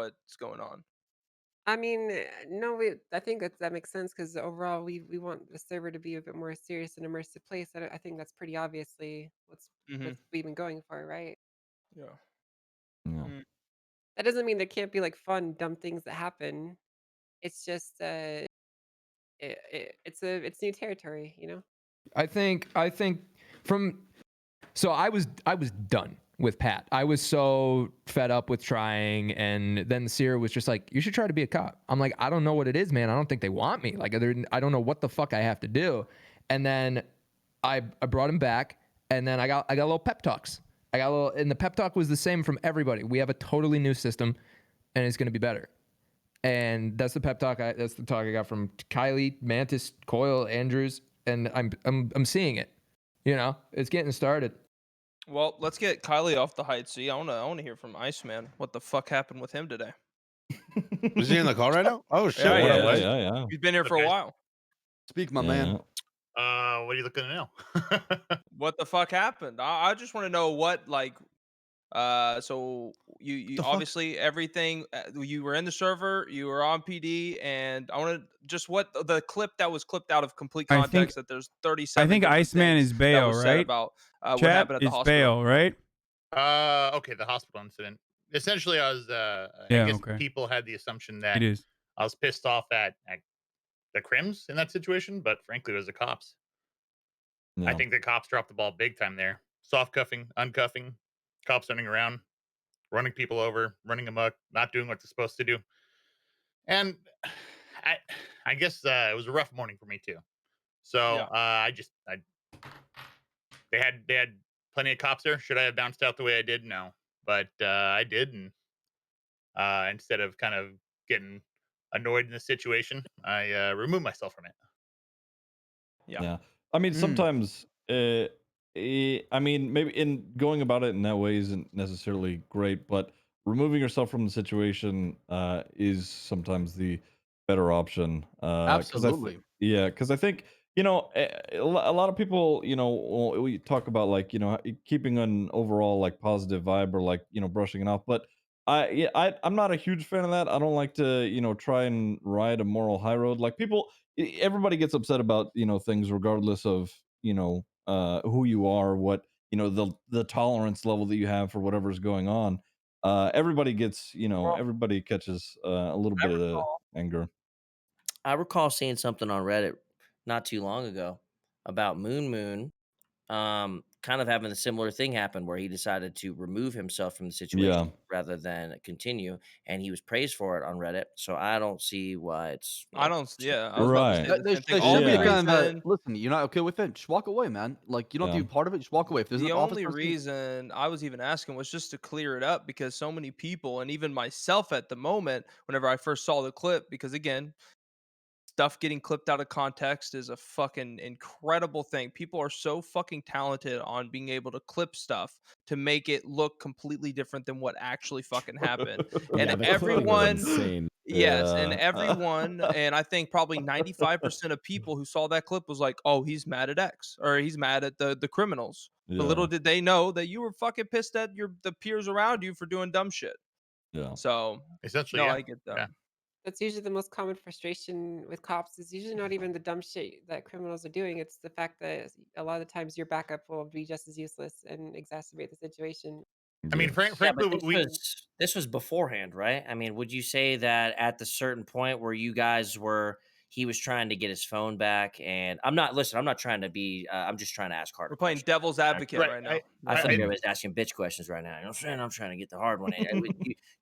what's going on. I mean, no, I think that makes sense because overall we want the server to be a bit more serious and immersive place. I think that's pretty obviously Hmm. what's we've been going for, right? Yeah. Yeah. Mm. That doesn't mean there can't be like fun, dumb things that happen. It's just it's new territory, you know? I think from so I was done with Pat. I was so fed up with trying, and then Sierra was just like, "You should try to be a cop." I'm like, "I don't know what it is, man. I don't think they want me. Like, I don't know what the fuck I have to do." And then I brought him back, and then I got a little pep talks. I got a little, and the pep talk was the same from everybody. We have a totally new system, and it's going to be better. And that's the pep talk. That's the talk I got from Kylie, Mantis, Coyle, Andrews, and I'm seeing it. You know, it's getting started. Well, let's get Kylie off the hide seat. I wanna hear from Iceman. What the fuck happened with him today? Is he in the call right now? Oh shit! Yeah, What he up, Yeah, is. guys? yeah, yeah, He's been here Up, for a guys? while. Speak, my yeah. man. What are you looking to know? What the fuck happened? I just want to know what like. So you The fuck? obviously everything. You were in the server. You were on PD, and I want to just what the clip that was clipped out of complete I think context. That there's I 37 think different Iceman things is that Bayo, was said right? about what Chat happened at the is hospital. Bayo, right? Okay, the hospital incident. Essentially, I Yeah, guess okay. people had the assumption It that is. I was pissed off at the Crims in that situation, but frankly, it was the cops. I Yeah. think the cops dropped the ball big time there. Soft cuffing, uncuffing, cops running around, running people over, running amok, not doing what they're supposed to do. And I, I guess it was a rough morning for me too. So Yeah. they had plenty of cops there. Should I have bounced out the way I did? No, but I did, and instead of kind of getting annoyed in the situation, I removed myself from it. Yeah. Yeah. I mean, Mm. sometimes, I mean, maybe in going about it in that way isn't necessarily great, but removing yourself from the situation is sometimes the better option. Because Absolutely. yeah, because I think, a lot of people, we talk about like, keeping an overall like positive vibe or like, brushing it off, but I'm not a huge fan of that. I don't like to, try and ride a moral high road. Like everybody gets upset about things regardless of who you are, what the tolerance level that you have for whatever's going on. Everybody gets Well, everybody catches a little I bit of recall anger. I recall seeing something on Reddit not too long ago about MoonMoon, kind of having a similar thing happen where he decided to remove himself from the situation Yeah, rather than continue, and he was praised for it on Reddit. So I don't see why it's I don't. so Yeah, I was about to right. say the There, same thing. there All should be the a Yeah, kind of a reason listen. You're not okay with it, just walk away, man. Like you don't have to yeah, be part of it. Just walk away. If there's an the only officer, reason I was even asking was just to clear it up because so many people, and even myself at the moment, whenever I first saw the clip, because again, stuff getting clipped out of context is a fucking incredible thing. People are so fucking talented on being able to clip stuff to make it look completely different than what actually fucking happened. And Yeah, the clipping was everyone, insane. yes, and yeah. everyone, and I think probably 95% of people who saw that clip was like, "Oh, he's mad at X or he's mad at the criminals." But little Yeah, did they know that you were fucking pissed at the peers around you for doing dumb shit. yeah, So, Essentially, no, yeah, I get that. yeah. That's usually the most common frustration with cops. It's usually not even the dumb shit that criminals are doing. It's the fact that a lot of the times your backup will be just as useless and exacerbate the situation. I mean, yeah. yeah, frankly, but we this was beforehand, right? I mean, would you say that at the certain point where you guys were he was trying to get his phone back, and I'm not trying to be I'm just trying to ask harder We're playing questions. devil's advocate right. right now. I Right. thought I everybody's asking bitch questions right now. You know what I'm saying? I'm trying to get the hard one.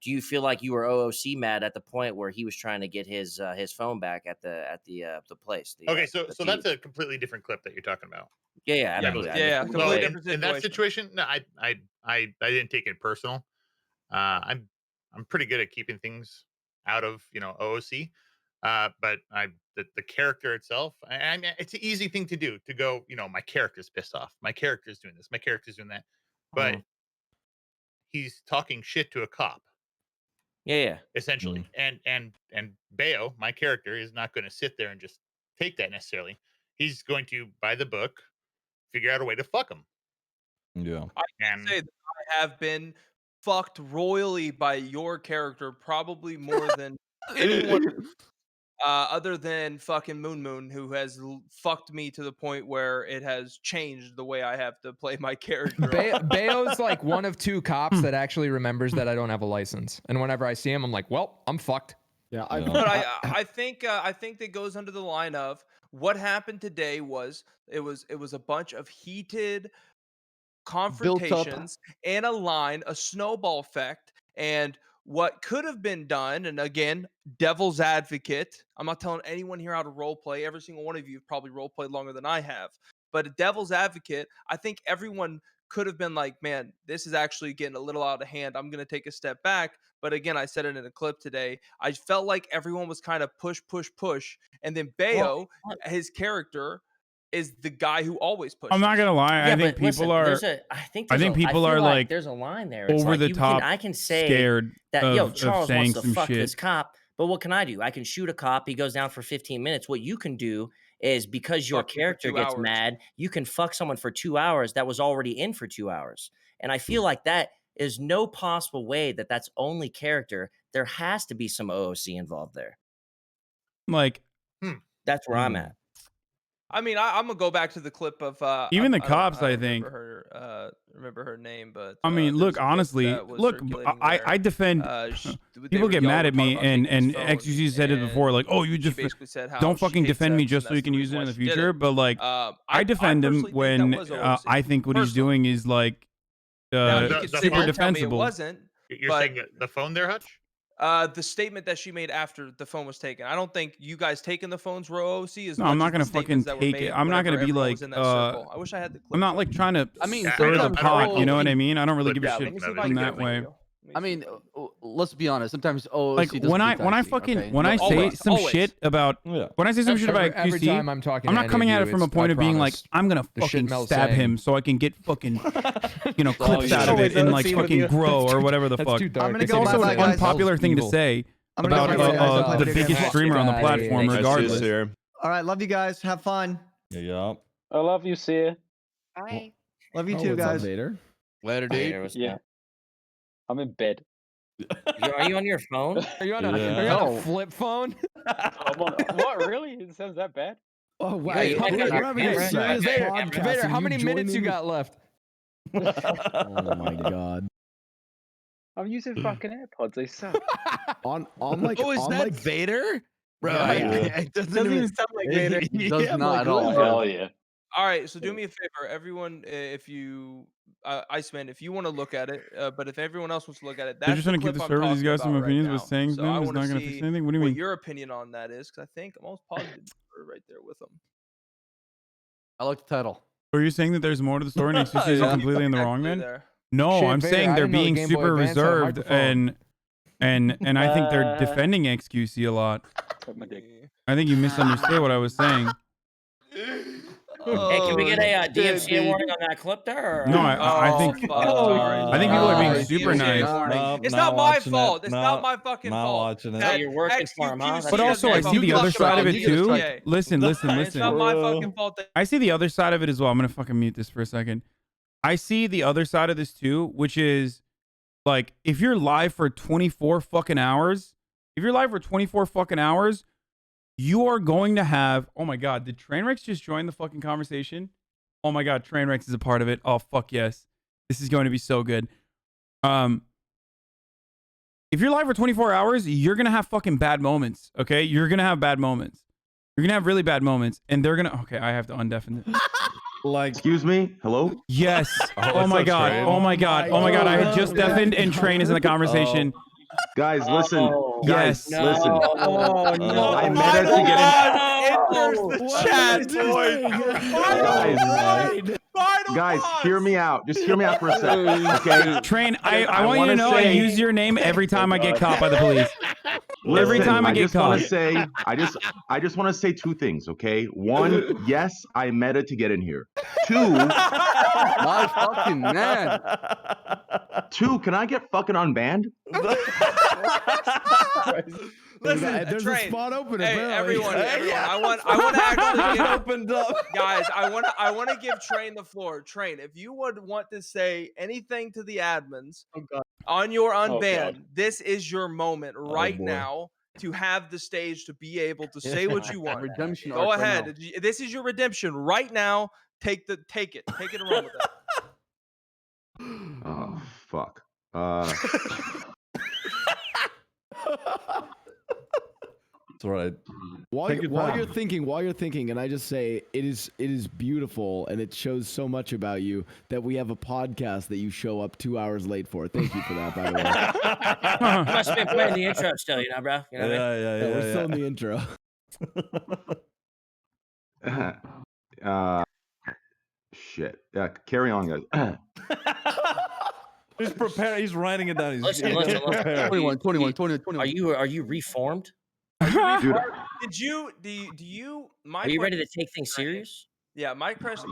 Do you feel like you were OOC mad at the point where he was trying to get his phone back at the place? Okay, so The so T. that's a completely different clip that you're talking about. Yeah, yeah, Yeah. absolutely. I Yeah, just yeah, wanted to So completely say different in that situation. situation, no, I didn't take it personal. I'm pretty good at keeping things out of OOC. But the character itself, I mean, it's an easy thing to do to go. My character's pissed off. My character's doing this. My character's doing that. But Mhm. he's talking shit to a cop Yeah, yeah. Mm. essentially, and Bayo, my character, is not going to sit there and just take that necessarily. He's going to buy the book, figure out a way to fuck him, Yeah. I can and say that I have been fucked royally by your character, probably more than anyone other than fucking MoonMoon, who has fucked me to the point where it has changed the way I have to play my character. Bayo's like one of 2 cops that actually remembers that I don't have a license, and whenever I see him, I'm like, well, I'm fucked. Yeah, But I think that goes under the line of what happened today was it was a bunch of heated confrontations and a snowball effect, and what could have been done, and again, devil's advocate, I'm not telling anyone here how to role play. Every single one of you have probably role played longer than I have, but a devil's advocate, I think everyone could have been like, man, this is actually getting a little out of hand, I'm going to take a step back. But again, I said it in a clip today, I felt like everyone was kind of push, and then Bayo, his character, is the guy who always pushes. I'm not gonna lie. Yeah, I think but listen, people are. I think people are feel like there's a line there. It's over like the you top. I can say scared that of Charles saying wants to some fuck shit. this cop, but what can I do? I can shoot a cop. He goes down for 15 minutes. What you can do is because your Fuck him for character 2 gets hours. mad, you can fuck someone for 2 hours that was already in for 2 hours. And I feel like that is no possible way that that's only character. There has to be some OOC involved there. Like, That's where I'm at. I mean, I'm gonna go back to the clip of Even the I don't- cops, I don't think. remember her name, but I mean, there's look, a clip honestly, that was look, circulating I where, defend. they People were- get y'all mad were at me, talking about and taking his XQC said it phone, before, like, oh, and you she just basically said how don't she fucking hates defend me sex, just and so you that's can the use it in reason the why she did future. it. But like, I defend him personally think that when was OOC. I think what he's Personally. doing is like Now, you the could sit super here and tell me it defensible. wasn't. You're but- saying the phone there, Hutch? The statement that she made after the phone was taken. I don't think you guys taking the phones were OOC. As No, much I'm not as the gonna statements fucking that were take it. made I'm not gonna whenever be everyone like, was in that circle. I wish I had the clip. I'm not though. like trying to I mean, stir the sometimes pot. You know OOC what I mean? I don't really give a Yeah, shit let me see if I from can that get a way. video. I mean, let's be honest. Sometimes OOC Like doesn't when do I taxi, fucking okay? when I No, say always, some always. shit about when I say some shit about Every QC, time I'm talking, I'm to not any coming of at you, it from a it's- point I of being like, promise. I'm gonna The shit fucking Mel's stab saying. him so I can get fucking, clips yeah. out of Always it and that like scene with fucking you. grow or whatever the That's fuck. too dark. gonna It's go also bye-bye, an guys. unpopular thing to Evil. say I'm gonna about go bye-bye, guys. I'll the play video biggest games. streamer on the Guy. platform, Nice to regardless. All right, love you guys. Have fun. Yeah. I love you, Sia. Bye. Love you Oh, too, what's up, guys. Vader? Later, Later, dude. what's Yeah. up? I'm in bed. Are you on your phone? Are you on Yeah. are you on a flip phone? I'm on, what, really? It sounds that bad? Oh wow, Yeah, you we're, got we're your having a camera. serious Vader, podcast. Vader, and how you many minutes you joining- got left? Oh my god. I'm using fucking AirPods. They suck. On like Oh, is on that like Vader? Bro, Yeah. it doesn't even sound like Vader. It does I'm not like, at who all. is that? Hell yeah. All right, so do me a favor, everyone. If you, Iceman, if you want to look at it, but if everyone else wants to look at it, They're that's just the gonna keep clip the I'm server. These talking guys some about right opinions, now. but saying So them I is want not to gonna fix see anything. What do you what mean? your opinion on that is, because I think I'm almost positive you're right there with them. I like the title. Are you saying that there's more to the story and XQC is Yeah. completely in the wrong, Exactly man? there. No, Shit, I'm Vader, saying I they're didn't know the being Game Boy super Advance had a reserved microphone. and I think they're defending XQC a lot. Suck my dick. I think you misunderstood what I was saying. Hey, can we get a shit, DMCA dude. warning on that clip there? Or? No, I think fuck, sorry. I think people are being Nice. super DMCA nice. warning. No, It's not not my watching fault. it. It's No, not my fucking not fault. watching it. So you're working for him, huh? XQC But also, I doesn't see the fuck other side of around it with too. DMCA. Listen. It's not my fucking fault. That I see the other side of it as well. I'm gonna fucking mute this for a second. I see the other side of this too, which is like if you're live for 24 fucking hours, you are going to have. Oh my god, did Trainwrecks just join the fucking conversation? Oh my god, Trainwrecks is a part of it. Oh fuck yes, this is going to be so good. If you're live for 24 hours, you're gonna have fucking bad moments. Okay, you're gonna have bad moments. You're gonna have really bad moments, and they're gonna. Okay, I have to undeafen it. Like, Excuse me? Hello? Yes. Oh what's my up, god. Train? Oh my god. Oh my god. I had just deafened and Train is in the conversation. Guys, listen. Oh, Guys, yes. listen. Oh, no. I met her to get in. Guys, hear me out. Just hear me out for a second. Okay? Train, I want you wanna to know I say- use your name every time I get caught by the police. Every Listen, time I get just wanna caught. say, I just want to say two things, okay? One, yes, I meta to get in here. Two, My fucking man. can I get fucking unbanned? There's a Train. spot open. Hey, apparently. everyone, I want to actually give, opened up. guys. I want to give Train the floor. Train, if you would want to say anything to the admins on your unban, this is your moment right boy. now to have the stage to be able to say what you want. Redemption Go arc right ahead. This is your redemption right now. Take it and run with it. Oh fuck. That's right. While Take your time. you're thinking, and I just say it is beautiful, and it shows so much about you that we have a podcast that you show up 2 hours late for. Thank you for that, by the way. You must have been playing the intro still, you know, bro. You know what I mean? Yeah, we're still in the intro. Shit. Yeah, carry on, guys. He's preparing. He's writing it down. He's Listen. prepared. 21. Are you reformed? Dude, Do you? Are you ready to take things serious? Yeah, my question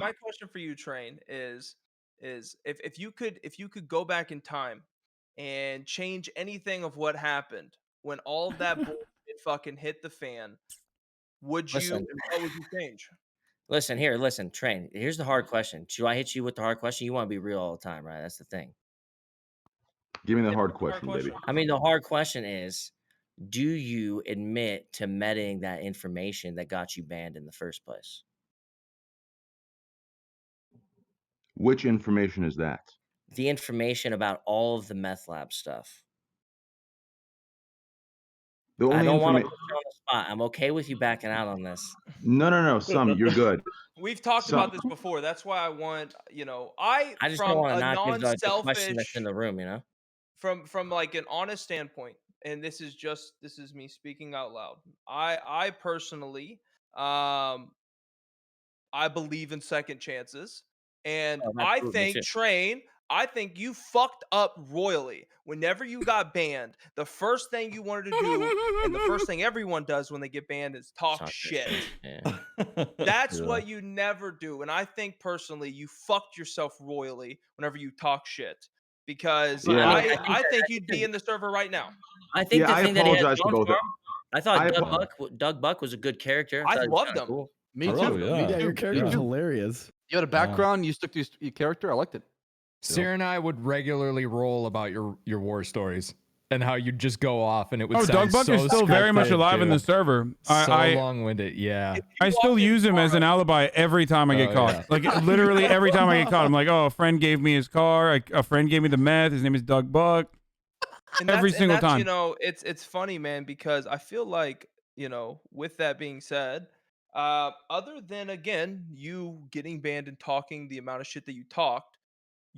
for you, Train, is if you could go back in time and change anything of what happened when all of that bullshit fucking hit the fan, would you? Listen. And what would you change? Listen, Train. Here's the hard question. Should I hit you with the hard question? You want to be real all the time, right? That's the thing. give me the hard question, baby. I mean, the hard question is, do you admit to medding that information that got you banned in the first place? Which information is that? The information about all of the meth lab stuff. The I only don't want to information. put you on the spot. I'm okay with you backing out on this. No. Some, you're good. We've talked about this before. That's why I want, I just don't from want to a not give like the question non-selfish, that's in the room, you know? from like an honest standpoint, and this is me speaking out loud. I personally, I believe in second chances, and Oh, I absolutely, me think too. Train, I think you fucked up royally. Whenever you got banned, the first thing you wanted to do, and the first thing everyone does when they get banned, is talk Talk shit. Yeah. That's Yeah. what you never do. And I think personally, you fucked yourself royally whenever you talk shit. Because Yeah. I think you'd be in the server right now. I think Yeah, the I thing that he has apologize to going both for of- him, I thought I Doug Buck was a good character. I thought he was loved kinda him. Cool. Me Oh, too. yeah. Yeah, your character's Yeah. hilarious. You had a background. You stuck to your character. I liked it. Sarah and I would regularly roll about your war stories and how you'd just go off and it would Oh, sound Doug Buck so is still very much scripted, alive in the dude. server. So I long-winded, yeah. I still use him as an alibi every time I get Oh, caught. yeah. Like literally every time I get caught, I'm like, oh, a friend gave me his car. A friend gave me the meth. His name is Doug Buck. And Every that's, single and that's, time. it's funny, man, because I feel like, with that being said, other than again, you getting banned and talking the amount of shit that you talked,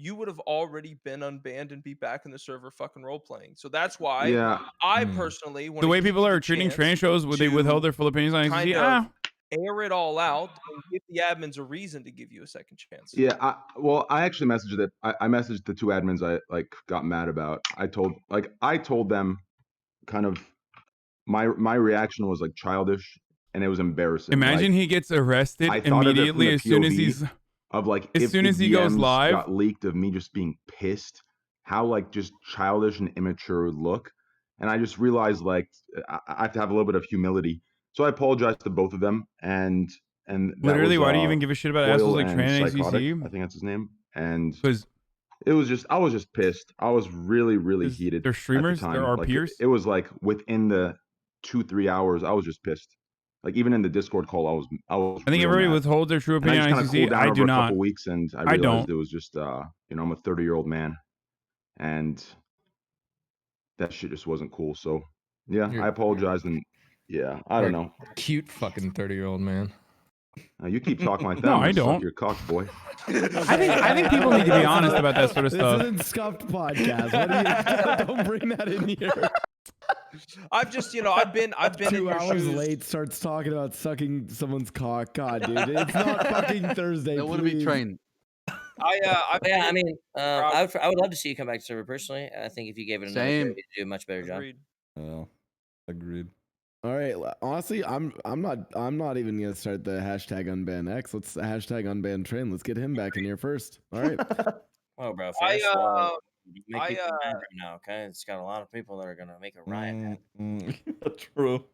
you would have already been unbanned and be back in the server fucking role playing. So that's why Yeah. I personally want The way people are treating trans shows, where they withheld their full opinions on kind ACC. of air it all out and give the admins a reason to give you a second chance. Yeah, I actually messaged it. I messaged the two admins I got mad about. I told them kind of my reaction was like childish and it was embarrassing. Imagine like, he gets arrested I thought of it from immediately the as soon as POV he's of like as if soon the as he goes DMs live. got leaked of me just being pissed, how like just childish and immature it would look. And I just realized like I have to have a little bit of humility. So I apologized to both of them and that Literally, was, why do you even give a shit about Coyle assholes like and Tran and Psychotic, ACC? I think that's his name. And Because it was just, I was just pissed. I was really heated. they're at the streamers, they're time. our Like, peers. It was like within the 2-3 hours, I was just pissed. Like even in the Discord call, I was. I think real everybody mad. withholds their true And I opinion just on kind of cooled ACC. down I over do a not. couple weeks, and I I realized don't. it was just, I'm a 30-year-old man, and that shit just wasn't cool. So yeah, I apologize, and yeah, I don't know. Cute fucking 30-year-old man. You keep talking like that. No, I'm gonna I suck don't. your cock, boy. I think people need to be honest about that sort of stuff. This isn't Scuffed Podcast. What do you, don't bring that in here. I've just, I've been 2 in your hours shoes. late, starts talking about sucking someone's cock. God, dude, it's not fucking Thursday. That wouldn't be please. trained. Yeah, I mean, I would love to see you come back to server personally. I think if you gave it another Same. go, you'd do a much better job. Agreed. Well, agreed. All right, honestly, I'm not even gonna start the hashtag unban X. Let's hashtag unban Train. Let's get him back in here first. All right. Oh, bro, I first of all, Make people mad right now, okay? It's got a lot of people that are gonna make a riot. True.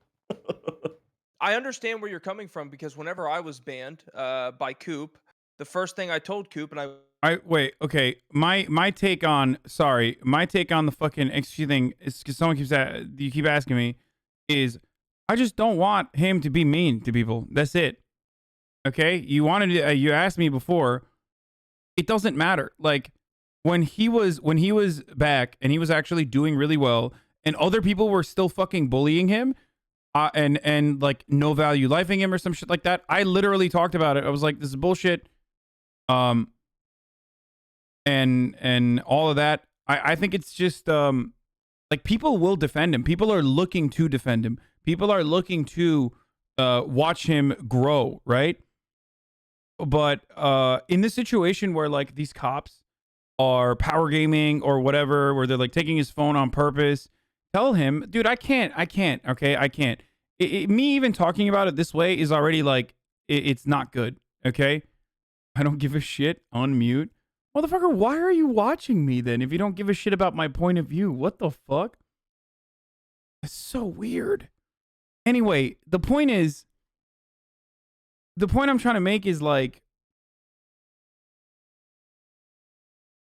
I understand where you're coming from because whenever I was banned by Coop, the first thing I told Coop, and Wait, okay. My take on the fucking XG thing is because you keep asking me is I just don't want him to be mean to people. That's it. Okay, you asked me before. It doesn't matter. Like when he was back and he was actually doing really well, and other people were still fucking bullying him, and like no value lifing him or some shit like that. I literally talked about it. I was like, this is bullshit. And all of that. I think it's just like people will defend him. People are looking to defend him. People are looking to watch him grow, right? But in this situation where like these cops are power gaming or whatever, where they're like taking his phone on purpose, tell him, dude, I can't, okay, I can't. Me even talking about it this way is already like, it's not good, okay? I don't give a shit, unmute. Motherfucker, why are you watching me then if you don't give a shit about my point of view? What the fuck? It's so weird. Anyway, the point I'm trying to make is like,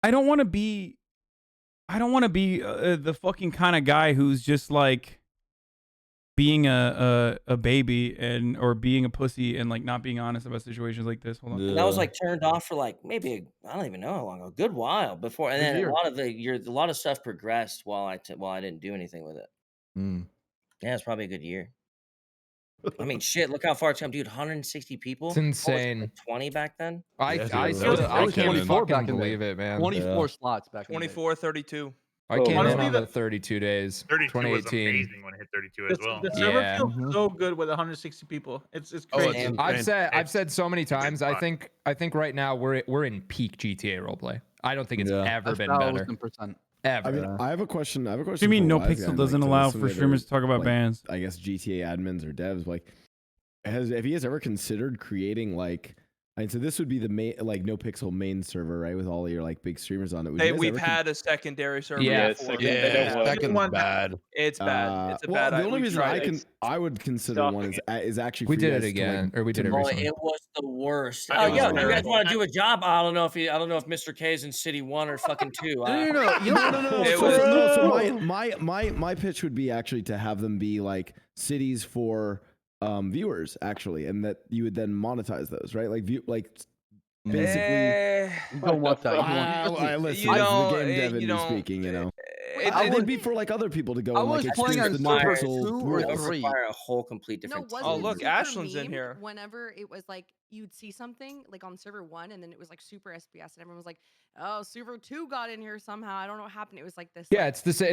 I don't want to be the fucking kind of guy who's just like being a baby or being a pussy and like not being honest about situations like this. Hold on. And I was like turned off for like maybe I don't even know how long, a good while before, and then a lot of stuff progressed while I didn't do anything with it. Yeah, it's probably a good year. I mean, shit, look how far it's come, dude. 160 people. It's insane. Like 20 back then. I was can't 24 back fucking in believe there. it, man. 24 slots back in the day. 24, 32. I came in honestly, on the 32 days. 32 was 2018. amazing when it hit 32 as well. The server Yeah. feels so good with 160 people. It's Oh, crazy. it's I've said so many times. I fun. think right now we're in peak GTA roleplay. I don't think it's ever been better. 1,000%. Ever. I mean, I have a question. What do you mean Nopixel doesn't allow for streamers to talk about bans? I guess GTA admins or devs. Like, have you guys ever considered creating like? And so this would be the main, like Nopixel main server, right? With all your like big streamers on it. Would you Hey, guys we've ever had a secondary server. Yeah, before. second one's bad. It's bad. It's a well, bad. the only we reason tried I would consider one is actually we for you did it guys to, again, like, or we did it Oh, recently. it was the worst. It Oh, was yeah, you guys terrible. want to do a job? I don't know if Mr. K's in City 1 or fucking 2. No. It So my pitch would be actually to have them be like cities for viewers actually, and that you would then monetize those, right? Like basically. You don't want that. Listen, You this is know, the game you dev in me don't- speaking, you know. It I would would be for like other people to go I and like was playing experience the on server Nopixel 2 or That would 3. require a whole complete No, different wasn't Oh, it look, super Ashlyn's in memed here. Whenever it was like you'd see something like on server 1 and then it was like super SPS and everyone was like, "Oh, server 2 got in here somehow. I don't know what happened." It was like this. Yeah, like, it's the same.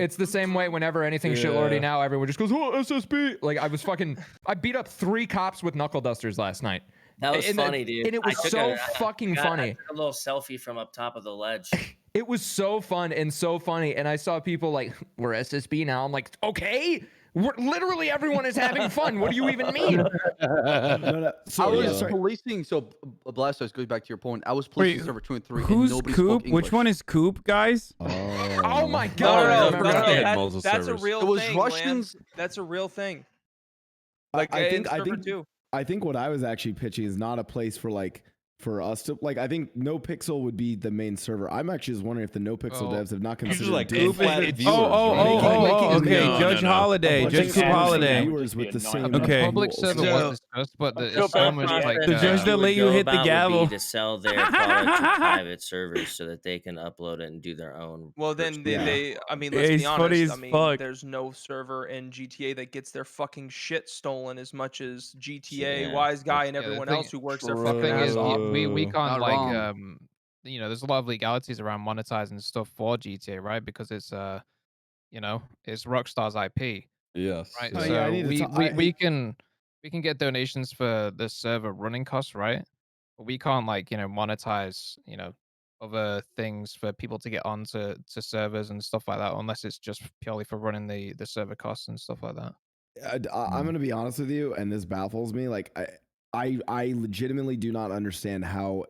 It's the same way. Whenever anything shitlordy now, everyone just goes, "Oh, SSB!" Like I beat up 3 cops with knuckle dusters last night. That was And funny, dude. And it was so fucking funny. I took a little selfie from up top of the ledge. It was so fun and so funny. And I saw people like, "We're SSB now." I'm like, okay. Literally everyone is having fun. What do you even mean? No. I was policing. So Blaustoise, goes back to your point. I was policing server 2 and 3. and Who's nobody Coop? spoke English. Which one is Coop, guys? Oh my No, god! that's a real It was thing. Russians. Man. That's a real thing. I think too. I think what I was actually pitching is not a place for like for us to like. I think Nopixel would be the main server. I'm actually just wondering if the Nopixel devs have not considered like doing flat viewers, Okay. Judge Holiday. Judge Coop Holiday. viewers with the same Okay. Public rules. server was discussed, but it's so much like The judge that let you hit the gavel to sell their product to private servers so that they can upload it and do their own. Well, then they I mean, Yeah, let's he's be funny honest. as I mean, fuck. there's no server in GTA that gets their fucking shit stolen as much as GTA, Yeah. Wise Guy, and Yeah, the everyone thing- else who works their the fucking thing ass is, off. we can't Not like wrong. there's a lot of legalities around monetizing stuff for GTA, right? Because it's it's Rockstar's IP, Yes. right? Oh, So yeah, I need to we can get donations for the server running costs, right? But we can't monetize other things for people to get onto servers and stuff like that, unless it's just purely for running the server costs and stuff like that. I'm gonna be honest with you, and this baffles me. Like I legitimately do not understand how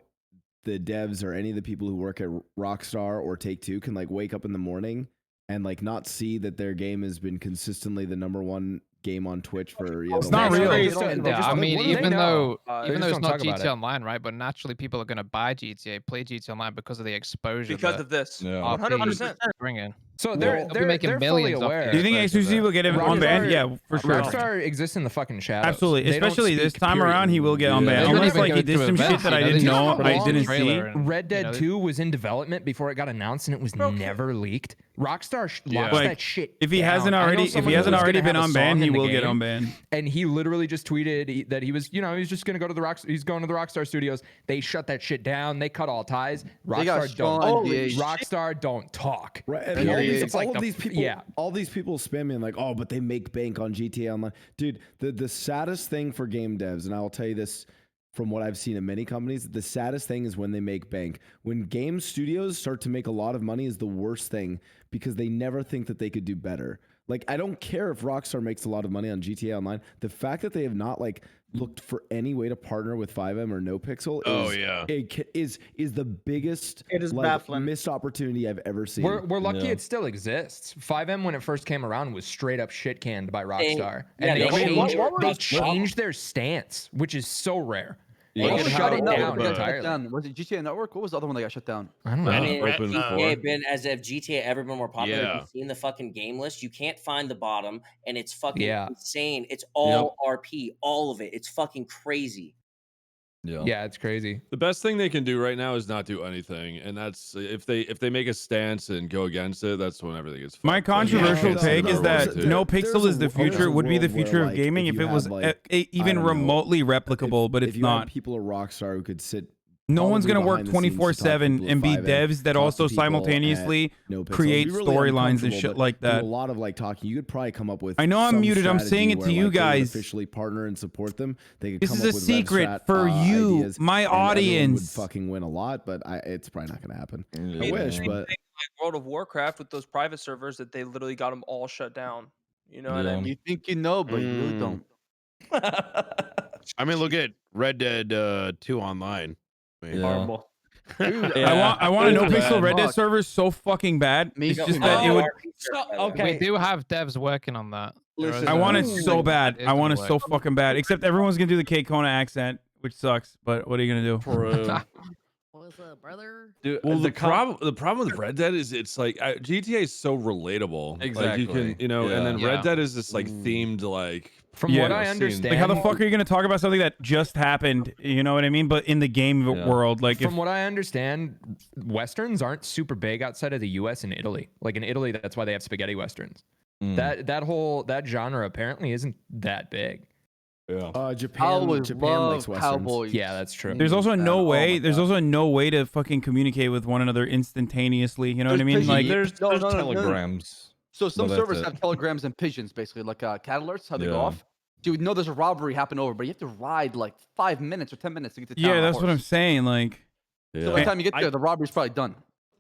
the devs or any of the people who work at Rockstar or Take-Two can like wake up in the morning and like not see that their game has been consistently the #1 game on Twitch for It's not real. I mean, even though just it's don't not talk about GTA it. Online, right? But naturally, people are going to buy GTA, play GTA Online because of the exposure Because that of this. Yeah. 100%. bringing. So They'll be making they're fully millions off the aware. Do you think exposure XQC there. will get him on ban? Yeah, for sure. Rockstar exists in the fucking shadows. Absolutely, They don't especially this speak, time period. around, he will get on ban. They don't Unless even like go he did to some shit events, that you I know, they didn't just know, put I it on didn't the see. trailer and, Red Dead you know, 2 was in development before it got announced, and it was never leaked. Rockstar locks Like, that shit. if he down. hasn't I know already, someone who was gonna been have a on ban, song he in the will get game, on ban. And he literally just tweeted that he was, he was just gonna go to the he's going to the Rockstar Studios. They shut that shit down. They cut all ties. They got Rockstar don't. strong NDAs. Rockstar don't talk. Right, and Period. all of these people, all these people spamming like, oh, but they make bank on GTA Online, dude. The saddest thing for game devs, and I will tell you this from what I've seen in many companies, the saddest thing is when they make bank. When game studios start to make a lot of money is the worst thing because they never think that they could do better. Like, I don't care if Rockstar makes a lot of money on GTA Online. The fact that they have not like looked for any way to partner with 5M or Nopixel is the biggest missed opportunity I've ever seen. We're lucky it still exists. 5M when it first came around was straight up shit canned by Rockstar, and they changed their stance, which is so rare. They shut it down entirely. Was it GTA Network? What was the other one that got shut down? I don't know. I mean, GTA been as if GTA ever been more popular. Yeah. You've seen the fucking game list. You can't find the bottom, and it's fucking Yeah. insane. It's all RP, all of it. It's fucking crazy. Yeah, it's crazy. The best thing they can do right now is not do anything, and that's if they make a stance and go against it, that's when everything is. My controversial take is that no pixel is the there's future. a Would be the world where, future of like, gaming if if you it was had, like, even I don't know, remotely replicable, but if it's you had not. people at Rockstar who could sit. No one's probably gonna work behind the scenes to talk to 24/7 people and be at 5M, devs that talk to also people at simultaneously Nopixel. create It'd be really storylines and uncomfortable, shit but like do that. a lot of like talking. You could probably come up with. I know I'm some muted. I'm saying strategy it to where, you like, they would guys. officially partner and support them. They could This come is up a with secret RevStrat, for you, ideas, my and everyone would audience. fucking win a lot, but it's probably not going to happen. I It's wish, the same but thing like World of Warcraft with those private servers that they literally got them all shut down. You know what I mean? You think you know, but you really don't. I mean, look at Red Dead 2 Online. I mean, Horrible. I want a NoPixel Red Dead server so fucking bad. It's just that it would. We do have devs working on that. I want it so bad. I want it so fucking bad. Except everyone's gonna do the K Kona accent, which sucks. But what are you gonna do? What's up, brother? Dude, well, the problem with Red Dead is it's like GTA is so relatable. Exactly. Like you can, and then Red Dead is just like themed like. From what I understand, like how the fuck are you gonna talk about something that just happened? You know what I mean? But in the game world, like from what I understand, westerns aren't super big outside of the U.S. and Italy. Like in Italy, that's why they have spaghetti westerns. That genre apparently isn't that big. Yeah. Japan likes westerns. Cowboys. Yeah, that's true. There's also no way. There's also no way to fucking communicate with one another instantaneously. You know what I mean? Like there's telegrams. So some No, servers that's have telegrams and pigeons, basically, like cat alerts, how they go off. So you know there's a robbery happened over, but you have to ride like 5 minutes or 10 minutes to get to town. yeah, that's what I'm saying. Like, So by the time you get there, the robbery's probably done.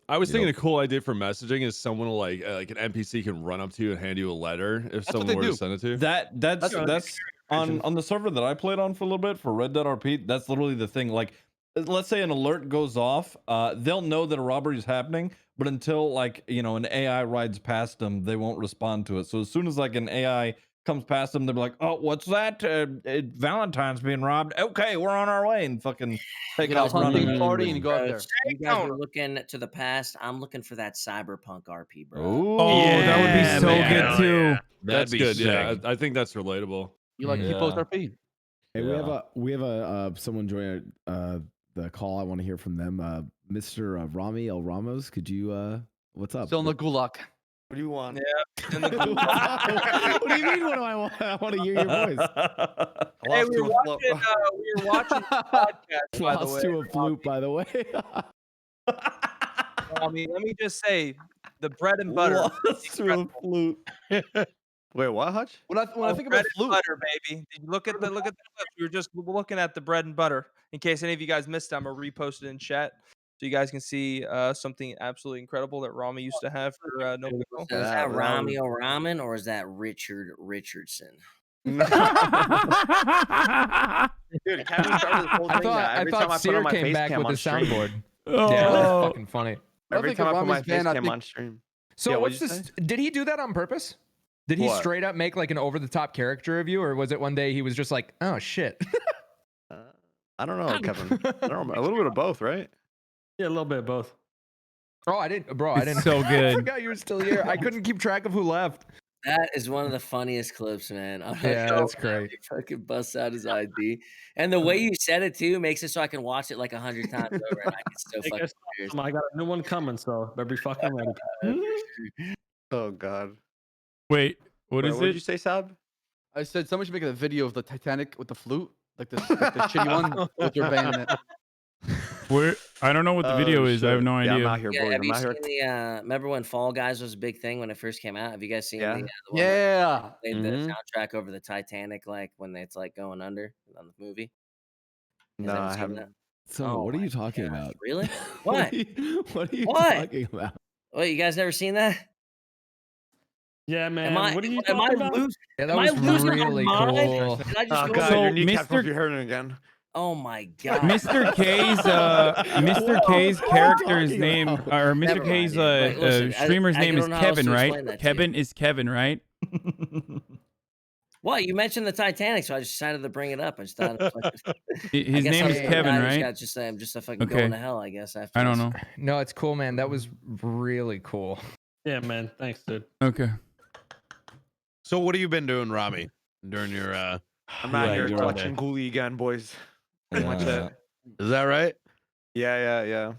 I was thinking a cool idea for messaging is someone like an NPC can run up to you and hand you a letter if someone were to send it to you. That's on the server that I played on for a little bit for Red Dead RP. That's literally the thing. Like, let's say an alert goes off, they'll know that a robbery is happening, but until like an AI rides past them, they won't respond to it. So as soon as like an AI comes past them, they're like, "Oh, what's that? Valentine's being robbed. Okay, we're on our way," and fucking take off running. Party and go out there. You guys are looking to the past. I'm looking for that cyberpunk RP, bro. oh, that would be so good too. That's good. Yeah, I think that's relatable. You like Post RP? Hey, we have a someone join the call. I want to hear from them. Mr. Ramee El Ramos, could you what's up? Still in the gulag. What do you want? Yeah. What do you mean? What do I want? I want to hear your voice. Hey, we were watching the podcast, by the Lost way. to a flute, by the way. I mean, let me just say, the bread and butter. Lost to a flute. Wait, what, Hutch? When I think bread about and flute, butter, baby. Did you look at the clips? We were just looking at the bread and butter. In case any of you guys missed, I'm gonna repost it in chat so you guys can see something absolutely incredible that Ramee used to have for Nopixel. So is that Ramee or Ramen or is that Richard Richardson? Dude, Kevin started this whole thing. I Every time thought I put Seer on my came face back cam with on the stream. soundboard. Oh. Yeah, that's fucking funny. Every time I put my face cam on stream. So Yeah, what's what'd you this? Did he do that on purpose? Did he What? straight up make like an over-the-top character of you, or was it one day he was just like, "Oh shit"? I don't know, Kevin. I don't know. A little bit of both, right? Yeah, a little bit of both. Oh, I didn't, bro. I It's didn't. so I good. forgot you were still here. I couldn't keep track of who left. That is one of the funniest clips, man. I'm Yeah, like, that's great. He fucking busts out his ID, and the way you said it too makes it so I can watch it like 100 times over, and I get so Hey, fucking guys, serious. I got a new one coming, so better be fucking ready. Oh God. Wait, what is What did it? you say, Saab? I said someone should make a video of the Titanic with the flute, like the shitty one with your band in it. Where? I don't know what the video is. I have no Yeah, idea. I'm out here, Yeah, boys. have I'm you out here. seen the? Remember when Fall Guys was a big thing when it first came out? Have you guys seen Yeah. the one where Yeah. they played the soundtrack over the Titanic, like when it's like going under on the movie? You guys No, ever I seen haven't. that? So Oh what are my you talking gosh, about? Really? What What? are you What? talking about? Wait, you guys never seen that? Yeah, man. Am I? What are you Am I talking about? losing? Yeah, that Am I was losing really my mind? cool. Did I just Oh go? God, So, your kneecap Mr. if you're hurting again. Oh my god. Mr. K's character's talking name, about? or Mr. Never K's mind, dude. Wait, listen, streamer's I name is don't know how else Kevin, to right? explain that to you. Kevin is Kevin, right? What? You mentioned the Titanic, so I just decided to bring it up. I just thought it was like, His name is Kevin, right? I'm just a fucking Okay. going to hell, I guess. After I don't this. know. No, it's cool, man. That was really cool. Yeah, man. Thanks, dude. Okay. So what have you been doing, Ramee, during your I'm out Yeah, here you're clutching Ghoulie again, boys. Pretty much it. Is that right? Yeah.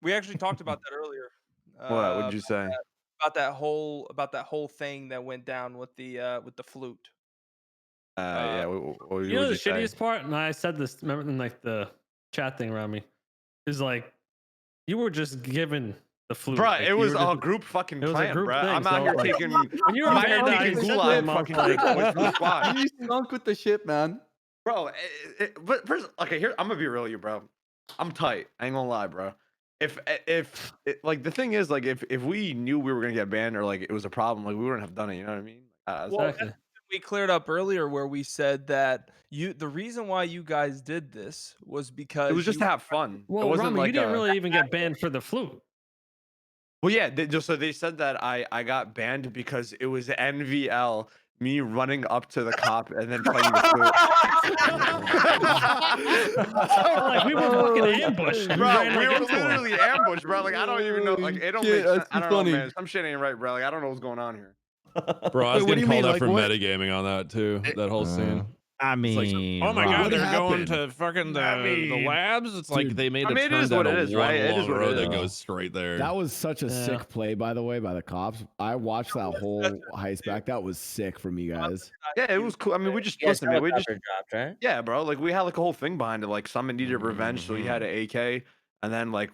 We actually talked about that earlier. What would you say? About that whole thing that went down with the flute. Yeah. What You know would the you say? shittiest part, and I said this. Remember in like the chat thing around me, is like you were just given the flute. Bro, Like, it you was were a just- group fucking it was a plan, group bro. thing, I'm out so, here like, taking. when you were I'm out there, here I taking said Ghoul to out him, I was fucking like- boys from the squad. You stunk with the shit, man. Bro, but first, okay, here I'm gonna be real with you, bro. I'm tight. I ain't gonna lie, bro. If like the thing is, like if we knew we were gonna get banned or like it was a problem, like we wouldn't have done it. You know what I mean? Well, we cleared up earlier where we said that the reason why you guys did this was because it was just to have fun. It Well, wasn't Ramee, like you didn't really even get banned for the flute. Well, yeah. So they said that I got banned because it was NVL. Me running up to the cop and then playing the flute. Like, we were fucking ambushed. We Bro, ran, we like, were into 'em. literally ambushed, bro. Like, I don't even know. Like, it don't Shit, make sense. that's I don't funny. know, man. Some shit ain't right, bro. Like, I don't know what's going on here. Bro, I was Wait, what do getting you called mean, out like, for what? metagaming on that too. That whole scene. I mean, oh my wow. god, What they're going happened? to fucking the mean, labs. It's like dude, they made I a mean, it turn is down what a it is, one right? It is long what it road is. that goes straight there. That was such a sick play, by the way, by the cops. I watched that whole heist back. That was sick from you guys. Yeah, it was cool. I mean, we just You guys listen, man. We just helicopter dropped, right? yeah, bro. Like, we had like a whole thing behind it. Like, someone needed revenge, so he had an AK, and then like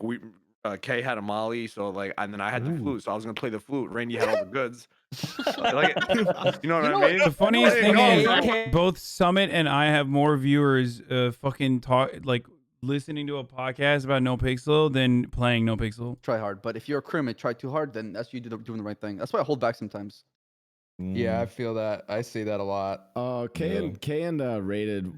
K had a Molly, so like, and then I had the flute, so I was gonna play the flute. Randy had all the goods. Like, you know what I mean? The funniest Hey, thing no, is, no. both Summit and I have more viewers fucking talk like listening to a podcast about Nopixel than playing Nopixel. Try hard, but if you're a criminal, try too hard, then that's you doing the right thing. That's why I hold back sometimes. Yeah, I feel that. I see that a lot. Kay and Rated,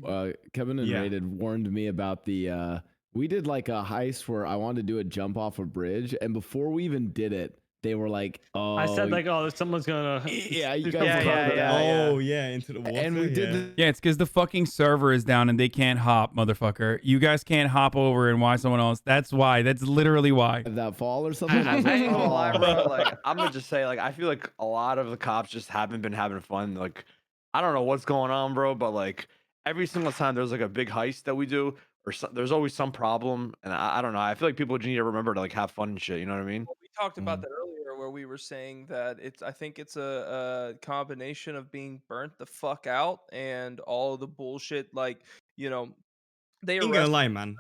Kevin and Rated warned me about the. We did like a heist where I wanted to do a jump off a bridge, and before we even did it, they were like, "Oh." I said like, "Oh, someone's gonna." Yeah, you do guys. something. Oh yeah, into the water. And we did. Yeah, it's because the fucking server is down and they can't hop, motherfucker. You guys can't hop over and watch someone else. That's why. That's literally why. That fall or something. I ain't gonna lie, bro. Like, I'm gonna just say, like, I feel like a lot of the cops just haven't been having fun. Like, I don't know what's going on, bro, but like every single time there's like a big heist that we do, or there's always some problem, and I don't know. I feel like people just need to remember to like have fun and shit. You know what I mean? Well, we talked about that earlier, where we were saying that I think it's a combination of being burnt the fuck out and all the bullshit. Like, they Ain't gonna lie, man.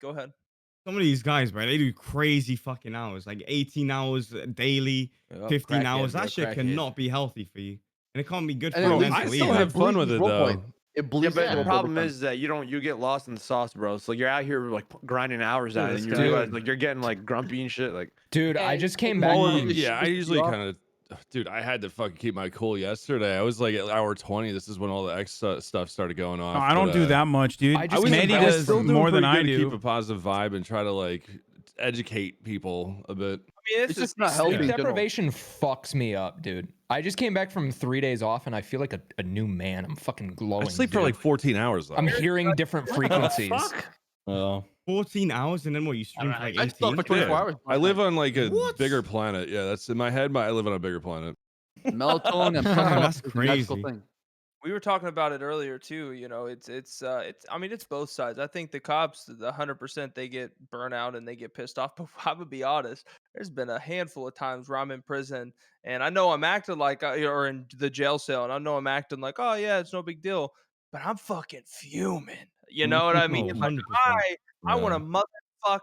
Go ahead. Some of these guys, bro, they do crazy fucking hours, like 18 hours daily, 15 hours. That shit cannot be healthy for you, and it can't be good for you mentally. I still have fun with it though. It bleeds. Yeah, but the problem is that you get lost in the sauce, bro. So you're out here like grinding hours at it, and you realize like you're getting like grumpy and shit. Like, Dude, I just came back. Yeah, I usually kind of dude, I had to fucking keep my cool yesterday. I was like at hour 20. This is when all the X stuff started going No, off. I don't do that much, dude. I just Mandy came I back was does still doing more than pretty I good to do. keep a positive vibe and try to like educate people a bit. I mean, It's just not healthy Sleep in general. deprivation fucks me up, dude. I just came back from 3 days off and I feel like a new man. I'm fucking glowing. I sleep for dude. like 14 hours though. I'm hearing different frequencies. 14 hours and then what? You stream for like I slept 18? for 24 hours. I live on like a What? bigger planet. Yeah, that's in my head, but I live on a bigger planet. Melatonin and That's is a magical crazy. thing. We were talking about it earlier too. You know, it's I mean, it's both sides. I think the cops, the 100%, they get burnout and they get pissed off. But I'm gonna be honest, there's been a handful of times where I'm in prison and I know I'm acting like, or in the jail cell, and I know I'm acting like, oh yeah, it's no big deal. But I'm fucking fuming. You know what I mean? Oh, Like 100%. I want Yeah. to motherfuck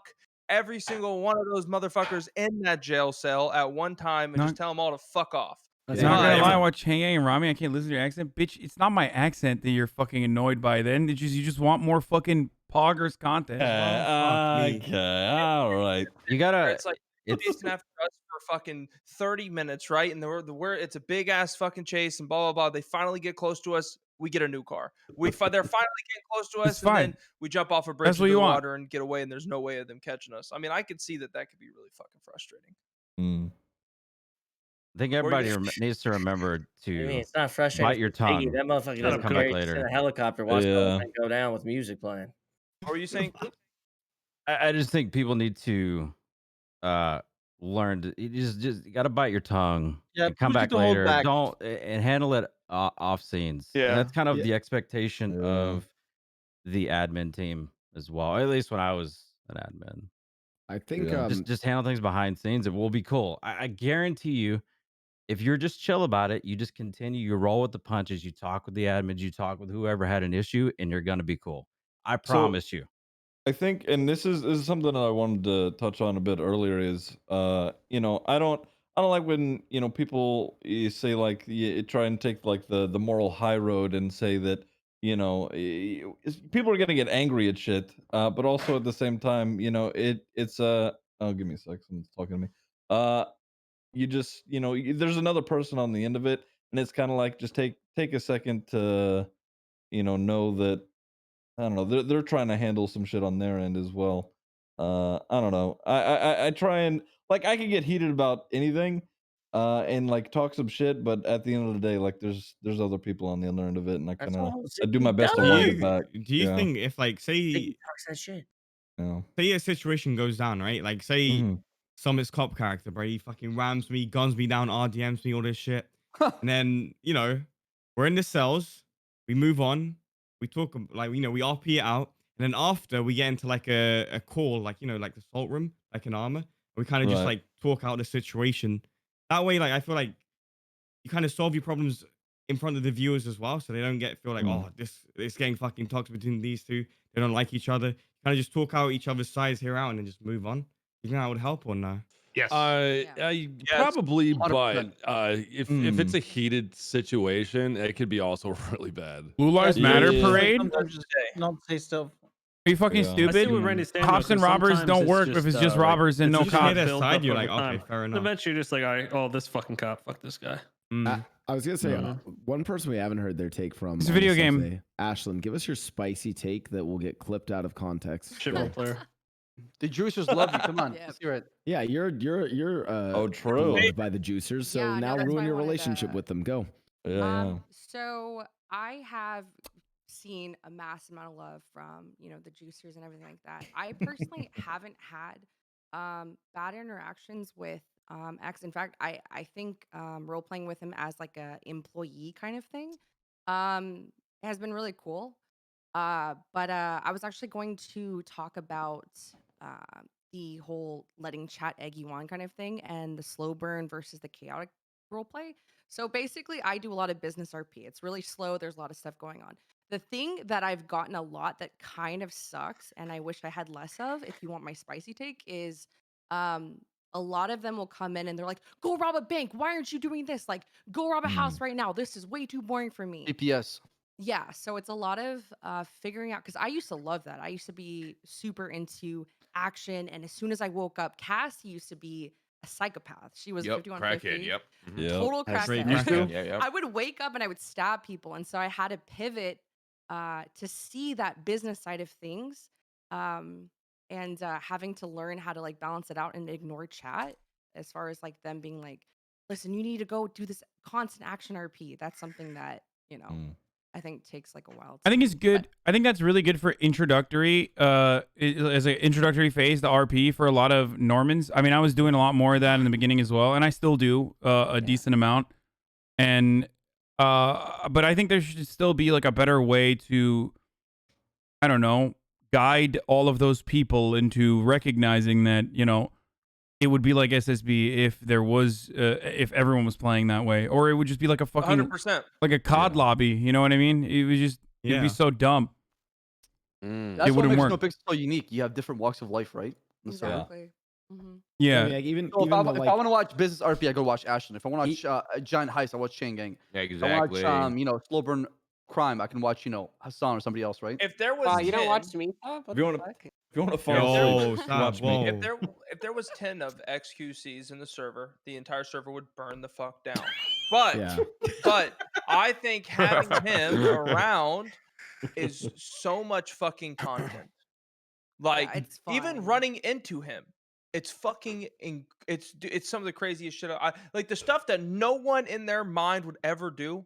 every single one of those motherfuckers in that jail cell at one time and Not- just tell them all to fuck off. Not Yeah. gonna Yeah. lie, I watch Hang and Ramee. I can't listen to your accent, bitch. It's not my accent that you're fucking annoyed by. Then it's just you just want more fucking poggers content. Okay, all right. You Where gotta. it's like It's chasing after us for fucking 30 minutes, right? And where it's a big ass fucking chase and blah blah blah. They finally get close to us. We get a new car. They're finally getting close to us, It's and fine. then we jump off a bridge That's what into you the want. water and get away. And there's no way of them catching us. I mean, I could see that could be really fucking frustrating. I think everybody needs to remember I to mean, it's not frustrating. bite your for Ziggy. tongue. That motherfucker and doesn't come care. back He's just in later. a helicopter watching the Yeah. whole thing go down with music playing. What were you saying? I just think people need to learn to you gotta bite your tongue Yeah, and come people need back to hold later. back. Don't and handle it off scenes. And Yeah. that's kind of Yeah. the expectation Yeah. of the admin team as well. At least when I was an admin. I think Yeah. Just handle things behind scenes. It will be cool. I guarantee you, if you're just chill about it, you just continue, you roll with the punches, you talk with the admins, you talk with whoever had an issue, and you're gonna be cool. I promise you. I think, and this is something that I wanted to touch on a bit earlier. Is you know, I don't like when people you say like you try and take like the moral high road and say that people are gonna get angry at shit, but also at the same time, it's oh, give me a sec, someone's talking to me. You just there's another person on the end of it, and it's kind of like just take a second to know that I don't know. They're trying to handle some shit on their end as well. I don't know. I try and like I can get heated about anything, and like talk some shit, but at the end of the day, like there's other people on the other end of it, and I That's kind of all I do Ziggy my best to does. wind it back. Do you Yeah. think if like Ziggy say talks that shit. a situation goes down, right? Like say Mhm. Summit's cop character, bro, he fucking rams me, guns me down, RDMs me, all this shit. And then, we're in the cells, we move on, we talk like we RP it out, and then after we get into like a call, like like the salt room, like an armor. We kind of just Right. like talk out the situation. That way, like I feel like you kind of solve your problems in front of the viewers as well, so they don't feel like, oh, this getting fucking toxic between these two. They don't like each other. Kind of just talk out each other's sides here out and then just move on. You think that would help or no? Yes. Probably, but 100%. if it's a heated situation, it could be also really bad. Blue Lives Matter parade? Sometimes just not say stuff. Are you fucking Yeah. I I see stupid? what Randy's saying. Cops though, and 'cause robbers sometimes don't work if it's just robbers and it's no just cops. like Their built side, up you're over like, okay, time. fair And enough. eventually, you're just like, all right, oh, this fucking cop, fuck this guy. I was gonna say one person we haven't heard their take from. It's a on video this game. essay. Ashlynn, give us your spicy take that will get clipped out of context. Shit role player. The juicers love you. Come on, Yep. let's hear it. Yeah, you're true. loved by the juicers, so Yeah, no, now that's ruin why I your wanted relationship to- with them. Go. Yeah. So I have seen a mass amount of love from the juicers and everything like that. I personally haven't had bad interactions with X. In fact, I think role playing with him as like a employee kind of thing has been really cool. But I was actually going to talk about the whole letting chat egg you on kind of thing and the slow burn versus the chaotic role play. So basically, I do a lot of business RP. It's really slow. There's a lot of stuff going on. The thing that I've gotten a lot that kind of sucks, and I wish I had less of, if you want my spicy take, is a lot of them will come in and they're like, go rob a bank. Why aren't you doing this? Like, go rob a house right now. This is way too boring for me. DPS. Yeah, so it's a lot of figuring out, because I used to love that. I used to be super into action, and as soon as I woke up, Cassie used to be a psychopath. She was Yep, 5150. crackhead. Yep. Yep. Total That's crackhead. used to? Yeah. I would wake up and I would stab people, and so I had to pivot to see that business side of things, and having to learn how to like balance it out and ignore chat as far as like them being like, listen, you need to go do this constant action RP. That's something that I think takes like a while. I think it's good. I think that's really good for introductory, as an introductory phase, the RP for a lot of Normans. I mean, I was doing a lot more of that in the beginning as well, and I still do a decent amount. And but I think there should still be like a better way to, I don't know, guide all of those people into recognizing that, you know, it would be like SSB if there was if everyone was playing that way, or it would just be like a fucking 100%. like a COD lobby. You know what I mean? It was just it'd be so dumb. That's It what wouldn't makes work. Nopixel so unique. You have different walks of life, right? Exactly. Yeah. I mean, like, even So even if the, I want to watch business RP, I go watch Ashlynn. If I want to watch Giant Heist, I watch Chain Gang. Yeah, If I exactly. watch you know, slow burn crime, I can watch, you know, Hasan or somebody else, right? If there was Wow, 10, you don't watch me? What If you want the to, fuck? if you want to if fall there asleep, was- watch me. if there was 10 of XQCs in the server, the entire server would burn the fuck down. But Yeah. but I think having him around is so much fucking content. Like it's even fun. running into him, it's fucking it's some of the craziest shit. I like the stuff that no one in their mind would ever do.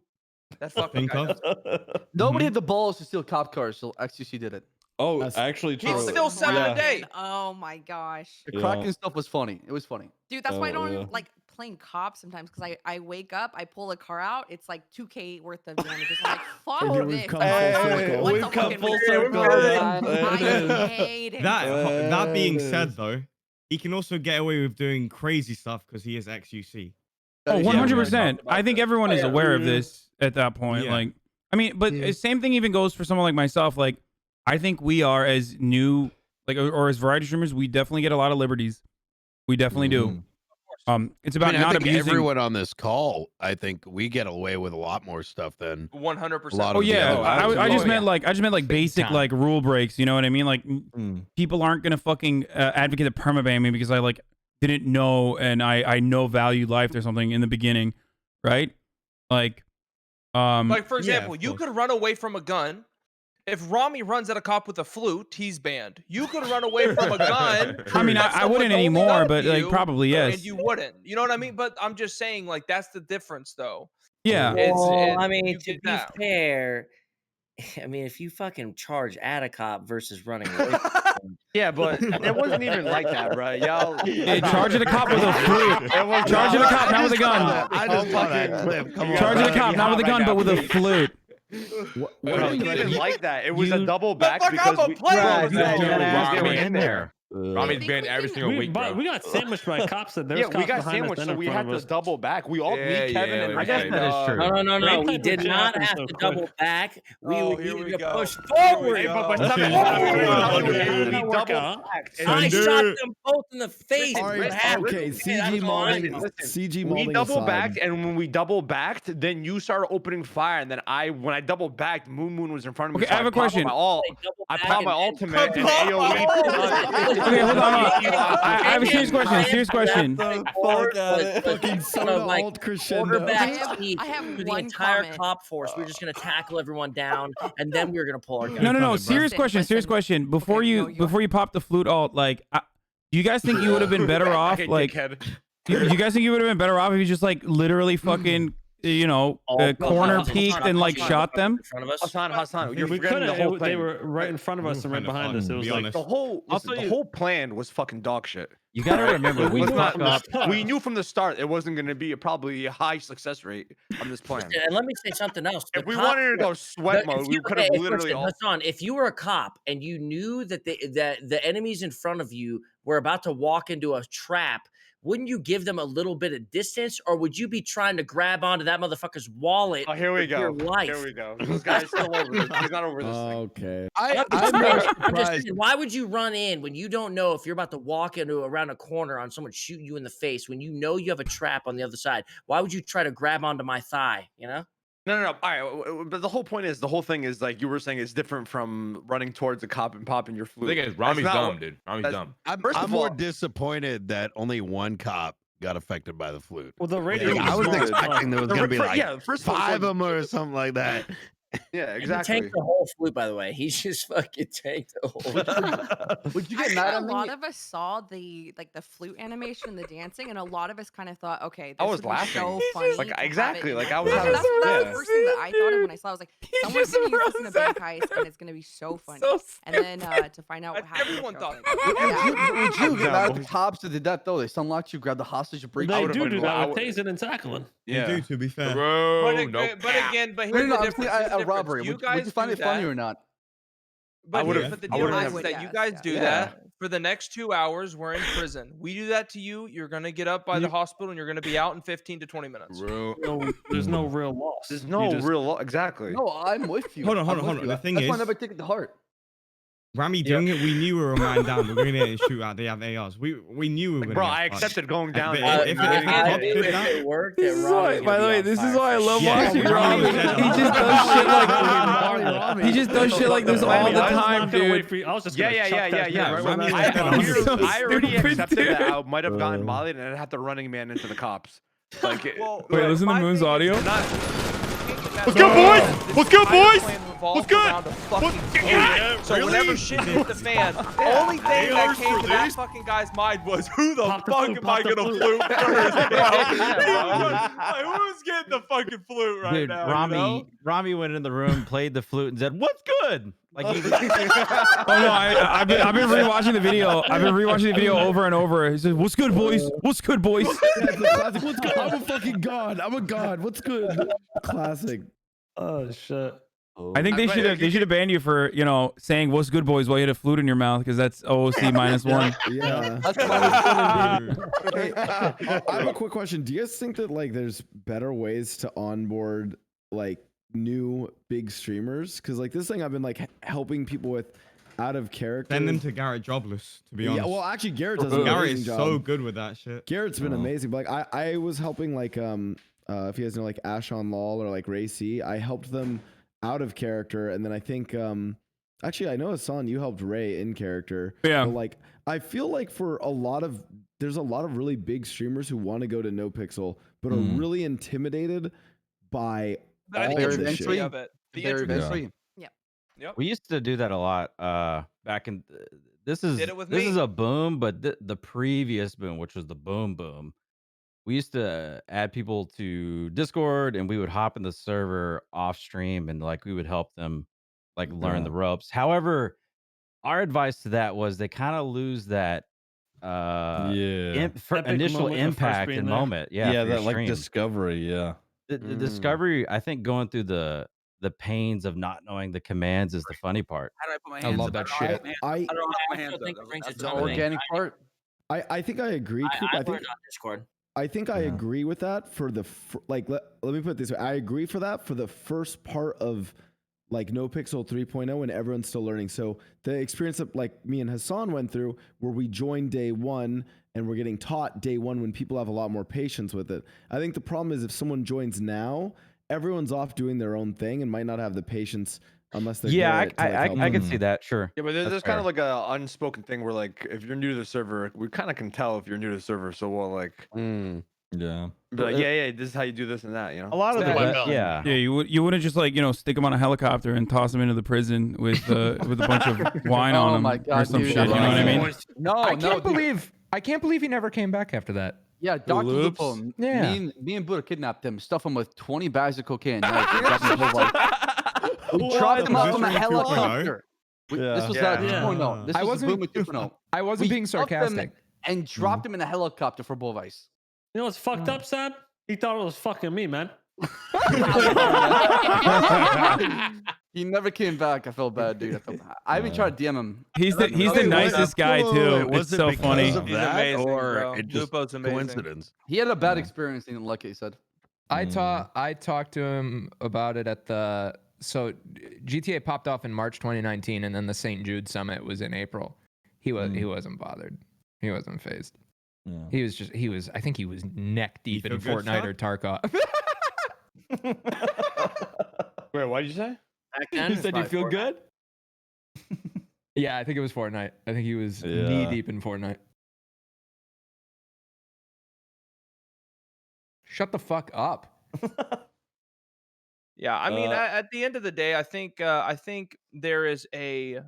That fucking Think guy of. does it. Nobody had the balls to steal cop cars, so XQC did it. Oh, That's- actually, true. He's still 7 a day. Oh my gosh. The Kraken stuff was funny. It was funny. Dude, that's why I Oh, don't yeah. even like playing cops sometimes, because I wake up, I pull a car out, it's like 2K worth of damages. I'm like, fuck Dude, this. we've come What's full the- circle. what's We've the come fucking full reason? circle. I hate it. That being said, though, he can also get away with doing crazy stuff because he is XUC. Oh, 100%. I think everyone is aware of Yeah. this at that point. Yeah. Like, I mean, but same thing even goes for someone like myself. Like, I think we are as new, like, or as variety streamers, we definitely get a lot of liberties. We definitely do. It's about I not think abusing. everyone on this call. I think we get away with a lot more stuff than 100%. a lot Oh of the yeah, others. I just meant like basic time. like rule breaks. You know what I mean? Like people aren't gonna fucking advocate the permaban me because I like didn't know and I know value life or something in the beginning, right? Like, Like for example, of you course. could run away from a gun. If Ramee runs at a cop with a flute, he's banned. You could run away from a gun. I mean, but I someone's wouldn't only anymore, gun but at like you, probably yes. And you wouldn't. You know what I mean? But I'm just saying, like that's the difference, though. Yeah. Well, I mean, you to get be that. fair, I mean, if you fucking charge at a cop versus running away, from them, Yeah, but it wasn't even like that, bro. Y'all. Hey, charging a cop with a flute. Charging a cop, not with a gun. I just saw that clip. Come on. Charging a cop, not with a gun, but with a flute. What Bro, it wasn't even like that. It was a double back fuck, because I'm a we player. they were in there. Ramee's banned every single we, week, bro. We got sandwiched by cops. There was Yeah, we cops got behind us sandwiched, and so in we front had of to us. double back. We all, me, Kevin, and I guess Ray, that is true. No. They We cut did the not jab have so to quick. double back. We here needed we to go. push Here forward. we go. but Okay. we double backed. I Sender. shot them both in the face. All What right, happened? okay, That CG was all I molding. know. CG We molding double aside. backed, and when we double backed, then you started opening fire, and then when I double backed, MoonMoon was in front of me. Okay, I have a popped question. my ult. They double I back popped my and ultimate, and Pop AoE. Okay, hold on. I have a serious question. Serious question. Fucking soda alt crescendo. I have through the one entire comment. cop force. We were just gonna tackle everyone down, and then we were gonna pull our gun. No. Listen, Serious question. Serious listen. question. Before Okay, you no, before you pop the flute alt, like, do you guys think you would have been better off? Okay, Like, dickhead. you guys think you would have been better off if you just like literally fucking, you know, corner peeked and like shot them? in front of us. Hassan, you're We forgetting the whole couldn't. They thing. were right in front of us and right behind us. It was like The whole plan was fucking dog shit. You gotta remember, we It was fuck not- up. We knew from the start it wasn't going to be probably a high success rate on this plan. And let me say something else. If we wanted to go sweat mode, we could have literally all. Hassan, if you were a cop and you knew that the enemies in front of you were about to walk into a trap, wouldn't you give them a little bit of distance, or would you be trying to grab onto that motherfucker's wallet? Oh, here we with your go. life? Here we go. This guy's still over this. He's not over this. Okay. I'm just I'm saying- more I'm just surprised. saying, why would you run in when you don't know if you're about to walk into around a corner on someone shooting you in the face, when you know you have a trap on the other side? Why would you try to grab onto my thigh? You know? No. All right, but the whole point is, the whole thing is like you were saying, is different from running towards a cop and popping your flute. The thing is, That's Ramee's not dumb, what- dude. Rame's that's- dumb. I'm First of more all- disappointed that only one cop got affected by the flute. Well, the radio. I was expecting there was going to be like first of all, 5 of them or something like that. Yeah, And he exactly. tanked the whole flute, by the way. He just fucking tanked the whole. Would you I get think mad a at me? lot of us saw the flute animation and the dancing, and a lot of us kind of thought, okay, this I was would be laughing. so funny. Like, to have it exactly, in like, the I was film. having- That's the yeah. first thing that I thought of when I saw it. I was like, someone's just gonna use this in a rose bank up. heist, and it's gonna be so funny. So and then to find out what happened. Everyone I thought was that. Would you get mad at the boys. cops that did that though? They unlocked you, grab the hostage, and break. They would've do been- do that I with would- tasing and tackling. They do, to be fair. But again, but here's the I'm difference. saying Here's the a difference. robbery. You Would guys you find do it funny that. or not? But, would've- but the I deal would've- is that you yes, guys yes. do Yeah. that for the next 2 hours. We're in prison. We do that to you. You're gonna get up by the hospital and you're gonna be out in 15 to 20 minutes. No, there's no real loss. There's You no just- real law. Exactly. No, I'm with you. Hold on, I'm hold on, with hold on. you. The thing That's why I is- never take it to heart. Ramee doing it, we knew we were a man down. We're going to get a shootout. They have ARs. We knew we were going to Bro, get I fucked. accepted going down. But there. if the cops did that- it worked, This is why, by the way, this is why I love Yeah, watching Ramee Ramee. was He dead. just does shit like he just does shit like this all the I was not time, gonna wait dude. for you. I was just Yeah. gonna chuck that Ramee shit right was when dead. that I happened. hear- so I already stupid, accepted dude. that I might have gotten mollied and I'd have the running man into the cops. Like, Wait, listen to Moon's audio. What's good, boys? What's good, boys? What's good? So whenever shit hit the fan, the only thing that came to that fucking guy's mind was, who the Pop the fuck flute, am I pop the gonna flute. flute first, bro? Like, who's getting the fucking flute right Dude, now? Ramee, You know? Ramee went in the room, played the flute, and said, "What's good?" Like he was, Oh no, I've been rewatching the video. I've been rewatching the video over and over. He says, "What's good, boys? What's good, boys?" Yeah, it's a classic. What's good? I'm a fucking god. I'm a god. What's good? Classic. Oh shit. I think they should have banned you for saying "What's good, boys" while you had a flute in your mouth because that's OOC -1. Yeah. That's -1 Hey, I have a quick question. Do you guys think that like there's better ways to onboard like new big streamers? Because like this thing I've been like helping people with out of character. Send them to Garrett Jobless, to be honest. Yeah, well, actually, Garrett does an Garrett amazing is job. so good with that shit. Garrett's been amazing. But like I was helping like if you guys know like Ash on Lol or like Ray C, I helped them out of character, and then I think actually I know Hasan, you helped Ray in character. Yeah. But like I feel like for there's a lot of really big streamers who want to go to Nopixel but are really intimidated by But I think all it's of this eventually shit. of it. The Very introduction. eventually. Yep. we used to do that a lot back in. This is Did it with this me. is a boom, but the previous boom, which was the boom, we used to add people to Discord, and we would hop in the server off stream, and like we would help them like learn the ropes. However, our advice to that was they kind of lose that Yeah. initial moment of first impact being and there. moment. Yeah, Yeah, for your that like stream. discovery. Yeah. The discovery, I think going through the pains of not knowing the commands is the funny part. How do I put my I hands love up? that I shit. don't I know how to put my hands think up. it brings That's a the ton of organic part. I think I agree, Coop. I I think learned on Discord. I think I agree with that for the like. Let me put it this way. I agree for that for the first part of like Nopixel 3.0 and everyone's still learning. So the experience that like me and Hasan went through, where we joined day one and we're getting taught day one when people have a lot more patience with it. I think the problem is if someone joins now, everyone's off doing their own thing and might not have the patience unless they're Yeah, good at it to, like, help I can them. see that. Sure. Yeah, but That's there's kind fair. of like a unspoken thing where like if you're new to the server, we kind of can tell if you're new to the server. So we'll like Yeah. be like, yeah, this is how you do this and that, you know. A lot of Yeah, the well, yeah. Yeah, you wouldn't just like stick him on a helicopter and toss him into the prison with a bunch of wine on Oh him my or God, some dude, shit. You know what I mean? No, I no, can't believe he never came back after that. Yeah, Dr. Loops? Lupo. Yeah. Me and Buddha kidnapped him, stuffed him with 20 bags of cocaine. Knives, and dropped him whole life. We dropped him out from a Position 2.0? helicopter. This was Yeah. 2.0. This I was wasn't- Boomer 2.0. I wasn't We being stuffed him sarcastic. and dropped him in a helicopter for Bull Vice. You know what's fucked up, Saab? He thought it was fucking me, man. He never came back. I felt bad, dude. I even tried to DM him. He's the nicest guy too. It's so funny. Of He's that, amazing, or bro. it just Lupo's amazing. coincidence? He had a bad experience. He didn't like it, he said. I talked to him about it at the GTA popped off in March 2019, and then the St. Jude Summit was in April. He wasn't bothered. He wasn't phased. Yeah. I think he was neck deep in feel good, Fortnite son? or Tarkov. Wait, what did you say? Back then, You it's said you probably feel Fortnite. good? Yeah, I think it was Fortnite. I think he was Yeah. knee deep in Fortnite. Shut the fuck up. Yeah, I mean, at the end of the day, I think there is a.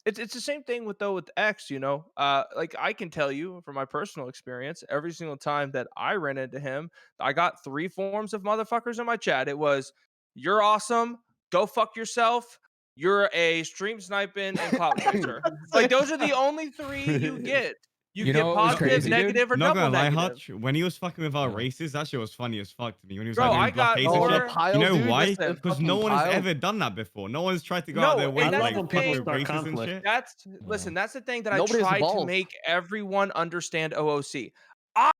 It's the same thing with X, you know. Like I can tell you from my personal experience, every single time that I ran into him, I got 3 forms of motherfuckers in my chat. It was, "You're awesome, go fuck yourself, you're a stream sniping and clout chaser." Like those are the only 3 you get. You You know get what was positive, crazy, dude? negative, or Not double gonna lie, negative. Hutch, when he was fucking with our races, that shit was funny as fuck to me. When he was Bro, like I doing got blockades and more. shit. You know why? Listen, Because no one has ever done that before. No one's tried to go out No, their way and to that's like the fuck thing. with races and shit. That's listen. That's the thing that Nobody I has try to evolved. make everyone understand OOC. I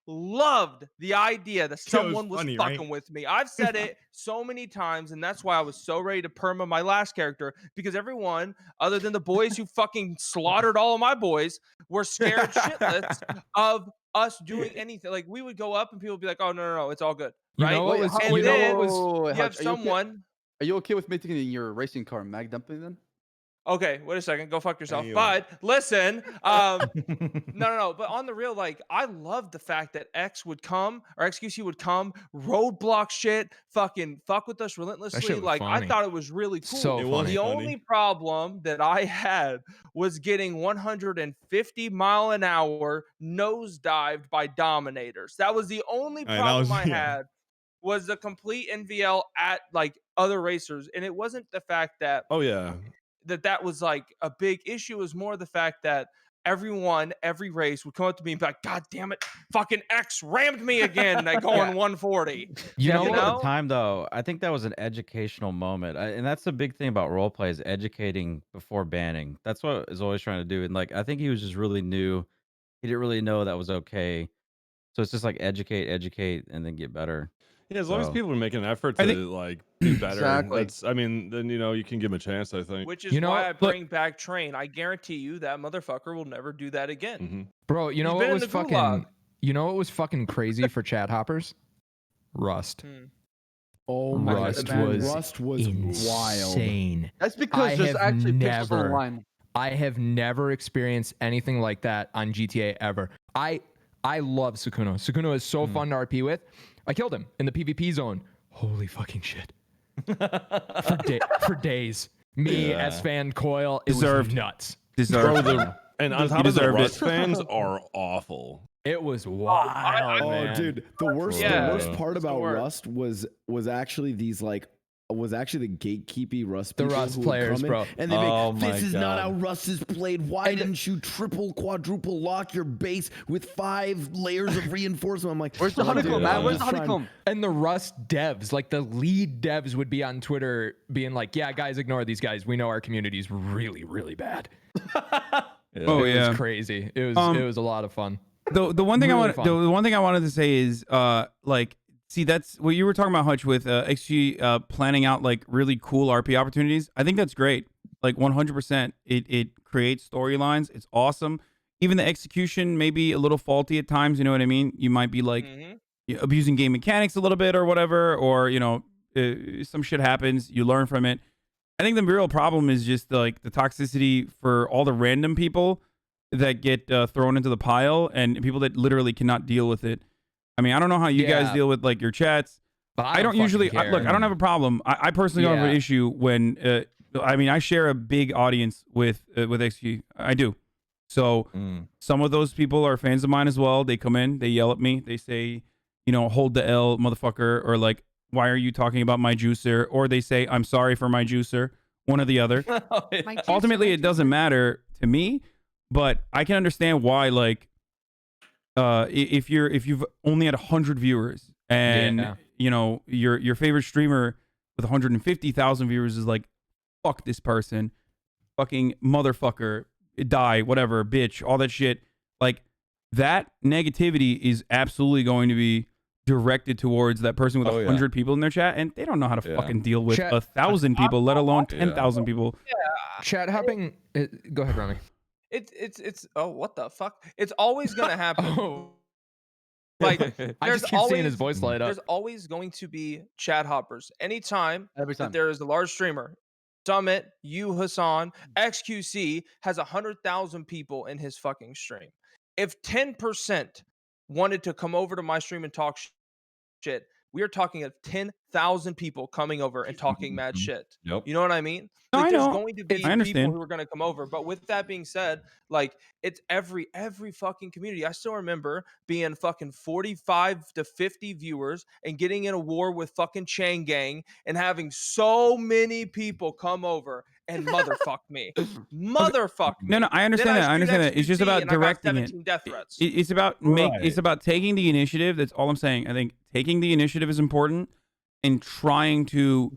loved the idea that someone was funny, fucking right? with me. I've said it so many times, and that's why I was so ready to perma my last character, because everyone, other than the boys who fucking slaughtered all of my boys, were scared shitless of us doing anything. Like we would go up, and people would be like, "Oh no, it's all good." You Right? know what Wait, was? how, You wait, know wait, what wait, was? wait, wait, wait, You have Hutch, are you okay? someone. Are you okay with making your racing car mag dumping then? Okay, wait a second. Go fuck yourself. Anyway. But listen, no. But on the real, like, I love the fact that X would come or XQC would come, roadblock shit, fucking fuck with us relentlessly. was Like, I funny. thought it was really cool. So It was funny. The funny. only problem that I had was getting 150-mile-an-hour nosedived by Dominators. That was the only Alright, that problem was- I yeah. had. Was the complete NVL at like other racers, and it wasn't the fact that Oh yeah. that was like a big issue. Is more the fact that every race would come up to me and be like, "God damn it, fucking X rammed me again," and I go on 140. You know, You at know? the time though, I think that was an educational moment, and that's the big thing about roleplay is educating before banning. That's what is always trying to do, and like I think he was just really new. He didn't really know that was okay. So it's just like educate, and then get better. Yeah, as long as So- people are making an effort to like do better, Exactly. that's. I mean, then you know you can give him a chance. I think. Which is You know, why I look- bring back Train. I guarantee you that motherfucker will never do that again. Mm-hmm. Bro, you know He's what been in was the fucking? gulag. You know what was fucking crazy for chat hoppers? Rust. Oh my Rust god, was Rust was wild. insane. That's because there's actually pixels on the line. I have never experienced anything like that on GTA ever. I love Sukuno. Sukuno is so fun to RP with. I killed him in the PvP zone. Holy fucking shit. for days. Me, S-Fan, Coil, it Deserved. was nuts. Deserved. And on He top of the deserved it. Rust fans are awful. It was wild, Oh, man. dude, the worst part it's the about worst. Rust was actually these like was actually the gatekeepy Rust The people Rust who would players, come in, bro. and they Oh make my this is not how God. Rust is played. Why didn't you triple, quadruple lock your base with 5 layers of reinforcement? I'm like, Where's the "Oh, dude, honeycomb, man? I'm Where's the just trying- honeycomb? And the Rust devs, like the lead devs would be on Twitter being like, yeah, guys, ignore these guys. We know our community's really, really bad. Oh It yeah. was crazy. It was a lot of fun. The one thing Really the one thing I wanted to say is like see that's what you were talking about, Hutch, with XG planning out like really cool RP opportunities. I think that's great. Like 100%. It creates storylines. It's awesome. Even the execution may be a little faulty at times. You know what I mean? You might be like abusing game mechanics a little bit or whatever, or you know some shit happens. You learn from it. I think the real problem is just like the toxicity for all the random people that get thrown into the pile and people that literally cannot deal with it. I mean, I don't know how you guys Yeah. deal with like your chats. But I don't usually look. I don't have a problem. I personally don't have an Yeah. issue when. I mean, I share a big audience with XG. I do. So some of those people are fans of mine as well. They come in, they yell at me, they say, you know, hold the L, motherfucker, or like, why are you talking about my juicer? Or they say, I'm sorry for my juicer. One or the other. My juicer, Ultimately, my it doesn't matter to me, but I can understand why. Like, if you've only had 100 viewers and Yeah. you know your favorite streamer with 150,000 viewers is like, fuck this person, fucking motherfucker, die, whatever, bitch, all that shit. Like that negativity is absolutely going to be directed towards that person with 100 people in their chat, and they don't know how to fucking deal with Chat- 1,000 people, let alone 10,000 people. Chat hopping. Go ahead, Ramee. It's oh, what the fuck? It's always gonna happen. Like I there's just keep seeing his always- voice light up. There's always going to be chat hoppers. Anytime Every time. that there is a large streamer, Summit, you, Hasan, XQC has 100,000 people in his fucking stream. If 10% wanted to come over to my stream and talk shit. We are talking of 10,000 people coming over and talking mad shit. Yep. You know what I mean? No, Like I there's know. going to I be people understand. who are going to come over. But with that being said, like it's every fucking community. I still remember being fucking 45 to 50 viewers and getting in a war with fucking Chain Gang and having so many people come over and motherfuck me. Motherfuck me. No, I understand Then that. I streamed understand that. It's just XQC about and I got directing it. 17 death threats. It's about it's about taking the initiative. That's all I'm saying. I think taking the initiative is important and trying to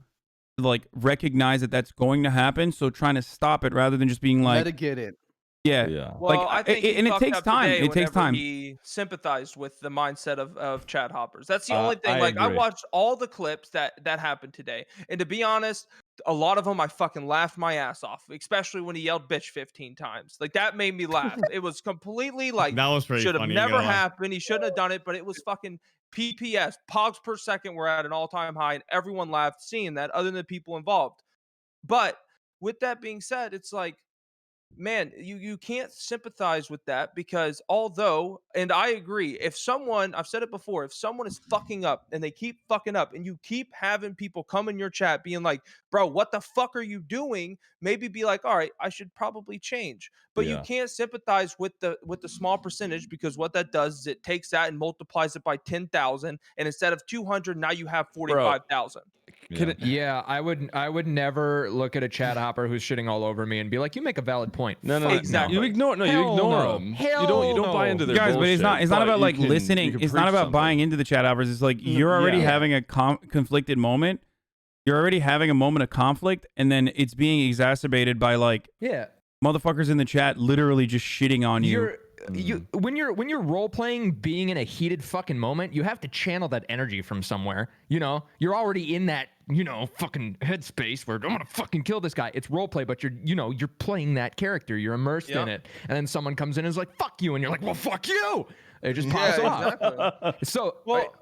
like recognize that that's going to happen. So trying to stop it rather than just being like, Mitigate it. yeah. Well, Like, I think he and it fucked takes up time. today It takes whenever time. he sympathized with the mindset of chat hoppers. That's the only thing. I Like I agree. watched all the clips that happened today, and to be honest, a lot of them I fucking laughed my ass off, especially when he yelled "bitch" 15 times. Like that made me laugh. It was completely like That was pretty should have funny, ain't never gonna lie. happened. He shouldn't have done it, but it was fucking PPS. Pogs per second were at an all-time high, and everyone laughed seeing that, other than the people involved. But with that being said, it's like, man, you can't sympathize with that because although, and I agree, if someone, I've said it before, if someone is fucking up and they keep fucking up and you keep having people come in your chat being like, bro, what the fuck are you doing? Maybe be like, all right, I should probably change. But you Yeah. can't sympathize with the small percentage, because what that does is it takes that and multiplies it by 10,000, and instead of 200, now you have 45,000. Yeah, I would never look at a chat hopper who's shitting all over me and be like, you make a valid point. No, Fuck exactly. You ignore. No, you Hell ignore no. them. Hell You don't buy no. into their Guys, but bullshit. it's not about you like can- you listening. can It's not preach about something. buying into the chat hoppers. It's like you're already yeah. having a conflicted moment. You're already having a moment of conflict, and then it's being exacerbated by like Yeah. motherfuckers in the chat literally just shitting on you. When you're role playing being in a heated fucking moment, you have to channel that energy from somewhere. You know, you're already in that, fucking headspace where I'm gonna fucking kill this guy. It's role play, but you're playing that character. You're immersed in it. And then someone comes in and is like, fuck you, and you're like, well, fuck you. It just pops off. Exactly. So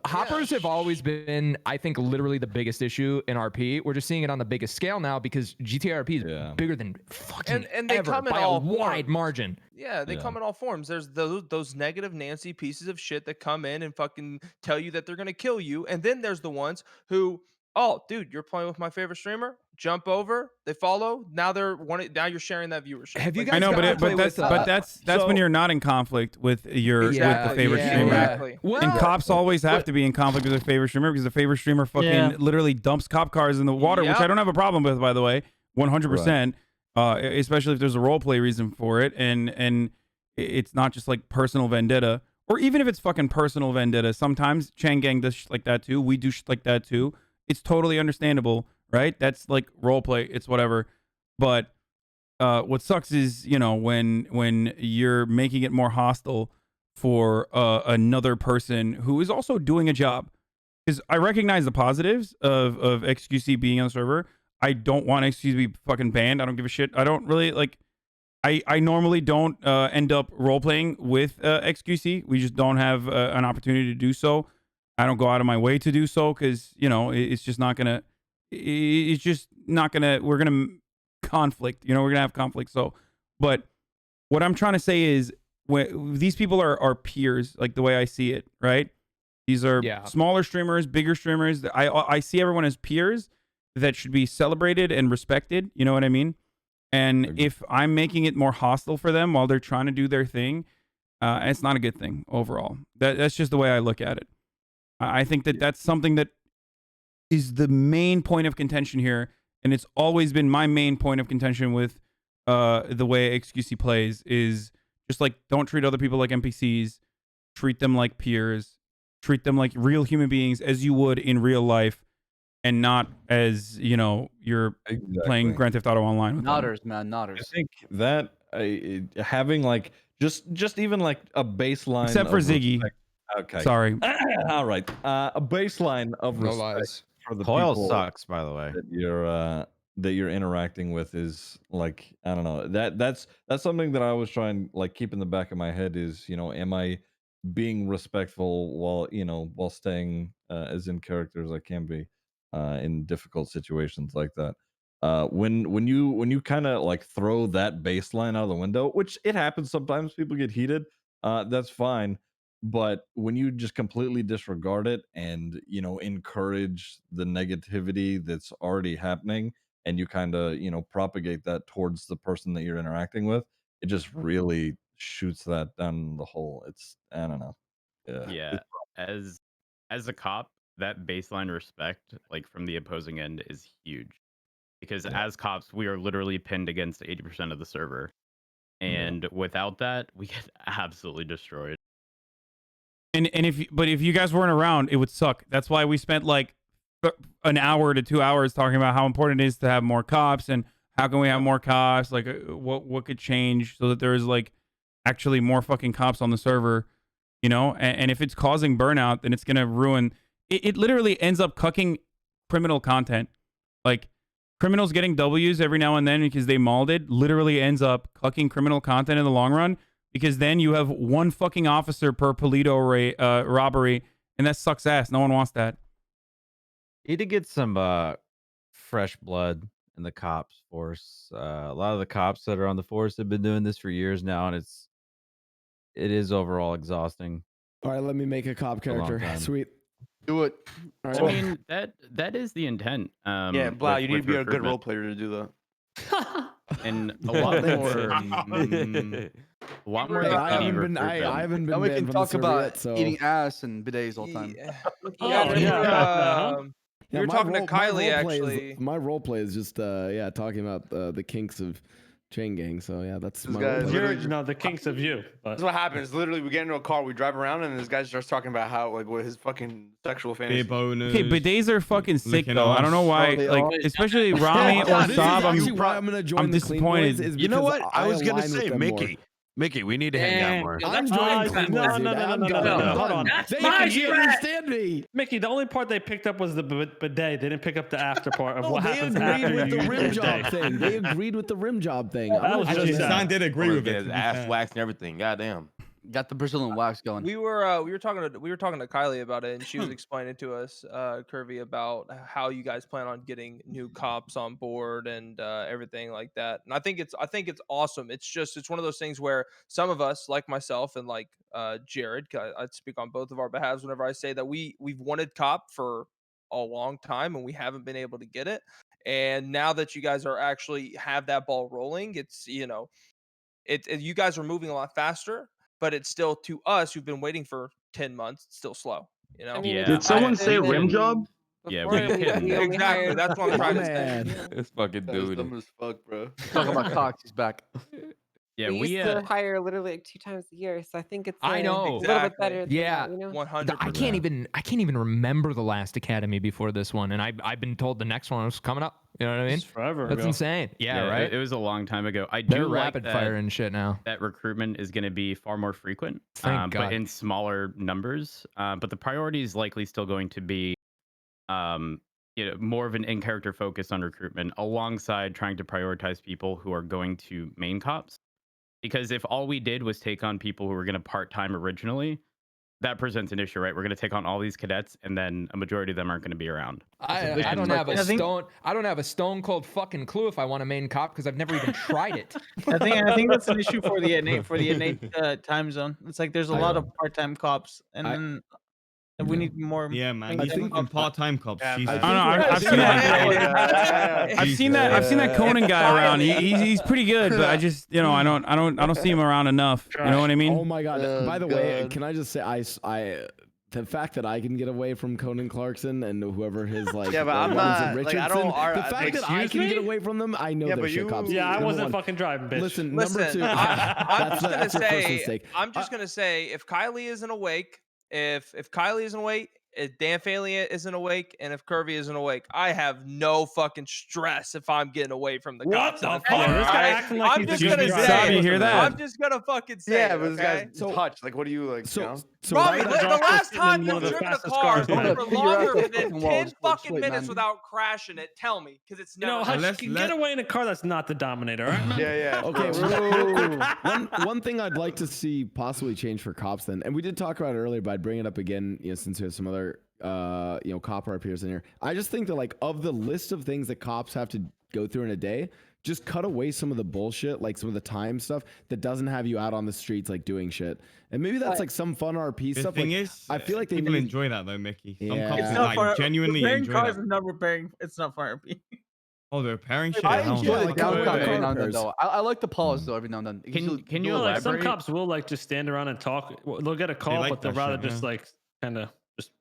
hoppers have always been, I think, literally the biggest issue in RP. We're just seeing it on the biggest scale now because GTA RP is bigger than fucking And they ever come in by all a wide forms. margin. Yeah, they come in all forms. There's those negative Nancy pieces of shit that come in and fucking tell you that they're gonna kill you, and then there's the ones who, oh, dude, you're playing with my favorite streamer. Jump over, they follow. Now now you're sharing that viewership. Have you Like, guys I know, gotten to play but that's when you're not in conflict with with the favorite streamer. Exactly. And cops always have to be in conflict with their favorite streamer because the favorite streamer fucking literally dumps cop cars in the water, which I don't have a problem with, by the way, 100%. Especially if there's a role play reason for it, and it's not just like personal vendetta, or even if it's fucking personal vendetta. Sometimes Chang Gang does shit like that too. We do shit like that too. It's totally understandable, right? That's like role play. It's whatever. But what sucks is when you're making it more hostile for another person who is also doing a job. Because I recognize the positives of XQC being on the server. I don't want XQC to be fucking banned. I don't give a shit. I don't really like. I normally don't end up role playing with XQC. We just don't have an opportunity to do so. I don't go out of my way to do so because it's just not gonna. It's just not gonna. We're gonna conflict. We're gonna have conflict. So, but what I'm trying to say is, when these people are peers, like the way I see it, right? These are smaller streamers, bigger streamers. I see everyone as peers that should be celebrated and respected. You know what I mean? And if I'm making it more hostile for them while they're trying to do their thing, it's not a good thing overall. That's just the way I look at it. I think that's something that is the main point of contention here, and it's always been my main point of contention with the way XQC plays is just like, don't treat other people like NPCs, treat them like peers, treat them like real human beings as you would in real life, and not as you're playing Grand Theft Auto Online with them. Nodders, man, nodders. I think that having like just even like a baseline, except for of Ziggy. respect. Okay, Sorry. All right, a baseline of No respect lies. for the Coil people sucks, by the way. that you're interacting with is like, I don't know, that's something that I was trying like keep in the back of my head is, am I being respectful while staying as in character as I can be in difficult situations like that. When you kind of like throw that baseline out of the window, which it happens sometimes, people get heated, that's fine. But when you just completely disregard it and, you know, encourage the negativity that's already happening, and you kind of, you know, propagate that towards the person that you're interacting with, it just really shoots that down the hole. It's, I don't know. Yeah. Yeah, as a cop, that baseline respect, like from the opposing end, is huge. Because as cops, we are literally pinned against 80% of the server, and without that, we get absolutely destroyed. And if you guys weren't around, it would suck. That's why we spent like an hour to 2 hours talking about how important it is to have more cops and how can we have more cops, like what could change so that there is like actually more fucking cops on the server, you know? And if it's causing burnout, then it's gonna ruin. It literally ends up cucking criminal content, like. Criminals getting W's every now and then because they mauled it literally ends up cucking criminal content in the long run, because then you have one fucking officer per Polito robbery, and that sucks ass. No one wants that. Need to get some fresh blood in the cops force. A lot of the cops that are on the force have been doing this for years now, and it is overall exhausting. All right, let me make a cop character. Sweet. Do it. All right. I mean, that is the intent. Yeah, Blau, you need to be a good recruitment. role player to do that. And a lot more. A lot more. I haven't been Now we banned can from the talk server about yet, so. eating ass and bidets all the time. We were talking to Kylie actually. My role play is just talking about the kinks of chain gang. So yeah, that's my guy role play. You're no the kinks of you. But. That's what happens. Literally, we get into a car, we drive around, and this guy starts talking about how like what his fucking sexual fantasy. Okay, bidets are fucking sick though. I don't know why. they Like, are. especially Ramee or Saab. I'm gonna join I'm the clean boys disappointed. is You know because what? I was gonna align with say, them Mickey. Mickey, we need to hang out more. I'm joining clean boys. No, dude. no, I'm done. hold on. They My can understand me. Mickey, the only part they picked up was the bidet. They didn't pick up the after part of No, what they happens agreed after with you the use rim job bidet. thing. They agreed with the rim job thing. That was Actually, just Hasan did agree with Get it. his to be ass fair. waxed and everything. Goddamn. Got the Brazilian wax going. We were talking to Kylie about it, and she was explaining to us, Curvy, about how you guys plan on getting new cops on board and everything like that. And I think it's awesome. It's one of those things where some of us, like myself and like Jared, I'd speak on both of our behalves whenever I say that we've wanted cop for a long time and we haven't been able to get it. And now that you guys are actually have that ball rolling, it's you guys are moving a lot faster. But it's still, to us who've been waiting for 10 months, it's still slow. You know? I mean, Yeah. Did someone say rim job? Yeah, before we can. we only Exactly. hired- That's what I'm trying to say. Man. This fucking That was dude. dumb as fuck, bro. Talking about cocks, he's back. Yeah, we we used to hire literally like 2 times a year, so I think it's I know. a little bit Exactly. better. Than Yeah. that, you know. 100%. I can't even remember the last academy before this one, and I've been told the next one was coming up. You know what I mean? It's forever That's ago. insane. Yeah, right. It was a long time ago. I They're do like rapid that, fire and shit now. that recruitment is going to be far more frequent, Thank but God. in smaller numbers. But the priority is likely still going to be, more of an in-character focus on recruitment, alongside trying to prioritize people who are going to main cops. Because if all we did was take on people who were going to part-time originally, that presents an issue, right? We're going to take on all these cadets, and then a majority of them aren't going to be around. I don't have a stone cold fucking clue if I want a main cop because I've never even tried it. I think that's an issue for the innate time zone. It's like there's a lot of part-time cops, and then we need more. Yeah, man. I You think think part-time cops? Yeah, Jesus. I've seen that Conan guy around. He's pretty good, but I just I don't see him around enough. You know what I mean? Oh my god! By the way, can I just say the fact that I can get away from Conan Clarkson and whoever his like Yeah, but I'm not like I don't. the fact that I can get away from them, I know they're shit cops. Yeah, I Number wasn't one. fucking driving, bitch. Listen, number two. I'm just gonna say if Kylie isn't awake, if Kylie isn't awake, if Dan Falia isn't awake, and if Curvy isn't awake, I have no fucking stress if I'm getting away from the cops. What the fuck? This guy acting like I'm he's just a gonna good say. guy. You hear that? I'm just gonna fucking say. Yeah, it, but this okay? guy's Hutch. Like, what do you like? you know? Robbie, the last time one you've of the driven a fastest car cars, man. for longer than 10 walls, fucking wait, minutes man. without crashing it, tell me, because it's You never. know, Hutch, get away in a car that's not the Dominator, all right, man? Yeah. Okay, real quick. One thing I'd like to see possibly change for cops then, and we did talk about it earlier, but I'd bring it up again, since we have some other cop our peers in here. I just think that like of the list of things that cops have to go through in a day, just cut away some of the bullshit, like some of the time stuff that doesn't have you out on the streets like doing shit. And maybe that's like some fun RP The stuff. thing Like, is, I feel like they people need. enjoy that though, Mickey. Some Yeah. cops It's not for genuinely repairing enjoy cars that. is not repairing. It's not for RP. Oh, they're repairing shit. I Hell enjoy no. the like downtime car every now and then, repairs. though. I like the pause though every now and then. Can you Like some elaborate? cops will like just stand around and talk. They'll get a call, like but they'll that rather shit, just yeah. like kind of just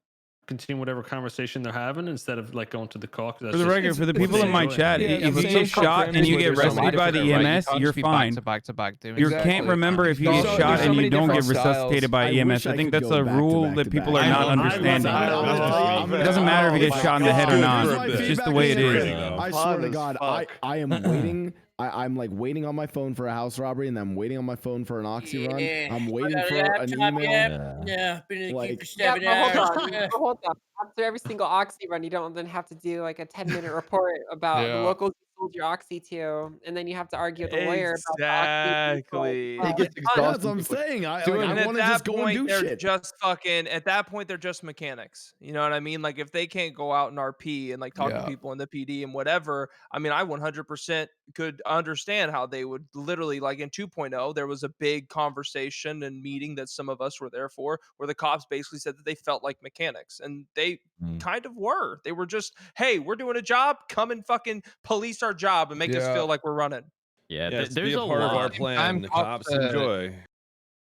continue whatever conversation they're having instead of like going to the call. For the record, for the people in my chat, if you some get shot cop and you crimes get where there's so many rescued by the different, right? EMS, can't you're just be fine. back to back doing You exactly. can't remember if you get So- shot there's so and you many don't get different resuscitated styles. by I EMS. wish I I think could that's go a back to rule back that to people back. are not I understanding. love It doesn't matter if you get shot in the head or Dude, not. here's my It's just the feedback way it is- is. I Fun swear to as God, fuck. I am waiting. I'm like waiting on my phone for a house robbery, and then I'm waiting on my phone for an oxy run. I'm waiting for an email. Yeah, been in the Like- for Yeah, 7 but hold hours. on. But hold on. After every single oxy run, you don't then have to do like a 10-minute report about the Yeah. locals you sold your oxy to, and then you have to argue with the lawyer about the oxy. Exactly. It gets That's what exhausting. I'm saying. I And want at to that just go and point, do they're shit. just fucking. At that point, they're just mechanics. You know what I mean? Like if they can't go out and RP and like talk to Yeah. people in the PD and whatever. I mean, I 100% could understand how they would literally like in 2.0. There was a big conversation and meeting that some of us were there for, where the cops basically said that they felt like mechanics, and they kind of were. They were just, hey, we're doing a job. Come and fucking police our job and make us Yeah. feel like we're running. Yeah, Yes, to there's be a a part of our lot. plan. The cops enjoy.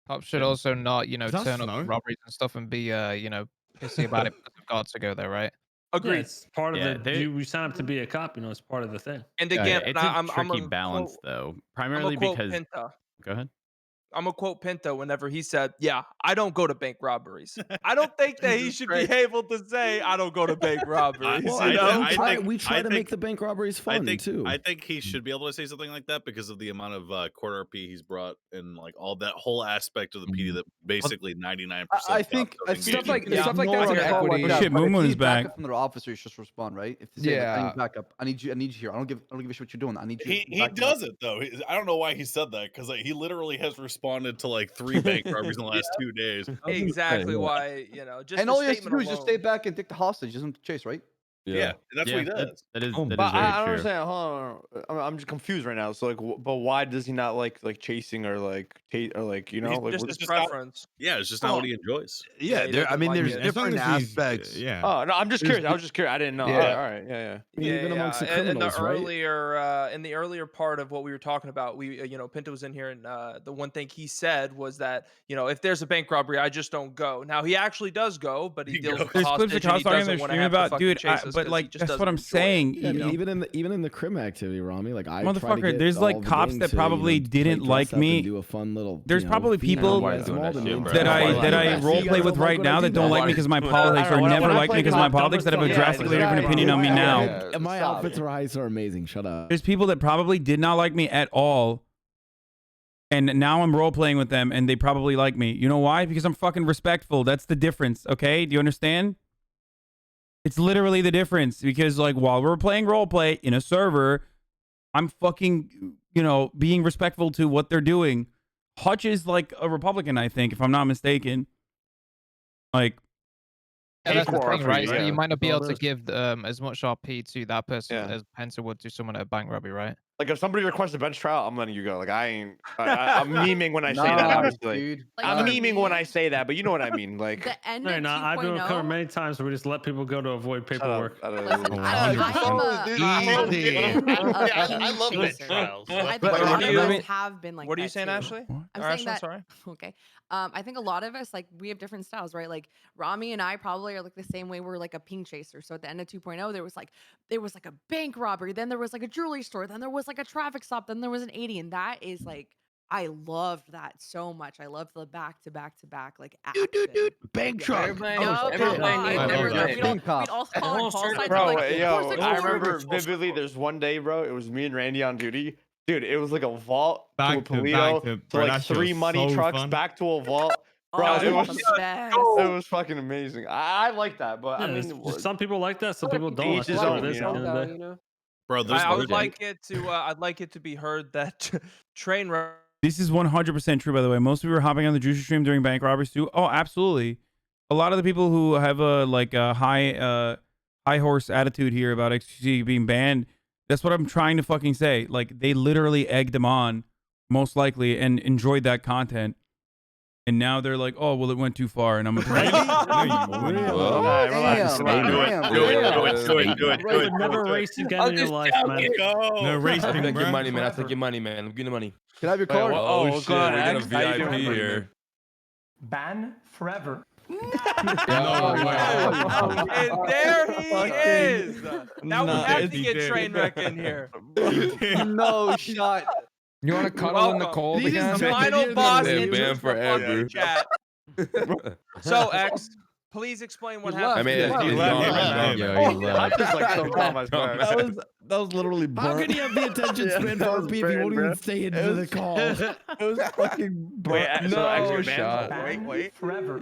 Cops should also not, That's turn up no. for robberies and stuff and be, pissy about it because of guards to go there, right? Yeah, Agreed. it's part of Yeah, the you sign up to be a cop. You know, it's part of the thing. And Yeah, again, it's a I'm tricky gonna balance quote, though, I'm primarily gonna quote because. Penta. Go ahead. I'm gonna quote Penta whenever he said, "Yeah, I don't go to bank robberies." I don't think that he should be able to say, "I don't go to bank robberies." Well, you know? we try to make the bank robberies fun too. I think he should be able to say something like that because of the amount of quarter RP he's brought and like all that whole aspect of the PD that basically 99%. I think Stuff like it's stuff like more that's an of a call equity. like that, Shit, but if MoonMoon's he's back. backup from their officers, just respond, right? If they say, like, I Yeah. need backup, I need you here. I don't give a shit what you're doing. I need you. He back me up. does it though. I don't know why he said that because like, he literally has responded to like 3 bank robberies in the last 2 days. Exactly why, just And the all he has to statement do is just alone. stay back and take the hostage. He doesn't chase, right? Yeah, and that's what he does. That is But very I don't true. understand. Hold on. I'm just confused right now. So like, but why does he not like chasing or like like Just what's his just not- preference. Yeah, it's just not what he enjoys. Yeah, he there. I doesn't mean, like there's it. As long different as he's, aspects. yeah. Oh no, I'm just curious. I was just curious. I didn't know. Yeah. All right. Yeah. Even amongst the in criminals, the right? earlier part of what we were talking about, we Penta was in here, and the one thing he said was that if there's a bank robbery, I just don't go. Now he actually does go, but he deals with the There's clips of hostage, and cops he talking on doesn't their want to stream have to about, fucking dude. chase us But 'cause he like, just that's what doesn't I'm enjoy it. saying. Yeah, even in the crim activity, Rami, like I try to Motherfucker, get there's all like the cops gang that to, probably play didn't dress like up and me. do a fun little. There's probably people that I role play with right now that don't like me because of my politics or never liked me because of my politics that have a drastically different opinion on me now. My outfits for Heist are amazing. Shut up. There's people that probably did not like me at all. And now I'm role playing with them and they probably like me. You know why? Because I'm fucking respectful. That's the difference. Okay. Do you understand? It's literally the difference because like while we're playing role play in a server, I'm fucking, being respectful to what they're doing. Hutch is like a Republican, I think, if I'm not mistaken. Like, Yeah, that's the thing, right? So yeah. you might not be able to give as much RP to that person Yeah. as Penta would to someone at a bank robbery, right? Like if somebody requests a bench trial, I'm letting you go. Like I'm memeing when I say that. Nah, Obviously, dude. I'm Like, memeing when I say that, but you know what I mean. Like The end No, of I've been covered 2.0. many times where we just let people go to avoid paperwork. Listen, I love bench trials. I think Wait, a what lot do of you- us have been like What are you that saying, too. Ashley? I'm Or saying Ashlyn, that. sorry. Okay. I think a lot of us, like, we have different styles, right? Like Ramee and I probably are like the same way. We're like a ping chaser. So at the end of 2.0, there was like a bank robbery, then there was like a jewelry store, then there was like a traffic stop, then there was an 80, and that is like, I loved that so much. I loved the back to back like action. Bank truck. Everybody needs We'd all call our call signs. Bro, Like, yo, 460 I remember Super. vividly. There's one day, bro. It was me and Randy on duty. Dude, it was like a vault Back to a to Polito back to- bro, like that shit 3 was money so trucks fun. back to a vault. Bro, Oh, it was the best. it was fucking amazing. I like that, but Yeah, I it's mean, just some people like that, some people don't. each That's his just what own, it is you at the know? end of the day. Bro, there's I would there's- like it to. I'd like it to be heard that train. this is 100% true, by the way. Most people are hopping on the Juicy stream during bank robberies too. Oh, absolutely. A lot of the people who have a high horse attitude here about XQC being banned, That's what I'm trying to fucking say. Like, they literally egged him on, most likely, and enjoyed that content. And now they're like, oh, well, it went too far, and I'm a Damn. would never race you again in your life, man. No race, I'll big take your bro. money, man. I'll take your money, man. Give me the money. Can I have your card? Oh, shit. We got a How you VIP doing? here. Ban forever. And there he is. Now we have to get Trainwreck in here. No shot. You want to cuddle in the cold This again? is the final boss Yeah, entrance ban for forever. fucking chat. So, X, please explain what happened. I mean, he's gone. Yo, he left. That was literally burnt. How can he have the attention span for RP if he won't even stay into the call? It was fucking burnt. No shot. Wait. Forever.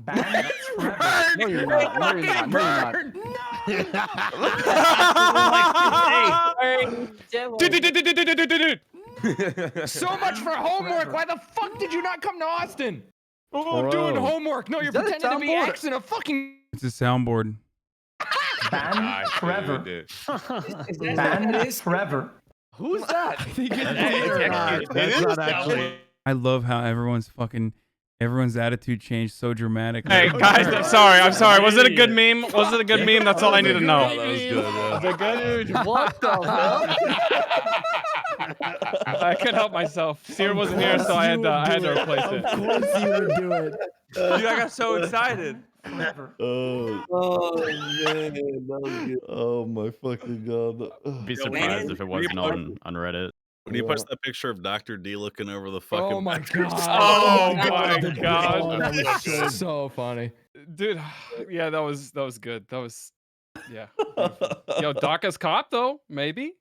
Ban forever. No, you're not. No, you're not. No, you're not. So much for homework. Why the fuck did you not come to Austin? Oh, I'm doing Bro. homework. No, you're that a pretending to be soundboard? X in a fucking. It's a soundboard. Ban forever. Ban forever. Who's that? That's not actually. I love how everyone's attitude changed so dramatic. Hey guys, I'm sorry. Was it a good meme? Was it a good meme? That's all I need to know. That was good. Yeah. The good What the hell? I couldn't help myself. Seer wasn't here, so I had to replace it. Of course you would do it. Dude, I got so excited. Forever. Oh man, that was good. Oh my fucking god. Be surprised if it wasn't on Reddit. When you post that picture of Dr. D looking over the fucking. Oh my god. Oh my Oh, god. that was so funny. Dude, yeah, that was good. That was, yeah. Yo, Doc as cop though, maybe.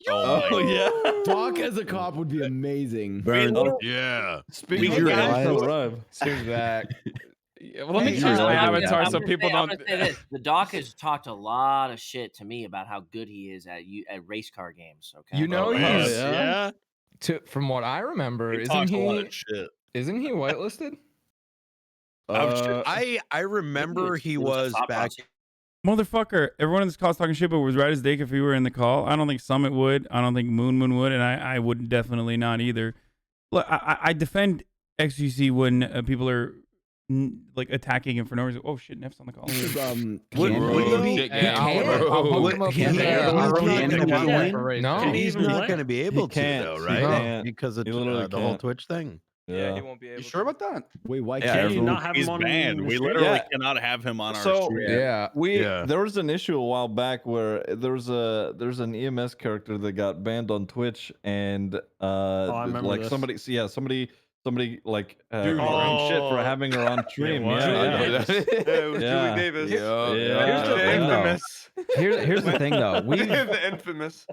Oh yeah. Doc as a cop would be amazing. Burn. Yeah. Speaking of arrive. Here's back. Yeah, well, let me choose my avatar so people I'm don't. gonna say this. The doc has talked a lot of shit to me about how good he is at race car games. Okay. You know he's Yeah. from what I remember, He isn't talks a lot he? of shit. Isn't he whitelisted? I remember he was back. Motherfucker, everyone in this call is talking shit, but was right as Dick if he were in the call. I don't think Summit would. I don't think MoonMoon would, and I would definitely not either. Look, I defend XGC when people are like attacking him for no reason. Oh shit, Neff's on the call. He's not going to be able to, though, right? Because of the whole Twitch thing. Yeah, he won't be able. You sure about that? Wait, why Yeah, can't you not not have he's him on? banned. the We stream? literally cannot have him on our stream. There was an issue a while back where there's an EMS character that got banned on Twitch, and I remember like this. somebody like shit for having her on stream. It was Julie Davis. Here's the thing though. The infamous.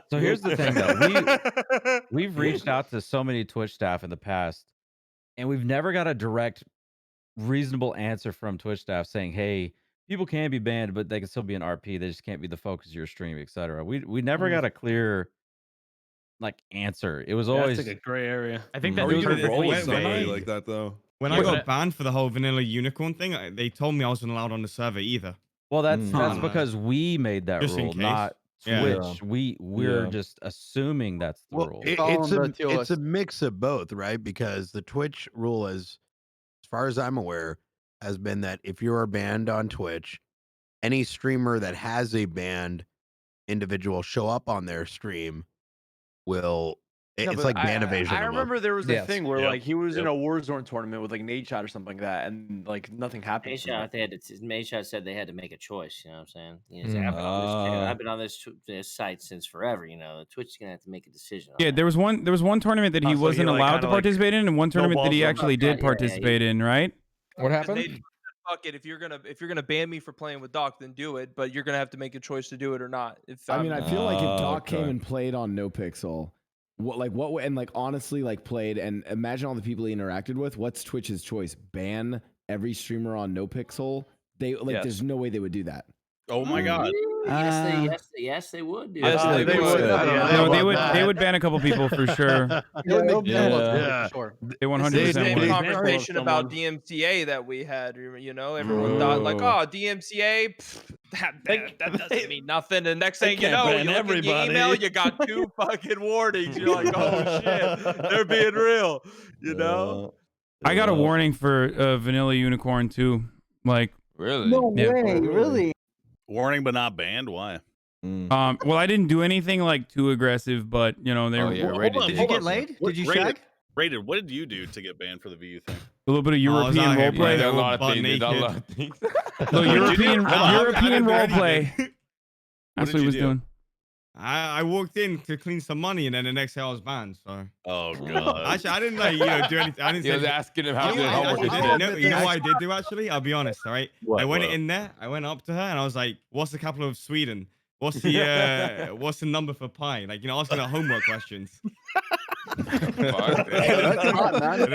So here's the thing though. We've reached out to so many Twitch staff in the past, and we've never got a direct, reasonable answer from Twitch staff saying, "Hey, people can be banned, but they can still be an RP. They just can't be the focus of your stream, etc." We never got a clear answer. It was always That's like a gray area. I think How that's are you gonna perfectly roll with somebody vague. like that though? When I got banned for the whole vanilla unicorn thing, they told me I wasn't allowed on the server either. Well, that's because we made that Just in rule, case. not Yeah. Twitch. We're just assuming that's the rule. It's a mix of both, right? Because the Twitch rule is, as far as I'm aware, has been that if you are banned on Twitch, any streamer that has a banned individual show up on their stream will. Yeah, It's but like ban evasion. I remember there was a Yes. thing where Yep. like he was in Yep. a Warzone tournament with like Nate Shot or something like that, and like nothing happened. to him. Mayshot said they had to make a choice. You know what I'm saying? You know, I've been on this site since forever. You know, Twitch is gonna have to make a decision. Yeah, there was one tournament that he Oh, so wasn't he, like, allowed kinda, to like, participate in, and one tournament that he snowballs them. actually Yeah, did yeah, participate in, right? What Because they said, fuck it. If you're gonna ban me for playing with Doc, then do it. But you're gonna have to make a choice to do it or not. I mean, I feel like if Doc came and played on Nopixel, honestly played and imagine all the people he interacted with. What's Twitch's choice? Ban every streamer on Nopixel? There's no way they would do that. Oh my god. Yes, they would. Dude. Yes, they would. No, they would ban a couple people for sure. They would make Yeah. for sure. They This is the 100% same would. conversation about DMCA that we had. You know, everyone thought like, oh, DMCA, that doesn't mean nothing. And next thing you know, you look at your email, you got 2 fucking warnings. You're like, oh shit, they're being real. You know. I got a warning for Vanilla Unicorn too. Like, really? No way, really? Warning, but not banned. Why? Well, I didn't do anything like too aggressive, but you know, they were Did you get laid? Did you shag? Rated, what did you do to get banned for the VU thing? a little bit of European roleplay. A lot of things. A lot of things. European roleplay. That's what he was doing. I walked in to clean some money, and then the next day I was banned. So. Oh god. Actually, I didn't do anything. I didn't. He was asking him how to do homework. You know what I did do actually? I'll be honest. All right. What, I went in there. I went up to her and I was like, "What's the capital of Sweden? What's the number for pi?" Like, asking her homework questions. And the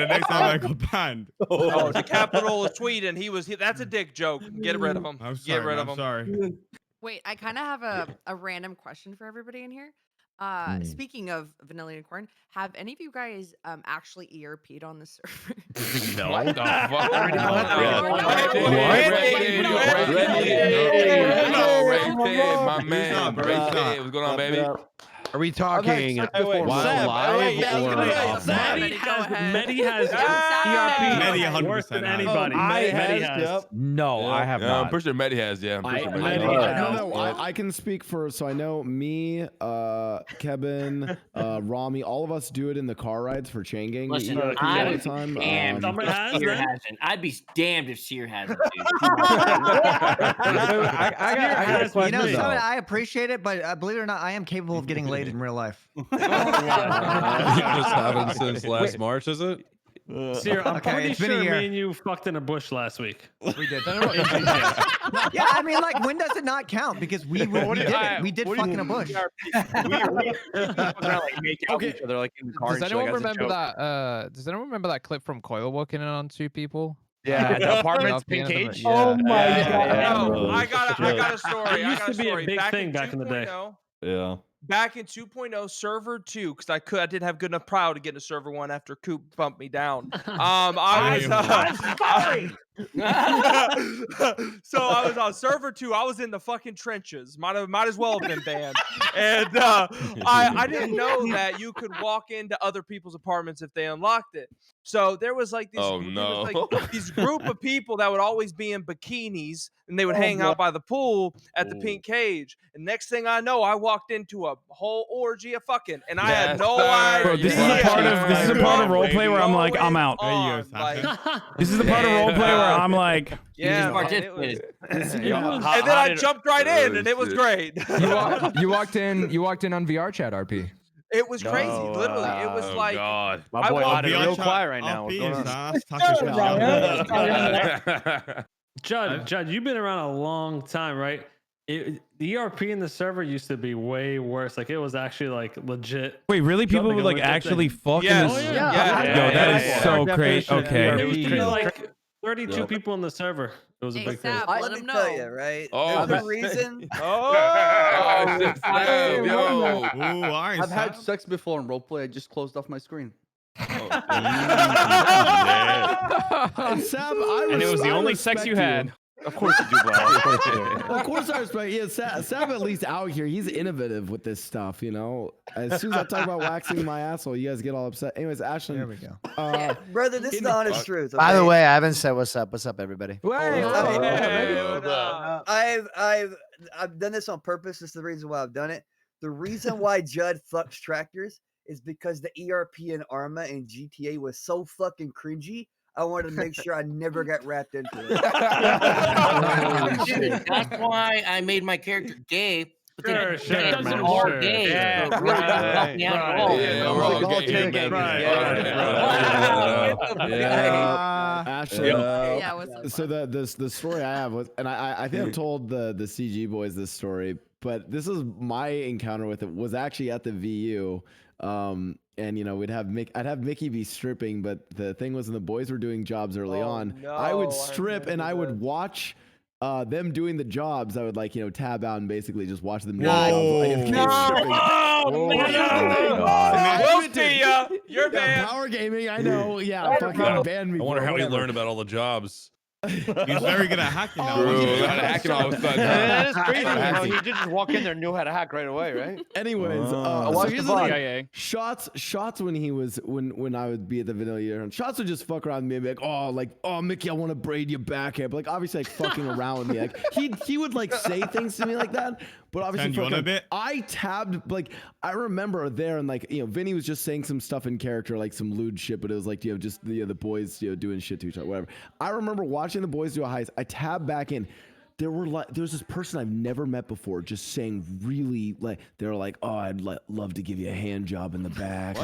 next time I got banned. Oh, the capital of Sweden. That's a dick joke. Get rid of him. Get rid of him. Sorry. Wait, I kind of have a random question for everybody in here. Speaking of Vanilla Unicorn, have any of you guys actually ERP'd on the server? No. What the fuck? My man. What's going on, baby? Are we talking live or Mehdi has Mehdi ERP worse than anybody. I Mehdi have, has. No, I have I'm not. pretty sure Mehdi has. Yeah, I'm pretty sure Mehdi has. No, I can speak for. So I know me, KyleBitkin, Ramee, all of us do it in the car rides for chain gang. Listen, all I the would time. be damned if has Sear that? hasn't. I'd be damned if Sear hasn't. I got a question. Something, I appreciate it, but believe it or not, I am capable of getting laid in real life. You just haven't since last March, is it? Sear, I'm Okay, pretty it's been a sure year. me and you fucked in a bush last week. We did. Yeah, I mean, like, when does it not count? Because we did it. We did fuck in a bush. Does anyone remember that? Does anyone remember that clip from Coil walking in on 2 people? Yeah, the apartment's pink cage. Oh my god! No, I got a story. It used to be a big thing back in the day. Yeah. Back in 2.0, server 2, because I didn't have good enough prow to get into server 1 after Coop bumped me down. I was on server 2. I was in the fucking trenches. Might as well have been banned. And I didn't know that you could walk into other people's apartments if they unlocked it. So there was like this, this group of people that would always be in bikinis, and they would hang out by the pool at the pink cage. And next thing I know, I walked into a whole orgy of fucking, and I had no idea. Bro, this is a part of roleplay where I'm like, I'm out. This is the part of roleplay where I'm like, yeah, and then I jumped right in, and it was great. You walked in on VR chat, RP. It was crazy, literally. It was like, God. My boy out real quiet right now. What's going on? Judd, you've been around a long time, right? The ERP in the server used to be way worse. Like, it was actually like legit. wait, really? People would like actually fuck in this? Yo, that is so crazy. Okay. There used to be like 32 people in the server. It was a big thing. Let him know. You, right? Oh, there's a reason. I've had sex before in roleplay. I just closed off my screen. And Saab, And it was the only sex you had. Of course you do, Blau. Of course you do. Of course I respect. Yeah, Saab at least out here. He's innovative with this stuff. As soon as I talk about waxing my asshole, you guys get all upset. Anyways, Ashlynn. There we go. Brother, this is the honest truth. By the way, I haven't said what's up. What's up, everybody? I've done this on purpose. This is the reason why I've done it. The reason why Judd fucks tractors is because the ERP in Arma and GTA was so fucking cringy. I wanted to make sure I never got wrapped into it. That's why I made my character gay. But Sure, that doesn't all gay. Yeah. So it really doesn't help me out at all. Yeah, we're all gay here, man. Yeah, what's up? So the story I have was, and I think I've told the CG boys this story, but this is my encounter with it was actually at the VU. And I'd have Mickey be stripping, but the thing was when the boys were doing jobs early on, I would strip and I would watch them doing the jobs, I would like tab out and basically just watch them do Whoa. the jobs. We'll see ya. You're banned. Power gaming, I know. Yeah, fucking ban me. I wonder for it, how he whatever. learned about all the jobs. He's very good at hacking now. Hacking all of a sudden. That is crazy. He did just walk in there and knew how to hack right away, right? Anyways, so watch here's the the VOD. thing. Shots when he was when I would be at the vanilla year, Shots would just fuck around with me and be like, oh Mickey, I want to braid your back hair. But like obviously like fucking around with me. Like he would like say things to me like that. But obviously Turn you on a bit? I tabbed like I remember there and like Vinny was just saying some stuff in character, like some lewd shit, but it was like just the boys doing shit to each other, whatever. I remember watching the boys do a heist. I tabbed back in. There was this person I've never met before just saying really like they were like, oh, I'd love to give you a hand job in the back.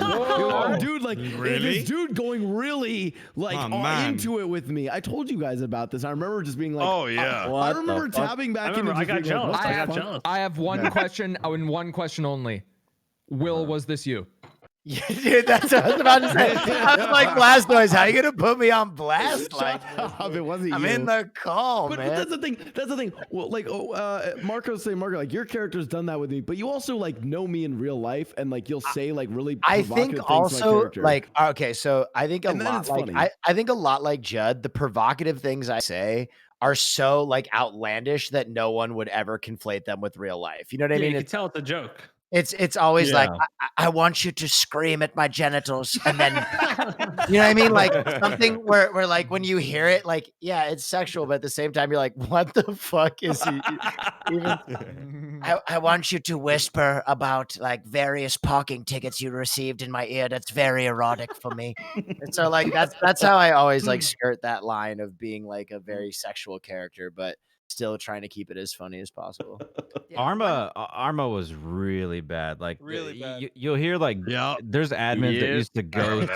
Dude, like Really? this dude going really like into it with me. I told you guys about this. I remember just being like, Oh, yeah. I remember tabbing back in. I got jealous. I got jealous. I have one question and one question only. Will, was this you? Yeah, dude, that's what I was about to say. I was like, Blaustoise, how you gonna put me on blast like this? It wasn't I'm you. in the call, But man. that's the thing. That's the thing. Well, like, Marco, like your character's done that with me, but you also like know me in real life, and like you'll say like really. I provocative think things to my also character. like okay, so I think a And then lot it's like funny. I think a lot like Judd, the provocative things I say are so like outlandish that no one would ever conflate them with real life. You know what I Yeah, mean? you can tell it's a joke. It's always like I want you to scream at my genitals, and then you know what I mean, like something where like when you hear it, like yeah, it's sexual, but at the same time you're like, what the fuck is he? Even I want you to whisper about like various parking tickets you received in my ear. That's very erotic for me. And so like that's how I always like skirt that line of being like a very sexual character, but still trying to keep it as funny as possible. Arma was really bad. Like Really bad. You'll hear like there's admins that used to ghost.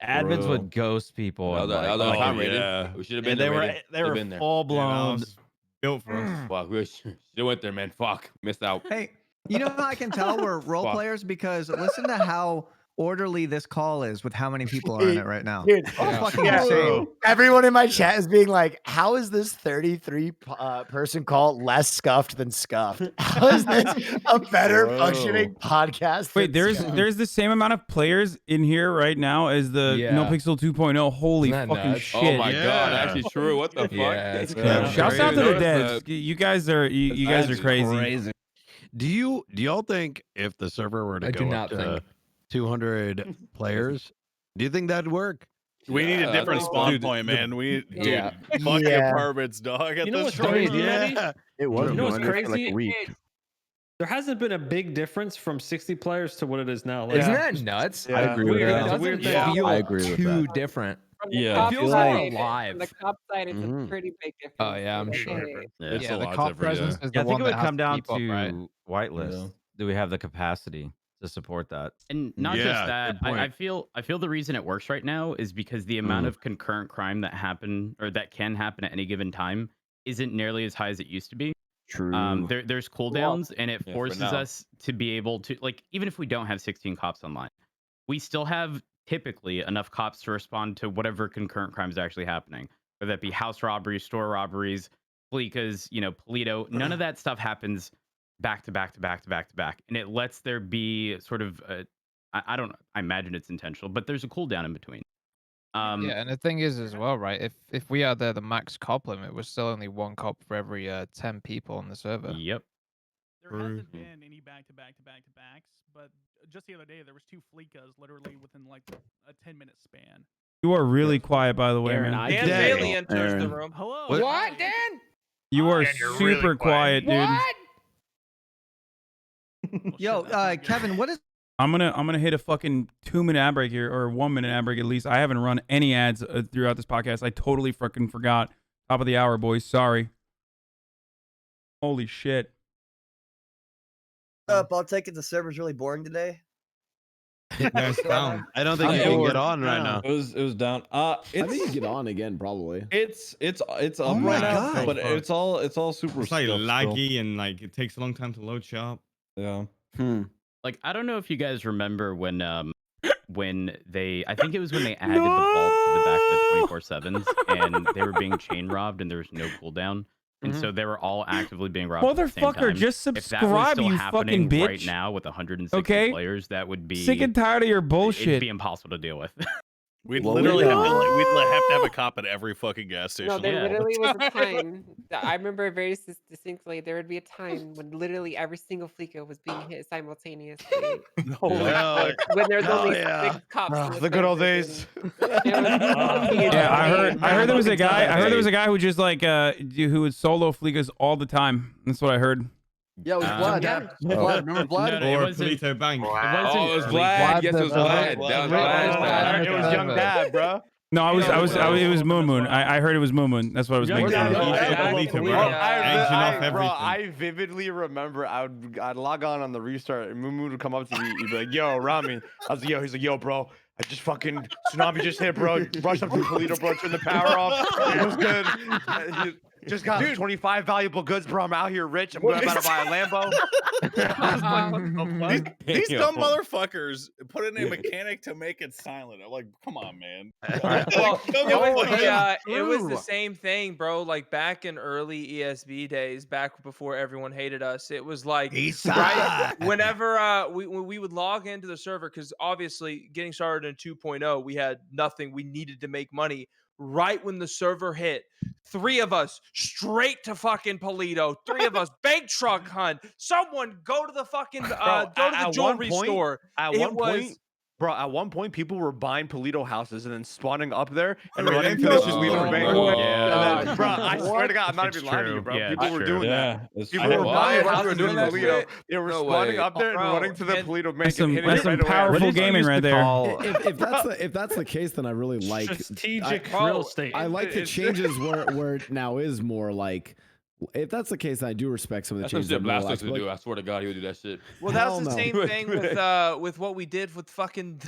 Admins would ghost people. And, like, We should have been they there. were Rated. Been there. full blown. Built for us. Fuck, we should have went there, man. Fuck, missed out. Hey, you know how I can tell we're role Fuck. players? Because listen to how orderly this call is with how many people are in it right now. Dude, It's fucking insane. Bro. Everyone in my chat is being like, how is this 33 person call less scuffed than scuffed? How is this a better functioning podcast? Wait, than there's scuffed? there's the same amount of players in here right now as the Nopixel 2.0. Holy Isn't that fucking nuts? shit! Oh my god, actually true. What the fuck? Yeah, Shouts out to the devs. You guys are you guys are crazy. Do y'all think if the server were to I go do up not to think. 200 players, do you think that'd work? We need a different spawn point, man. We need fucking apartments, dog. At You know this what's point. crazy, Eddie? It was You know what's going for like crazy? a week. There hasn't been a big difference from 60 players to what it is now. Like, Isn't that nuts? I agree with that. It It's a doesn't weird feel thing. I agree with too that. different. From the Yeah. cop It feels side, more alive. From the cop side, it's a pretty big difference. Oh yeah, I'm Like, sure. hey, It's Yeah, a the lot cop different, presence is the I think one it would that has come down keep up, to right? whitelist. Do we have the capacity to support that? And not Yeah, just that, good I point. feel the reason it works right now is because the amount of concurrent crime that happen or that can happen at any given time isn't nearly as high as it used to be. True. There's cooldowns, and it Yeah, for forces now. us to be able to, like, even if we don't have 16 cops online, we still have typically enough cops to respond to whatever concurrent crimes are actually happening, whether that be house robberies, store robberies, Fleekas, Polito. None of that stuff happens back to back to back to back to back, and it lets there be sort of I don't know, I imagine it's intentional, but there's a cooldown in between. Yeah, and the thing is as well, right? If we are there the max cop limit, we're still only one cop for every 10 people on the server. Yep. There hasn't been any back-to-back-to-back-to-backs, but just the other day there was 2 Fleekas literally within like a 10-minute span. You are really quiet, by the way, Aaron, man. Dan Bailey enters the room. Hello. What, Dan? You are Dan, you're super really quiet, dude. Yo, Kevin, what is I'm gonna hit a fucking 2-minute ad break here, or 1-minute ad break at least. I haven't run any ads throughout this podcast. I totally fucking forgot. Top of the hour, boys. Sorry. Holy shit. I'll take it. The server's really boring today. It's down. I don't think you can get on right now. It was down. I think you get on again probably. It's up Oh my right now, God. but it's all super It's like stuff laggy and like it takes a long time to load shit up. Yeah. Like, I don't know if you guys remember when when I think it was when they added the vault to the back of the 24/7s, and they were being chain robbed, and there was no cooldown. And so they were all actively being robbed at the same Motherfucker, time. just If that was subscribe, still you happening fucking right bitch. now with 160 Okay? players, that would be Sick and tired of your bullshit. It'd be impossible to deal with. We'd Well, literally we- have to, like, we'd have to have a cop at every fucking gas station. No, there all the literally was a time. time that I remember very distinctly. There would be a time when literally every single fleeca was being hit simultaneously. No Like, when there's only six cops. in the good old server, days. and it was fucking Yeah, I insane. heard there was a guy. I heard there was a guy who just like who would solo fleekas all the time. That's what I heard. Yeah, it was Vlad. Vlad, remember Vlad? Or Polito Bang. Oh, it was Vlad. Yes, it was Vlad. That was Vlad. It was young dad, bro. No, it was MoonMoon. I heard it was MoonMoon. That's what I was making fun of. I vividly remember I'd log on the restart and MoonMoon would come up to me. He'd be like, "Yo, Ramee." I was like, "Yo." He's like, "Yo, bro. I just fucking tsunami just hit, bro. Rush up to Polito, bro. Turn the power off. It was good. Just got 25 valuable goods, bro. I'm out here rich. I'm about to buy a Lambo." These dumb motherfuckers put in a mechanic to make it silent. I'm like, come on, man. Well, it was the True. same thing, bro. Like back in early ESB days, back before everyone hated us, it was like right whenever we would log into the server, because obviously getting started in 2.0, we had nothing. We needed to make money. Right when the server hit, 3 of us straight to fucking Polito. 3 of us bank truck hunt. Someone go to the fucking go to the jewelry store. At one point, people were buying Polito houses and then spawning up there and running to the sleeper bank. And then, bro, I swear to God, I'm not even lying to you, bro. Yeah, people were doing that. It's People true. were buying Wow, houses in doing that Polito. shit? They were No spawning way. up there and running to the Polito bank. That's some, and hitting that's it some right away. powerful gaming right there. If that's the case, then I really like strategic I- real estate. I like the changes where it now is more like. If that's the case, I do respect some of the That's what changes. Blaustoise would do. I swear to God, he would do that shit. Well, that was the Hell same no. thing with what we did with fucking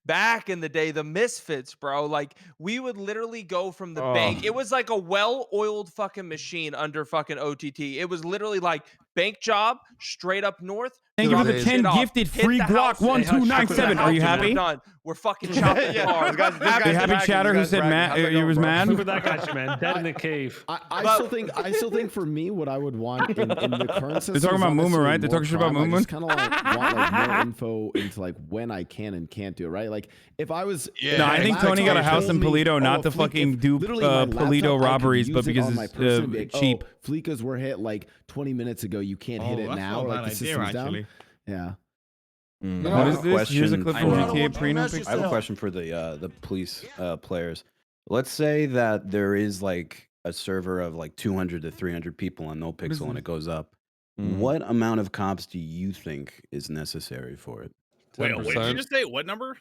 back in the day, the Misfits, bro. Like we would literally go from the bank. It was like a well-oiled fucking machine under fucking OTT. It was literally like bank job straight up north. Thank you for drop the the 10 shit off, gifted hit free the Glock house, and then 1297. Are you we're happy? done. We're fucking chopping cars. You happy, Chatter, who said Matt? You was mad? Look at that guy, man. Dead in the cave. I still think for me, what I would want in the current system. They're talking about MoonMoon, right? They're talking shit about I MoonMoon? just kind of like want like more info into like when I can and can't do it. Right? Like if I was. No, I think Tony got a house in Polito, not to fucking do Polito robberies, but because it's cheap. Fleekas were hit like 20 minutes ago. You can't hit it now. Like the system's down. Yeah. What is this? Here's a clip from GTA Pre-Nopixel. I have a question for the police players. Let's say that there is like a server of like 200 to 300 people on Nopixel and it goes up. What amount of cops do you think is necessary for it? Wait, did you just say what number?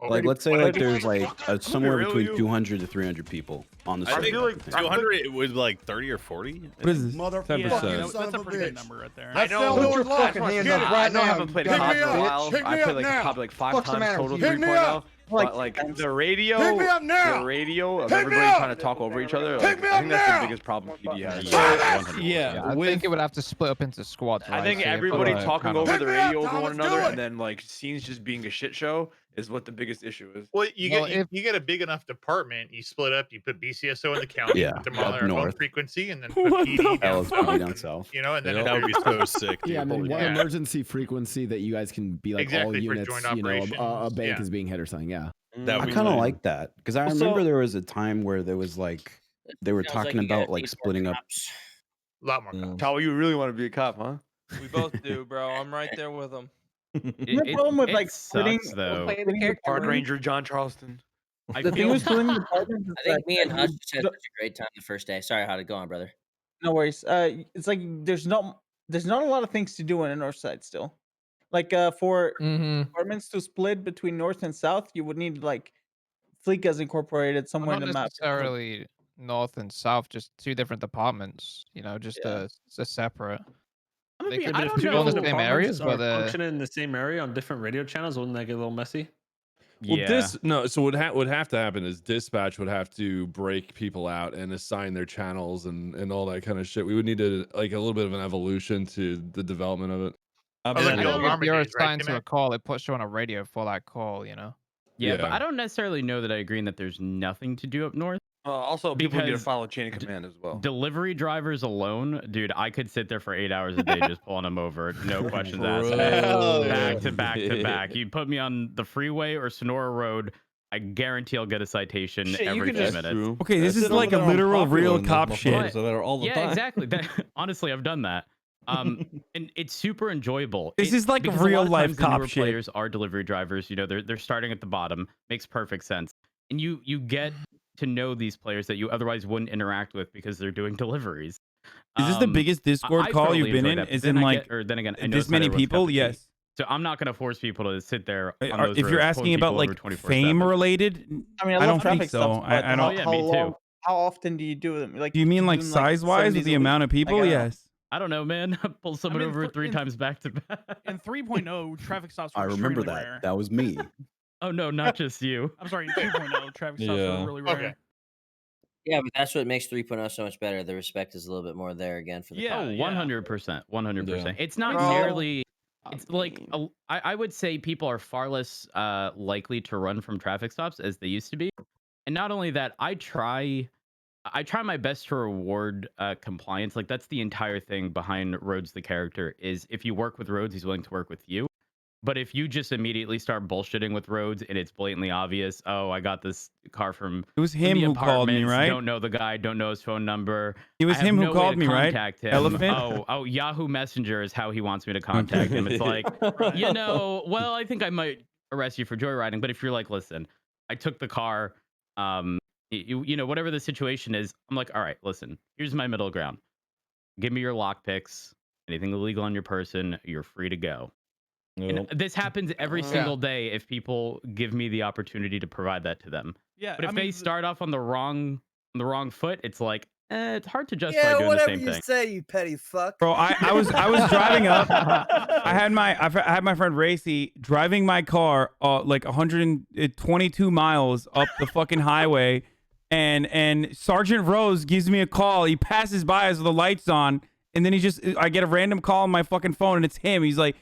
Like, let's say like there's like somewhere Really? between 200 to 300 people on the server. I feel like 200. It was like 30 or 40. What is this? 10%. That's a pretty good number right there. I know. Put your fucking hands up right now. I haven't played Pick COD me in a up. while. Pick me I up played like now. probably like 5 What's the times matter total with you? Pick me up. 3.0. But like the radio, Pick me up now. the radio of Pick me everybody up. trying to talk over each other. Pick Like, me I up think that's now. the biggest problem PD has. I think it would have to split up into squads. I right? think So you everybody put a talking kind of- over the radio over one another, and then like scenes just being a shit show is what the biggest issue is. Well, you Well, get you get a big enough department, you split up, you put BCSO in the county, Yeah, put them on up their own north. frequency, and then put PD down LSPD down south. south. You know, and then That would be so sick. Yeah, and then Holy one crap. emergency frequency that you guys can be like Exactly, all for units. joint You know, a operations, bank yeah. is being hit or something. Yeah. I kind of like that because I Also- remember there was a time where there was like they were Sounds like talking you gotta about like need more splitting up. A lot more cops. Kyle, you really want to be a cop, huh? We both do, bro. I'm right there with them. The problem with like splitting, though. splitting the Park department- Ranger John Charleston. The thing with splitting the departments is I think that me and Hutch just had no- such a great time the first day. Sorry, how'd it go on, brother? No worries. It's like there's not a lot of things to do on the north side still. Like for departments to split between north and south, you would need like Fleekas incorporated somewhere Not in the map. necessarily north and south, just 2 different departments. You know, just a separate. They could I be don't two know in if the same departments areas, are but functioning in the same area on different radio channels. Wouldn't that get a little messy? Well, so what would have to happen is dispatch would have to break people out and assign their channels and all that kind of shit. We would need to like a little bit of an evolution to the development of it. Like the old If army you're days, right, assigned to a call, it puts you on a radio for that call, you know? Yeah, but I don't necessarily know that I agree in that there's nothing to do up north. Also, people need to because follow chain of command as well. delivery drivers alone, dude, I could sit there for 8 hours a day just pulling them over, no questions asked. Back to back to back. You put me on the freeway or Sonora Road, I guarantee I'll get a citation Shit, you every can 10 just- minutes. Okay, this is like a literal real cop shit. Yeah, exactly. Honestly, I've done that. And it's super enjoyable. This is like a because lot real of life times the cop newer shit. Players are delivery drivers. You know, they're starting at the bottom. Makes perfect sense. And you get to know these players that you otherwise wouldn't interact with because they're doing deliveries. Is this the biggest Discord I call thoroughly you've been enjoy in? that, but Is then in I like get- or then again, I know this it's not many everyone's cup people? of tea. Yes. So I'm not going to force people to sit there on Are- those if you're roads asking pulling about people like over 24/7. fame related, I mean, I, I love don't think traffic so. stops, but I don't. How long? How often do you do them? Like, Do you mean like do them, size wise 7 with days the a amount week? of people? I don't know. Yes. I don't know, man. Pull someone mean, over for- 3 in- times back to back. In 3.0, traffic stops were I remember extremely that. rare. That was me. Oh no, not just you. I'm sorry, in 2.0, traffic stops were really rare. Okay. Yeah, but that's what makes 3.0 so much better. The respect is a little bit more there again for the Yeah, Oh, 100%. 100%. It's not Bro. nearly. It's like I would say people are far less likely to run from traffic stops as they used to be. And not only that, I try my best to reward compliance. Like that's the entire thing behind Rhodes the character is if you work with Rhodes, he's willing to work with you. But if you just immediately start bullshitting with Rhodes and it's blatantly obvious, oh, I got this car from It was him the who called me, apartments, right? Don't know the guy, don't know his phone number. It was I have him who no way called to me, right? contact him. Elephant? Oh, Yahoo Messenger is how he wants me to contact him. It's like, you know, well, I think I might arrest you for joyriding. But if you're like, listen, I took the car, you know, whatever the situation is, I'm like, all right, listen, here's my middle ground. Give me your lockpicks, anything illegal on your person, you're free to go. And this happens every single day if people give me the opportunity to provide that to them. Yeah, But if I they mean, start off on the wrong foot, it's like, it's hard to justify Yeah, doing the whatever same you thing. say, you petty fuck. Bro, I was driving up. I had my friend Racy driving my car like 122 miles up the fucking highway, and Sergeant Rose gives me a call. He passes by as the lights on, and then I get a random call on my fucking phone, and it's him. He's like,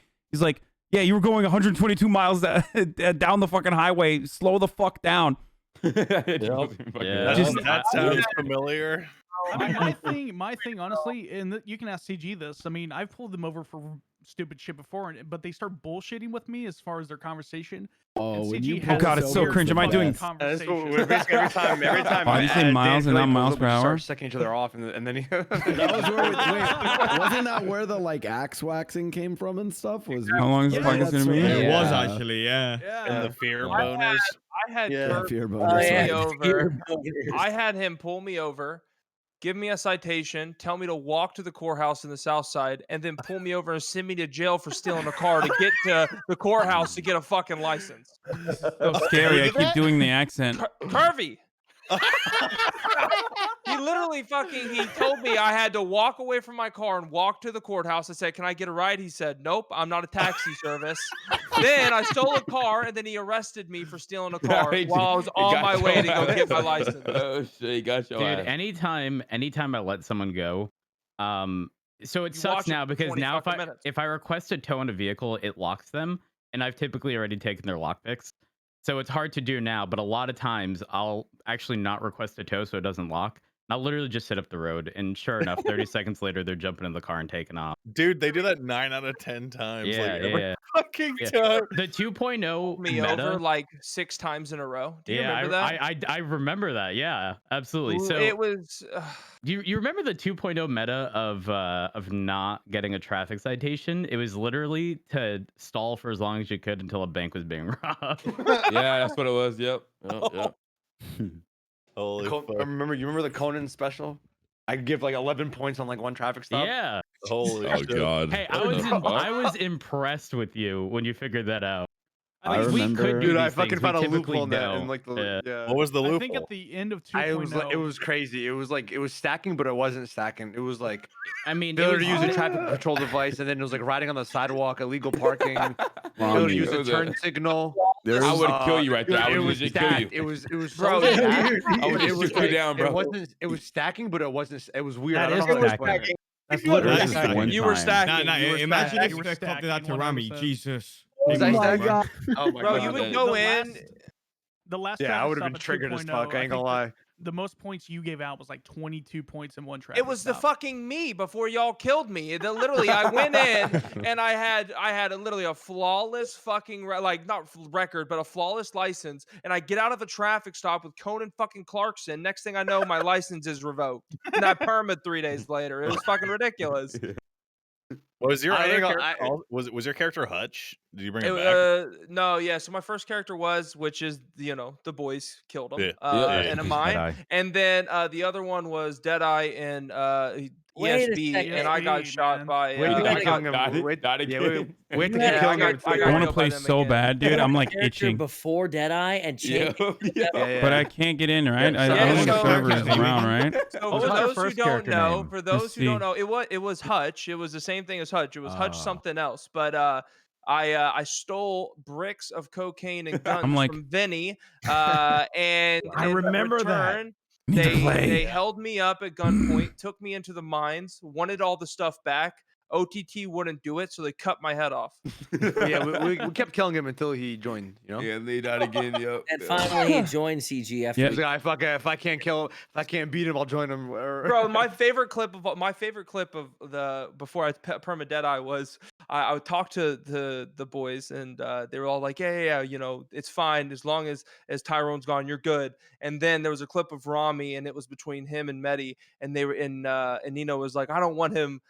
yeah, you were going 122 miles down the fucking highway. Slow the fuck down. That sounds familiar. I mean, my thing, honestly, and you can ask CG this. I mean, I've pulled them over for stupid shit before, but they start bullshitting with me as far as their conversation. Oh, when you Oh god, it's so cringe. Am I doing? That's what we're basically every time. Oh, you say miles and not miles per hour? Start sucking each other off, and then That was where wasn't that where the like axe waxing came from and stuff? Was How long is the podcast gonna be? It was actually, yeah. And the fear boners. I had Yeah, Kurt fear pull bonus. me right. over. I had him pull me over, give me a citation, tell me to walk to the courthouse in the South Side, and then pull me over and send me to jail for stealing a car to get to the courthouse to get a fucking license. So scary. I keep doing the accent. Curvy. He literally he told me I had to walk away from my car and walk to the courthouse. I said, "Can I get a ride?" He said, "Nope, I'm not a taxi service." Then I stole a car, and then he arrested me for stealing a car while I was on my way to go get my license. Oh shit, he got your Dude, ass. anytime I let someone go, so it You sucks watch it now for because 20 now fucking minutes. if I request to tow in a vehicle, it locks them, and I've typically already taken their lockpicks. So it's hard to do now, but a lot of times I'll actually not request a tow so it doesn't lock. I'll literally just sit up the road, and sure enough, 30 seconds later, they're jumping in the car and taking off. Dude, they do that 9 out of 10 times. Yeah, like, every yeah. fucking Yeah. time. The 2.0 Me meta, over like 6 times in a row. Do you remember that? I remember that. Yeah, absolutely. Ooh, So it was. do you remember the 2.0 meta of not getting a traffic citation? It was literally to stall for as long as you could until a bank was being robbed. Yeah, that's what it was. Yep. Yep. Holy fuck. you remember the Conan special? I give like 11 points on like one traffic stop. Yeah. Holy Oh shit. god. Hey, I was impressed with you when you figured that out. I Like, we could remember- do Dude, I these fucking things, found a we typically loophole in that. don't. And like the, Yeah. yeah. What was the loophole? I think at the end of 2.0, it was crazy. It was like it was stacking, but it wasn't stacking. It was like I mean, failure it to was- use a traffic control device, and then it was like riding on the sidewalk, illegal parking, failure to use a turn signal. I would kill you right there. I Dude, would it was legit kill you. stacked. It was Bro, so yeah. stacked. I would It just was shoot you like- down, bro. It was stacking, but it wasn't. It was weird. That I don't is know how to stacking. explain it. That's What? literally There's this stacking. one You were time. stacking. Nah, You were imagine stacking. if I copied that to Ramee. Jesus. Was I stacking? Oh my Bro, god. you would The go in. last, the last Yeah, I traffic would have stop been at triggered as 2.0, fuck. I ain't gonna think lie. the most points you gave out was like 22 points in one traffic It was the stop. fucking me before y'all killed me. Literally, I went in and I had literally a flawless fucking like not record, but a flawless license. And I get out of a traffic stop with Conan fucking Clarkson. Next thing I know, my license is revoked, and I permit 3 days later. It was fucking ridiculous. Was your I other ain't gonna- character was your character Hutch? Did you bring him back? No, yeah. So my first character was, which is the boys killed him, Yeah. and a He's mine, Deadeye. and then the other one was Deadeye and Wait a ESB, second. and I got ESB, shot man. by. Wait, I to keep got- killing him. Wait, yeah, wait to keep Yeah, killing him. I I got want to killed by play them so again. bad, dude. I'm like Character itching, before Deadeye and change. but I can't get in. Right? I Yeah, don't think the so- server is around. Right? So What for was your those who first don't character know, name? for those Let's who don't see. know, it was Hutch. It was the same thing as Hutch. It was Hutch something else, but I stole bricks of cocaine and guns like- from Vinny, and I in remember that. return, Need to play. they held me up at gunpoint, took me into the mines, wanted all the stuff back. OTT wouldn't do it, so they cut my head off. Yeah, we kept killing him until he joined. You know. Yeah, lay that again. Yep. And finally, he joined CG after. Yeah. He's like, if I can't kill him, if I can't beat him, I'll join him. Bro, my favorite clip of the before I perma Deadeye was I would talk to the boys, and they were all like, yeah, it's fine as long as Tyrone's gone, you're good. And then there was a clip of Ramee, and it was between him and Mehdi, and they were and Nino was like, I don't want him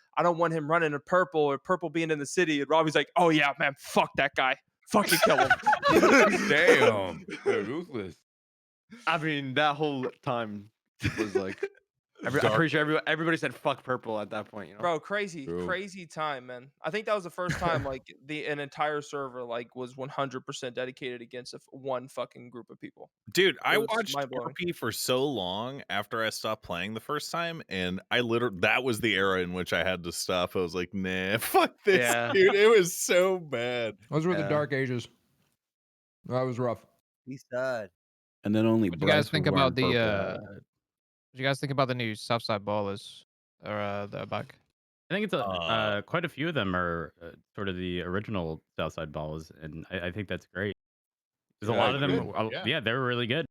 running a purple or purple being in the city. And Ramee's like, oh yeah, man, fuck that guy, fucking kill him. Damn. They're ruthless. I mean, that whole time was like, I'm pretty sure everybody said fuck purple at that point. You know. Bro, crazy True. time, man. I think that was the first time like an entire server like was 100% dedicated against one fucking group of people. Dude, I was watched mind-blowing. RP for so long after I stopped playing the first time, and I literally that was the era in which I had to stop. I was like, nah, fuck this, Yeah. dude. It was so bad. Those were the Yeah. dark ages. That was rough. He's sad. And then only What do you guys Bryce think was about wearing the purple. what do you guys think about the new Southside Ballers or the back? I think it's quite a few of them are sort of the original Southside Balls, and I think that's great. There's a lot of them. Yeah, they were really good.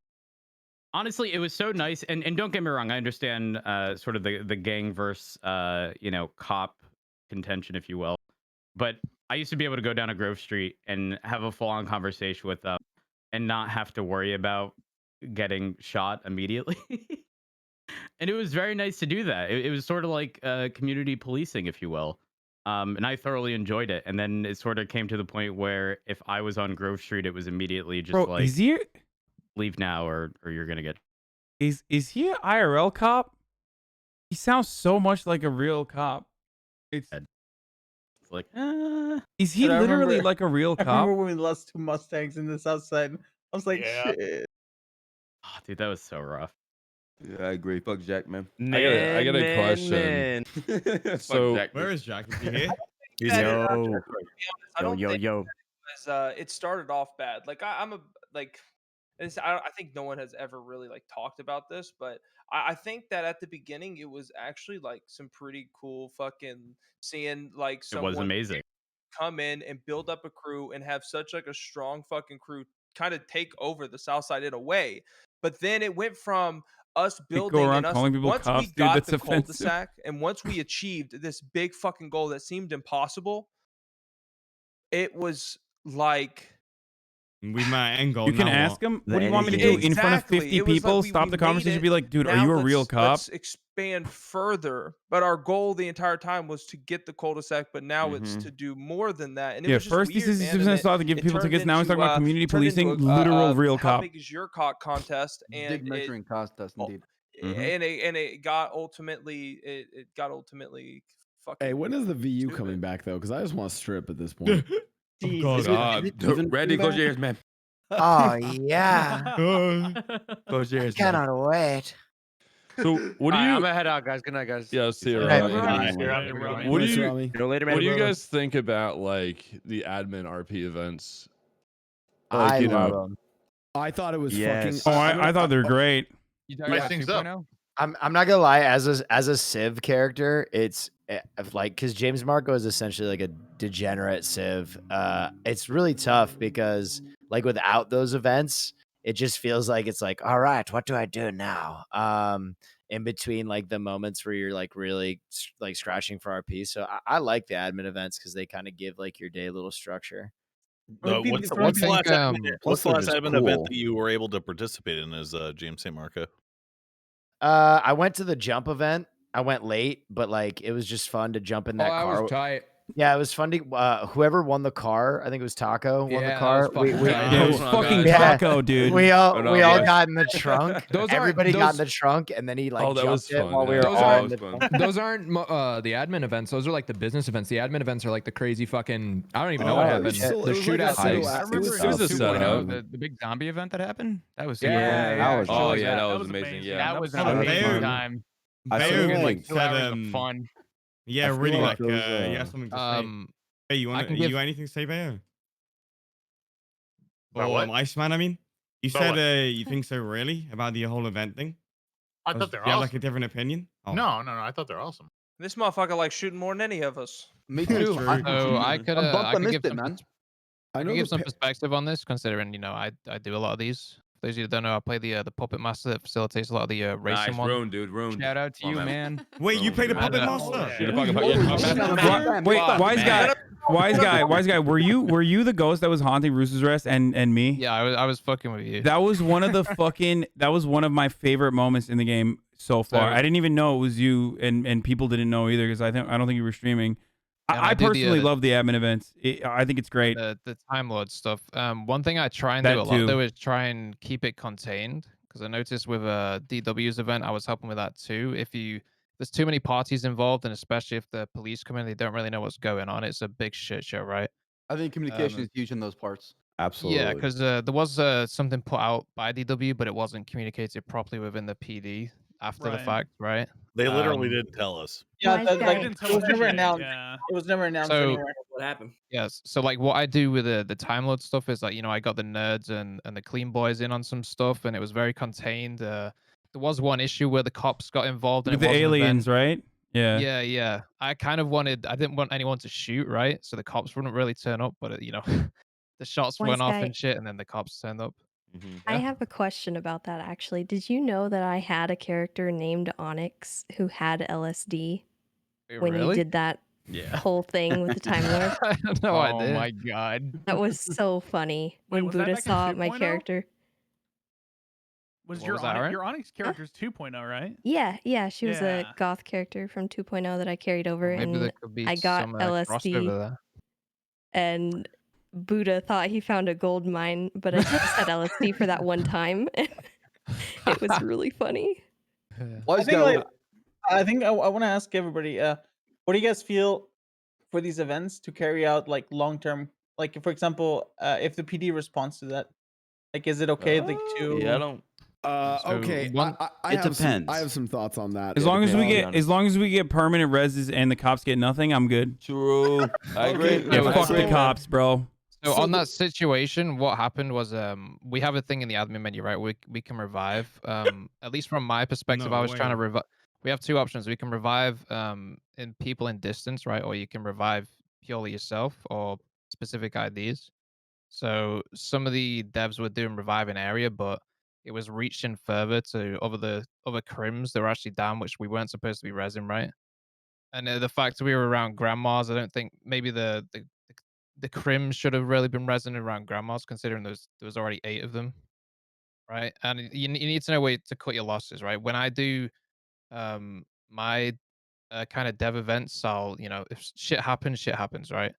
Honestly, it was so nice. And don't get me wrong, I understand sort of the gang versus cop contention, if you will. But I used to be able to go down a Grove Street and have a full-on conversation with them and not have to worry about getting shot immediately. And it was very nice to do that. It was sort of like community policing, if you will. And I thoroughly enjoyed it. And then it sort of came to the point where if I was on Grove Street, it was immediately just Bro, like, is he leave now or you're going to get... is he an IRL cop? He sounds so much like a real cop. It's like, is he Dude, I literally remember- like a real I cop? remember when we lost 2 Mustangs in the south side. I was like, Yeah. shit. Oh, dude, that was so rough. Yeah, I agree. Fuck Jack, man. I got a question. So Where is Jack? Is he here? Yo, Yo. it started off bad. Like I'm a like, I think no one has ever really like talked about this, but I think that at the beginning it was actually like some pretty cool fucking seeing like It someone was amazing. come in and build up a crew and have such like a strong fucking crew kind of take over the South Side in a way. But then it went from us building around and us calling people once cops, we dude, got that's the offensive. cul-de-sac and once we achieved this big fucking goal that seemed impossible, it was like We might end goal. You can now ask what? him, what do you want me to do? In front of Exactly. 50 It was like people, we stop the made conversation, it. be like, dude, are Now you a real cop? Let's expand further. But our goal the entire time was to get the cul-de-sac, but now it's to do more than that. And it Yeah, was just first he weird, says man, he's and gonna it- start to give it people turned tickets. Now he's talking into, about community turned into policing, a, literal real how cop. big is your cock contest? Big And measuring contest, indeed. and it got ultimately it got ultimately fucking. Hey, when is the VU coming back though? Because I just want to strip at this point. Randy, close your ears, man. Oh yeah. Close your ears. Cannot wait. So what do Alright, you? I'm gonna head out, guys. Good night, guys. Yeah, see you. Hey, Rami. Rami. What do Nice, you? Rami. What do you guys think about like the admin RP events? I you love know, them. I thought it was Yes. fucking. Oh, I thought they were great. Spice things up. I'm not gonna lie. As a Civ character, it's because James Marco is essentially like a degenerate civ. It's really tough because like without those events, it just feels like it's like, all right, what do I do now? In between like the moments where you're like really like scratching for RP. So I like the admin events because they kind of give like your day a little structure. What's the last admin event that you were able to participate in as James St. Marco? I went to the jump event. I went late, but like it was just fun to jump in that that car. was tight. Yeah, it was fun to whoever won the car. I think it was Taco won the Yeah, that car. was fucking tight. Yeah, it was fucking Taco, dude. We all got in the trunk. Those aren't- Everybody got in those- the trunk, and then he like that was jumped it fun, while we yeah. were Those all in aren't the trunk. those aren't the admin events. Those are like the business events. The admin events are like the crazy fucking. I don't even know what happened. shit. The shootout heist. I remember It was a 2.0, setup. the big zombie event that happened. That was Yeah, that was Oh really yeah, bad. that was amazing. Yeah, that was an Bayo- amazing time. I Bayo feel had like 2 hours said, of fun. Yeah, I feel really. like Like, those, you have something to say. Hey, you I want can you give- got anything to say, Bayo? About Or what? Iceman, I mean. You About said what? you think so really about the whole event thing? I thought they're you have like awesome. a different opinion? Oh. No, I thought they're awesome. This motherfucker likes shooting more than any of us. Me That's too. true. So I could I could give some I I know can give the some perspective on this, considering I do a lot of these. For those of you that don't know, I play the puppet master that facilitates a lot of the racing nice, ones. ruined, dude, ruined. Shout out to Come you, on, man. Wait, you played the I puppet know. master? Dude, the Wait, Fuck, wise man. guy, wise guy. Were you the ghost that was haunting Rooster's Rest and me? Yeah, I was fucking with you. That was one of the that was one of my favorite moments in the game so far. So- I didn't even know it was you, and people didn't know either because I don't think you were streaming. Yeah, and I I do the, personally love the admin events. I think it's great. The Time Lord stuff. One thing I try and That do a too. lot though is try and keep it contained, because I noticed with DW's event I was helping with that too. If there's too many parties involved, and especially if the police come in, they don't really know what's going on. It's a big shit show, right? I think communication is huge in those parts. Absolutely. Yeah, because there was something put out by DW, but it wasn't communicated properly within the PD after the Right. fact, right? They literally didn't tell us. Yeah, Wise that, guy. like, They didn't it tell was us never shit, announced. yeah. It was never announced So- anywhere. What happened? Yes. So like what I do with the Time Lord stuff is like, I got the nerds and the clean boys in on some stuff, and it was very contained. There was one issue where the cops got involved, and With it the was an event. aliens, right? Yeah. Yeah. I didn't want anyone to shoot, right? So the cops wouldn't really turn up, but the shots Wise went off guy. and shit, and then the cops turned up. I have a question about that actually. Did you know that I had a character named Onyx who had LSD Wait, when you really? did that whole thing with the Time Lord? I had no Oh idea. my god. That was so funny Wait, when was that Buddha back in saw my 2.0? character. Was What your was that, Onyx, Aaron? your Onyx character's 2.0, right? Yeah, she was a Yeah. goth character from 2.0 that I carried over, Maybe there and could be I got some LSD, crossover there. and Buddha thought he found a gold mine, but I just had LSD for that one time. It was really funny. I think I want to ask everybody, what do you guys feel for these events to carry out like long term? Like, for example, if the PD responds to that, like, is it okay like to? Yeah, I don't. Okay, I It have depends. I have some thoughts on that. As long as we get permanent reses and the cops get nothing, I'm good. True. I agree. Yeah, fuck the cops, bro. So on that situation, what happened was we have a thing in the admin menu, right? We can revive. At least from my perspective, No I was trying to way. revive. We have two options. We can revive in people in distance, right? Or you can revive purely yourself or specific IDs. So some of the devs were doing revive in area, but it was reaching further to other crims that were actually down, which we weren't supposed to be resin, right? And the fact that we were around grandmas, I don't think maybe the crim should have really been resin around grandmas, considering there was already 8 of them, right? And you need to know where to cut your losses, right? When I do my kind of dev events, I'll if shit happens, right?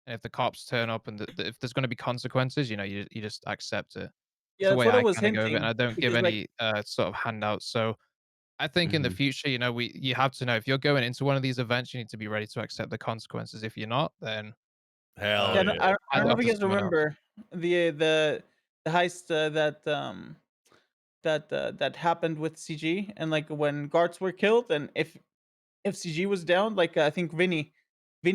And if the cops turn up and if there's going to be consequences, you just accept it. Yeah, It's the that's way what I I was kind of go with it, and hinting. I don't give Because, like, any sort of handouts. So I think in the future, you have to know if you're going into one of these events, you need to be ready to accept the consequences. If you're not, then Hell yeah, yeah. I don't know hand it off if to you guys someone else. remember the heist that happened with CG, and like when guards were killed, and if CG was down, like I think Vinny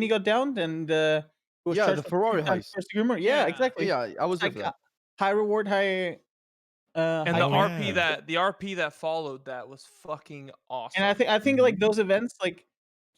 got downed, and was Yeah, charged the with Ferrari crimes heist. for humor. Yeah, exactly. Yeah, I was there Like for that. high reward, high. And high the pay. RP that followed that was fucking awesome. And I think like those events, like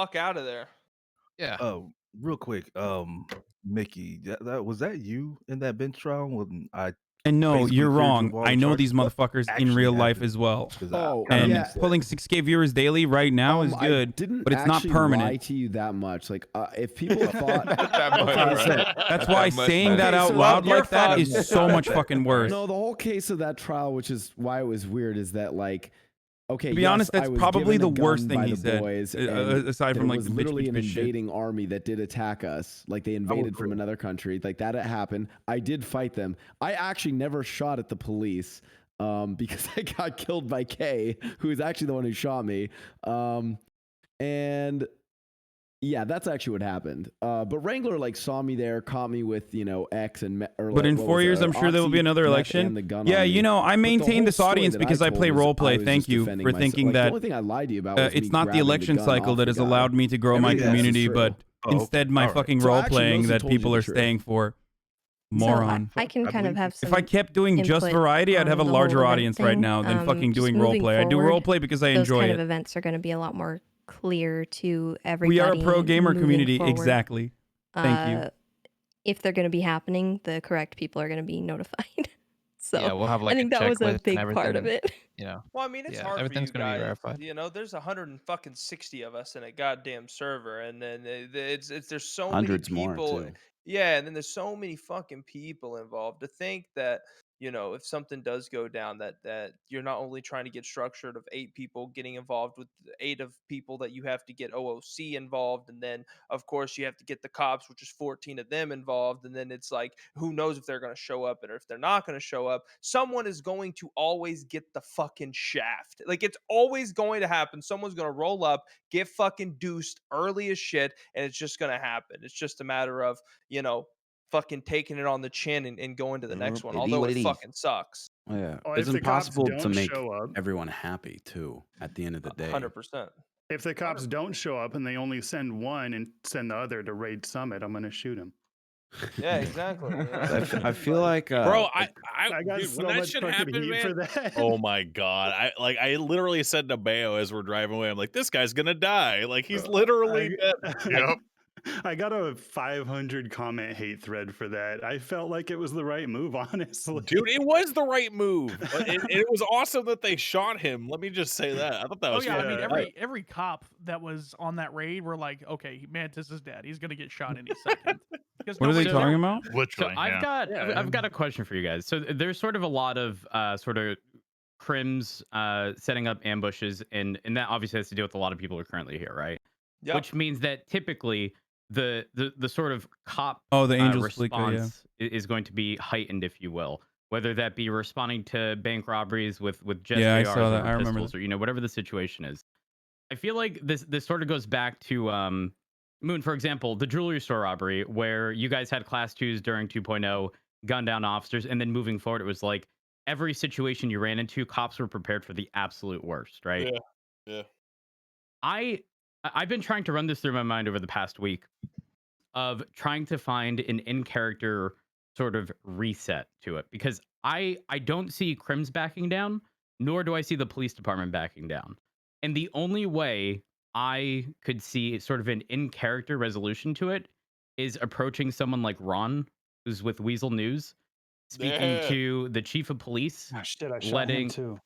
fuck out of there. Yeah. Real quick. Mickey, that was that you in that bench trial when I And no, basically you're cleared you wrong. of all I the know charges? these What motherfuckers in actually real life happened? as well. 'Cause And kinda pulling 6K viewers daily right now is I good, didn't but it's not actually lie permanent. to you that much. Like, if people thought Okay, so- that's why saying that out so loud you're like that fine. is so much fucking worse. No, the whole case of that trial, which is why it was weird, is that like, okay, To be yes, honest, that's I was probably given a the worst gun thing by he the said, boys, aside and from that like it was the bitch, literally bitch, an bitch shit. invading army that did attack us. Like they invaded from another country. Like that had happened. I did fight them. I actually never shot at the police because I got killed by Kay, who is actually the one who shot me. And yeah, that's actually what happened. But Wrangler like saw me there, caught me with X and But in 4 years, I'm sure there will be another election. Yeah, I maintain this audience because I play role play. Thank you for thinking that. The only thing I lied to you about was it's me not the grabbing election gun cycle off that the has guy. allowed me to grow my Everything else is community, true. but instead my fucking So I role actually playing mostly that told you people the are truth. staying for. So Moron. I can kind of have some. If I kept doing just input variety, I'd have a on the larger whole event audience right thing. now than fucking Just doing role moving play. I do forward, role play because I those enjoy kind it. of events are going to be a lot more clear to everybody. We are a pro gamer moving community. forward. Exactly. Thank you. If they're going to be happening, the correct people are going to be notified. So Yeah, we'll have like I think a that was a checklist and big part of everything. it. Well, I mean, it's yeah, hard for you everything's gonna be guys. verified. There's 160 of us in a goddamn server, and then it's there's so Hundreds many more, people. too. Yeah, and then there's so many fucking people involved. To think that if something does go down, that you're not only trying to get structured of 8 people getting involved with the 8 of people that you have to get OOC involved, and then of course you have to get the cops, which is 14 of them involved, and then it's like who knows if they're going to show up, and if they're not going to show up, someone is going to always get the fucking shaft. Like it's always going to happen. Someone's going to roll up, get fucking deuced early as shit, and it's just going to happen. It's just a matter of fucking taking it on the chin and going to the next one, It be although what it it is. fucking sucks. Oh, yeah, Well, it's if the cops impossible to don't make show up, everyone happy too. At the end of the day, 100%. if the cops don't show up and they only send one and send the other to raid Summit, I'm gonna shoot him. Yeah, exactly. I feel like, bro, I got dude, so when that much shit fucking happened, heat man. for that. Oh my god, I literally said to Bayo as we're driving away, I'm like, this guy's gonna die. Like he's literally dead. Yep. I got a 500 comment hate thread for that. I felt like it was the right move, honestly. Dude, it was the right move. It was awesome that they shot him. Let me just say that. I thought that Oh was yeah, I mean fucking every cop that was on that raid were like, okay, Mantis is dead. He's gonna get shot any second. Because What are they nobody- talking about? So Literally, I've got a question for you guys. So there's sort of a lot of sort of crims setting up ambushes, and that obviously has to do with a lot of people who are currently here, right? Yep. Which means that typically the sort of cop the Angels Flicker, response is going to be heightened, if you will. Whether that be responding to bank robberies with just Yeah, I ARs saw that. or I remember pistols, or whatever the situation is. I feel like this sort of goes back to Moon, for example, the jewelry store robbery, where you guys had class 2s during 2.0, gunned down officers, and then moving forward, it was like every situation you ran into, cops were prepared for the absolute worst, right? Yeah. I've been trying to run this through my mind over the past week of trying to find an in-character sort of reset to it, because I don't see crims backing down, nor do I see the police department backing down. And the only way I could see sort of an in-character resolution to it is approaching someone like Ron, who's with Weasel News, speaking to the chief of police, Oh, shit, I shot him too.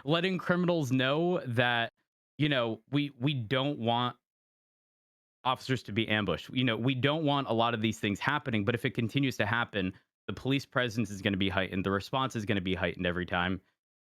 letting criminals know that, we don't want officers to be ambushed. We don't want a lot of these things happening, but if it continues to happen, the police presence is going to be heightened. The response is going to be heightened every time.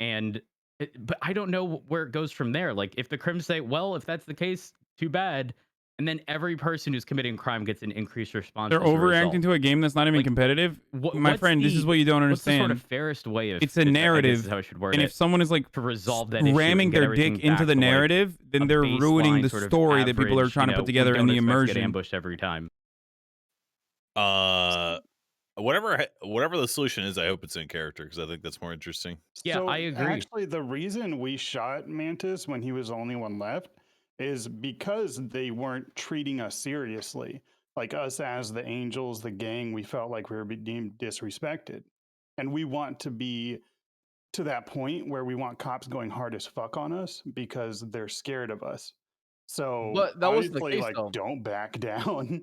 But I don't know where it goes from there. Like if the crims say, well, if that's the case, too bad. And then every person who's committing crime gets an increased response. They're overreacting to a game that's not even competitive. My friend, this is what you don't understand. What's the sort of fairest way of it's a I guess narrative, is how I should word and it, if someone is like to resolve that issue ramming and get their dick everything into back the to, like, narrative, then a they're ruining baseline the sort of story that people are average, trying to put we together in don't the expect to get immersion. ambushed every time. Whatever the solution is, I hope it's in character because I think that's more interesting. So, I agree. Actually, the reason we shot Mantis when he was the only one left is because they weren't treating us seriously. Like us as the Angels, the gang, we felt like we were deemed disrespected. And we want to be to that point where we want cops going hard as fuck on us because they're scared of us. So But that wasn't the honestly, case, like, though. don't back down.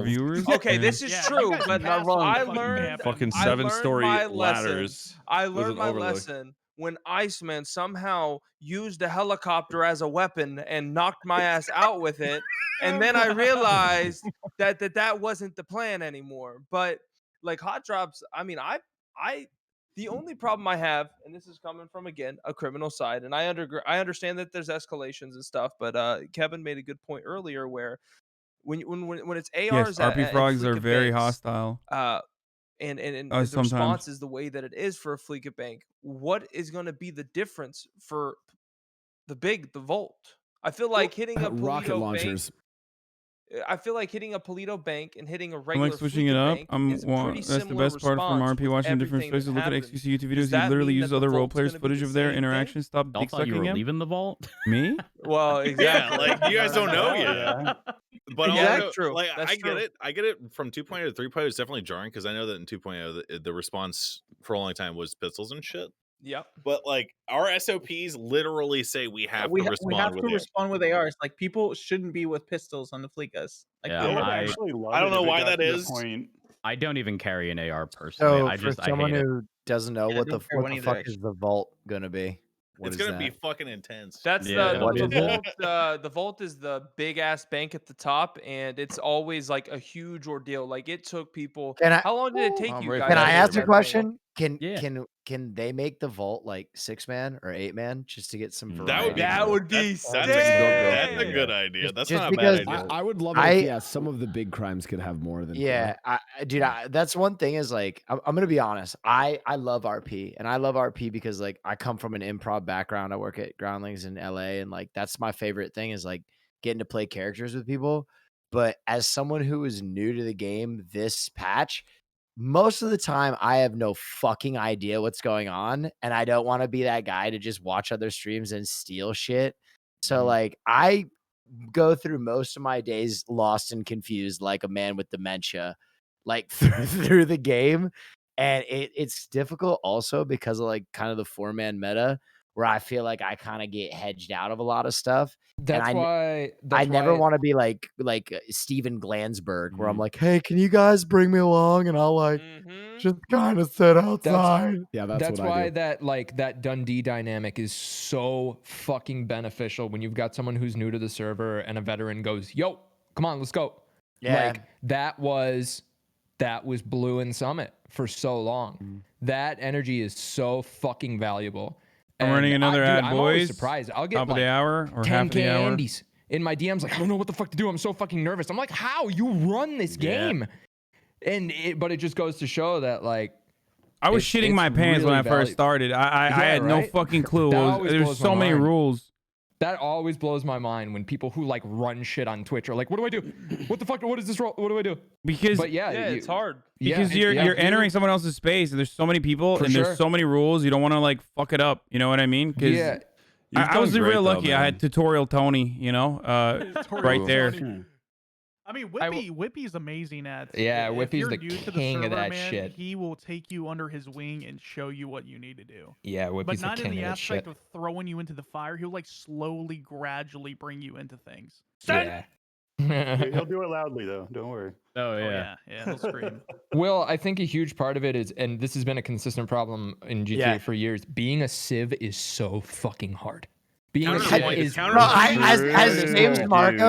our viewers. Okay, this is Yeah, you true, guys but passed on I fucking learned Fucking I learned 7-story my lesson. ladders. I with learned an my overlook. lesson when Iceman somehow used a helicopter as a weapon and knocked my ass out with it, and then I realized that wasn't the plan anymore. But like hot drops, I mean, I the only problem I have, and this is coming from again a criminal side, and I understand that there's escalations and stuff, but Kevin made a good point earlier where when it's Yes, ARs RP and frogs are Fleek of very banks, hostile. and the Sometimes. response is the way that it is for a Fleek of bank. What is going to be the difference for the Volt? I feel like hitting a rocket Polito bank. launchers. I feel like hitting a Polito bank and hitting a I'm regular like switching Fleek it of up. bank is a pretty That's the similar best part from response RP with watching different everything that spaces. Look at happens. XQC YouTube videos. Does He that literally mean uses that the other role Volt's players' gonna be footage the of their same thing? interaction. Stop Y'all dick thought you sucking were him. leaving the vault? Me? Well, exactly. Yeah, like you guys don't know yet. Yeah. But Yeah, also, that's true. like That's I get true. it. I get it from 2.0 to 3.0 is definitely jarring because I know that in 2.0 the response for a long time was pistols and shit. Yep. But like our SOPs literally say we have to we respond have with to AR. respond with ARs. Like people shouldn't be with pistols on the Fleekas. Like Yeah, I would I actually love I don't it know if it why got that to the is. point. I don't even carry an AR personally. So I for just I someone hate it. who doesn't know Yeah, what don't the care one either, fuck actually. is the vault gonna be? What It's is gonna that? be fucking intense. That's Yeah. the What is it? Volt. The Volt is the big ass bank at the top, and it's always like a huge ordeal. Like it took people. Can I How long did it take I'm you ready guys? for can I to that get ask a that thing? question? Yeah. Can they make the vault like 6-man or 8-man just to get some variety? That would be That cool. would be That's sick. a good idea. Just- That's just not a because bad idea. I would love it if, yeah, some of the big crimes could have more than Yeah, dude, that's one thing is like I'm gonna be honest. I love RP, and I love RP because like I come from an improv background. I work at Groundlings in LA, and like that's my favorite thing is like getting to play characters with people. But as someone who is new to the game this patch, most of the time I have no fucking idea what's going on, and I don't want to be that guy to just watch other streams and steal shit. So like I go through most of my days lost and confused like a man with dementia, like through the game. And it's difficult also because of like kind of the 4-man meta where I feel like I kind of get hedged out of a lot of stuff. That's why I never want to be like Steven Glansberg where I'm like, hey, can you guys bring me along? And I'll like just kind of sit outside. That's why that like that Dundee dynamic is so fucking beneficial when you've got someone who's new to the server and a veteran goes, yo, come on, let's go. Yeah. Like that was Blue and Summit for so long. That energy is so fucking valuable. I'm running another ad, I'm always boys. surprised. I'll get Top of like the hour or 10K half of the hour. Andes in my DMs. Like, I don't know what the fuck to do. I'm so fucking nervous. I'm like, how? You run this game. But it just goes to show that like I was shitting my pants when I first started. I had no fucking clue. There's so many rules. That always blows my mind when people who like run shit on Twitch are like, what do I do? What the fuck? What is this role? What do I do? Because but yeah, it's hard. Because you're entering someone else's space and there's so many people For and sure. there's so many rules. You don't want to like fuck it up. You know what I mean? Because Yeah. I was real lucky. I had tutorial Tony, you know, right there. I mean, Whippy's amazing at. Yeah, if Whippy's you're the new to king of server, that man, shit. He will take you under his wing and show you what you need to do. Yeah, Whippy's but the not in king the of that aspect shit. of throwing you into the fire. He'll like slowly, gradually bring you into things. Yeah. He'll do it loudly though. Don't worry. Oh yeah, he'll scream. Well, I think a huge part of it is, and this has been a consistent problem in GTA for years, being a civ is so fucking hard. Being a civ is as James Marco,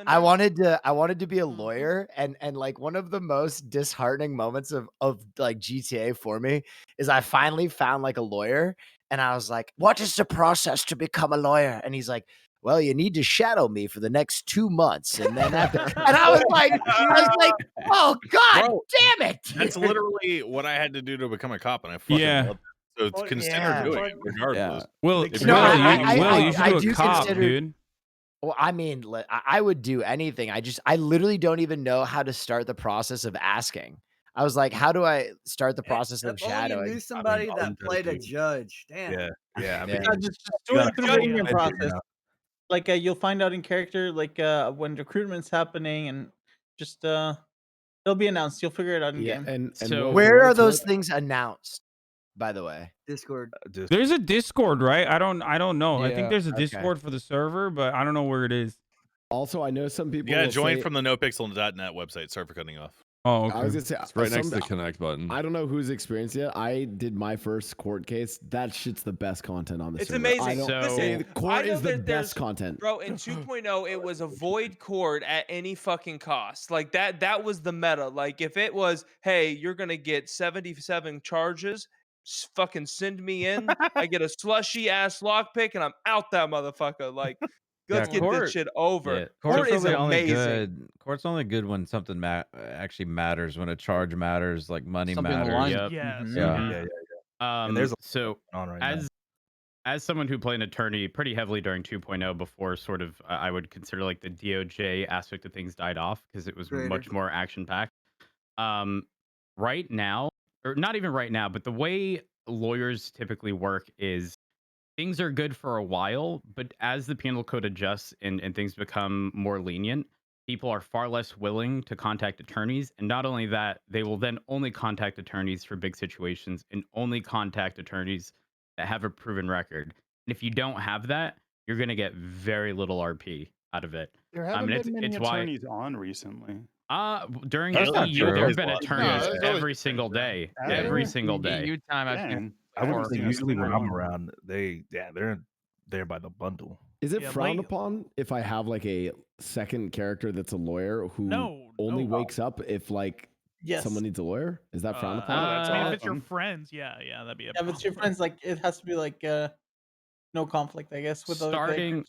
I wanted to be a lawyer, and like one of the most disheartening moments of like GTA for me is I finally found like a lawyer, and I was like, what is the process to become a lawyer? And he's like, well, you need to shadow me for the next 2 months, and then after, and I was like, oh god, Bro, damn it! That's literally what I had to do to become a cop, and I fucking love it. So it's consider doing it regardless. Will, If you I should do a cop, consider, dude. Well, I mean, I would do anything. I literally don't even know how to start the process of asking. I was like, how do I start the process of If only shadowing? you knew somebody that played a judge. Damn. Yeah. I mean, Just do it through the recruitment process. Like you'll find out in character, like when recruitment's happening, and just it'll be announced. You'll figure it out in game. And So where are those things announced? By the way, Discord. There's a Discord, right? I don't know. I think Yeah, there's a okay. Discord for the server, but I don't know where it is. Also, I know some people. You gotta will join say- from the Nopixel.net website. Sorry for cutting off. Oh, okay. I was gonna say It's right next to some- the connect button. I don't know who's experienced yet. I did my first court case. That shit's the best content on the It's server. amazing. I don't, Listen, the court I know is the that there's- best content. Bro, in 2.0, it was avoid court at any fucking cost. Like that was the meta. Like if it was, hey, you're gonna get 77 charges, fucking send me in. I get a slushy ass lockpick and I'm out that motherfucker. Like Let's get this shit over. Yeah, Court is amazing. Court's only good when something actually matters, when a charge matters, like money Something matters. aligned. Yep. Yes. Yeah. And there's a So on right now. as someone who played an attorney pretty heavily during 2.0 before sort of I would consider like the DOJ aspect of things died off because it was much more action packed. Right now, or not even right now, but the way lawyers typically work is things are good for a while, but as the penal code adjusts and things become more lenient, people are far less willing to contact attorneys. And not only that, they will then only contact attorneys for big situations and only contact attorneys that have a proven record. And if you don't have that, you're going to get very little RP out of it. There haven't been many attorneys on recently. During That's not EU, true. there have been No, attorneys there's every single day. Every single day. EU time I've seen. I wouldn't say usually when I'm around, they're there by the bundle. Is it frowned upon if I have like a second character that's a lawyer who only wakes up if like someone needs a lawyer? Is that frowned upon? I mean, if it's your friends, yeah, that'd be a Yeah, if it's your friends, like it has to be like no conflict, I guess. With Starting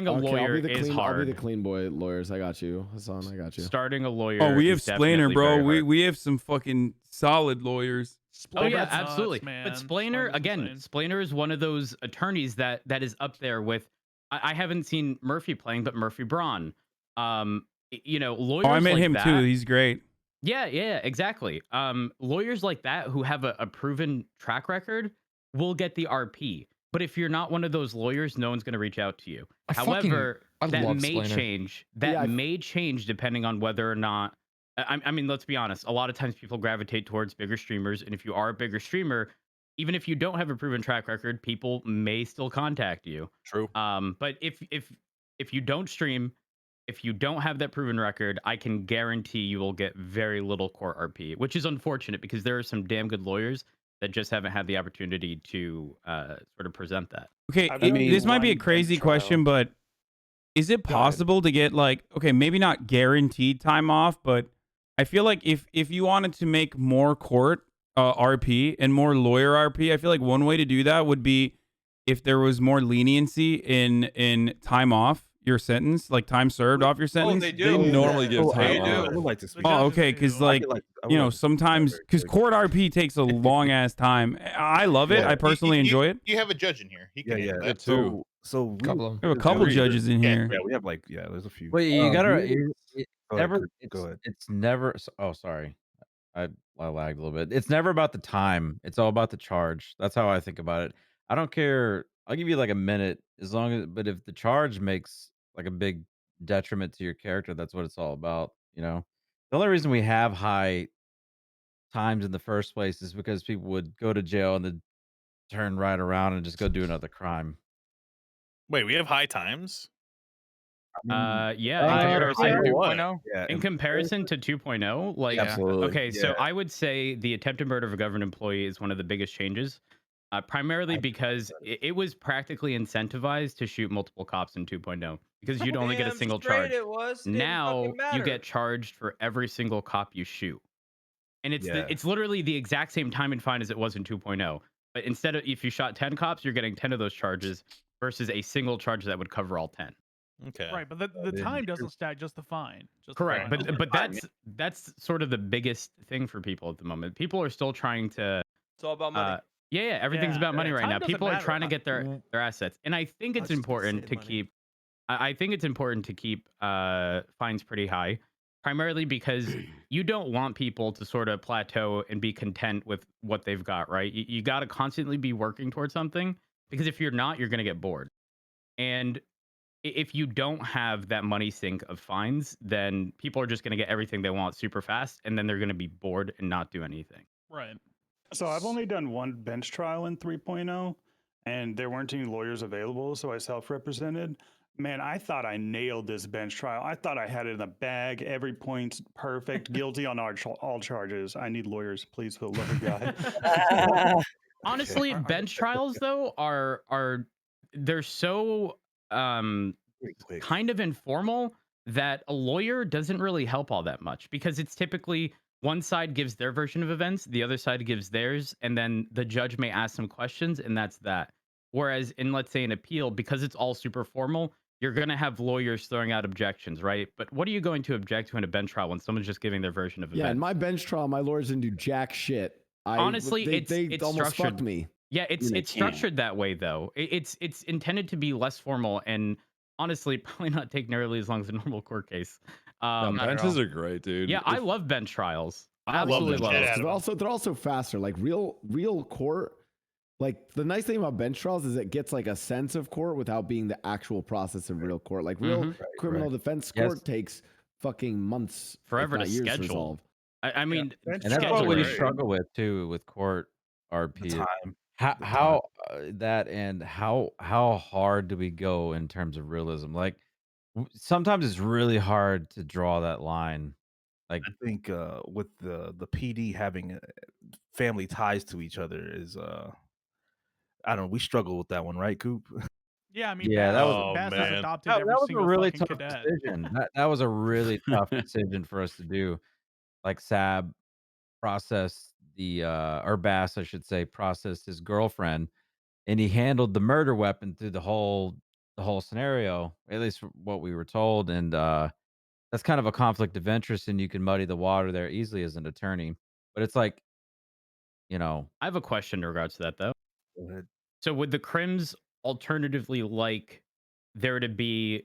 a Okay, lawyer I'll be the is clean, hard. I'll be the clean boy lawyers. I got you, Hasan. I got you. Starting a lawyer. Oh, we have is Splainer, definitely bro. very hard. We have some fucking solid lawyers. Oh yeah, absolutely. But Splainer, again, Splainer is one of those attorneys that is up there with. I haven't seen Murphy playing, but Murphy Braun. You know, lawyers. Oh, I met like him that, too. He's great. Yeah, exactly. Lawyers like that who have a proven track record will get the RP. But if you're not one of those lawyers, no one's going to reach out to you. However, that may Splainer. change. That may change depending on whether or not. I mean, let's be honest. A lot of times people gravitate towards bigger streamers, and if you are a bigger streamer, even if you don't have a proven track record, people may still contact you. True. But if you don't stream, if you don't have that proven record, I can guarantee you will get very little court RP, which is unfortunate because there are some damn good lawyers that just haven't had the opportunity to sort of present that. Okay, this might be a crazy question, but is it possible to get like, okay, maybe not guaranteed time off, but I feel like if you wanted to make more court RP and more lawyer RP, I feel like one way to do that would be if there was more leniency in time off your sentence, like time served off your sentence. they do. They normally give time They off. do. I would like to speak. Oh, okay, because like you know, sometimes because court RP takes a long ass time. I love it. I personally enjoy it. You have a judge in here. He can handle that. too. So We have a couple judges in here. Yeah, we have like there's a few. Wait, you gotta. Go ahead, Never. go ahead. It's never. Oh, sorry. I lagged a little bit. It's never about the time. It's all about the charge. That's how I think about it. I don't care. I'll give you like a minute as long as. But if the charge makes like a big detriment to your character, that's what it's all about. You know, the only reason we have high times in the first place is because people would go to jail and then turn right around and just go do another crime. Wait, we have high times? Yeah. Yeah, In comparison to 2.0, like, Absolutely. okay, so Yeah. I would say the attempted murder of a government employee is one of the biggest changes, primarily because it was practically incentivized to shoot multiple cops in 2.0 because you'd only get a Damn single straight charge. it was. Didn't Now fucking matter. you get charged for every single cop you shoot, and Yeah. it's literally the exact same time and fine as it was in 2.0. But instead of if you shot 10 cops, you're getting 10 of those charges versus a single charge that would cover all 10. Okay. Right, but the time doesn't stack, just the fine. Just the Correct, fine. but that's sort of the biggest thing for people at the moment. People are still trying to. It's all about money. Yeah, everything's Yeah, about money right time now. doesn't People are matter. trying to get their assets, and I think it's important to keep. I think it's important to keep fines pretty high, primarily because you don't want people to sort of plateau and be content with what they've got. Right, you got to constantly be working towards something because if you're not, you're going to get bored, and if you don't have that money sink of fines, then people are just going to get everything they want super fast, and then they're going to be bored and not do anything. Right. So I've only done one bench trial in 3.0, and there weren't any lawyers available, so I self-represented. Man, I thought I nailed this bench trial. I thought I had it in the bag. Every point's perfect. Guilty on all charges. I need lawyers, please, for the love of God. Honestly, bench trials though are they're so kind of informal that a lawyer doesn't really help all that much because it's typically one side gives their version of events, the other side gives theirs, and then the judge may ask some questions, and that's that. Whereas in, let's say, an appeal, because it's all super formal, you're going to have lawyers throwing out objections, right? But what are you going to object to in a bench trial when someone's just giving their version of events? Yeah, in my bench trial, my lawyers didn't do jack shit. Honestly, they it's almost structured. fucked me. Yeah, it's structured that way though. It's intended to be less formal and honestly probably not take nearly as long as a normal court case. Benches are great, dude. Yeah, I love bench trials. I Absolutely love love bench them. they're also faster. Like real court. Like the nice thing about bench trials is it gets like a sense of court without being the actual process of real court. Like real criminal defense court takes fucking months, forever to years schedule. to resolve. I mean, and that's what we struggle with too with court RP. Time. How that and how hard do we go in terms of realism? Like sometimes it's really hard to draw that line. Like I think with the PD having family ties to each other is I don't know. We struggle with that one, right, Coop? Yeah, I mean, yeah, that was Bass has adopted that every was a single really fucking tough cadet. decision. That was a really tough decision for us to do. Like Saab processed or Bass, I should say, processed his girlfriend, and he handled the murder weapon through the whole scenario, at least what we were told. And that's kind of a conflict of interest, and you can muddy the water there easily as an attorney. But it's like, I have a question in regards to that though. Go ahead. So would the crims alternatively like there to be,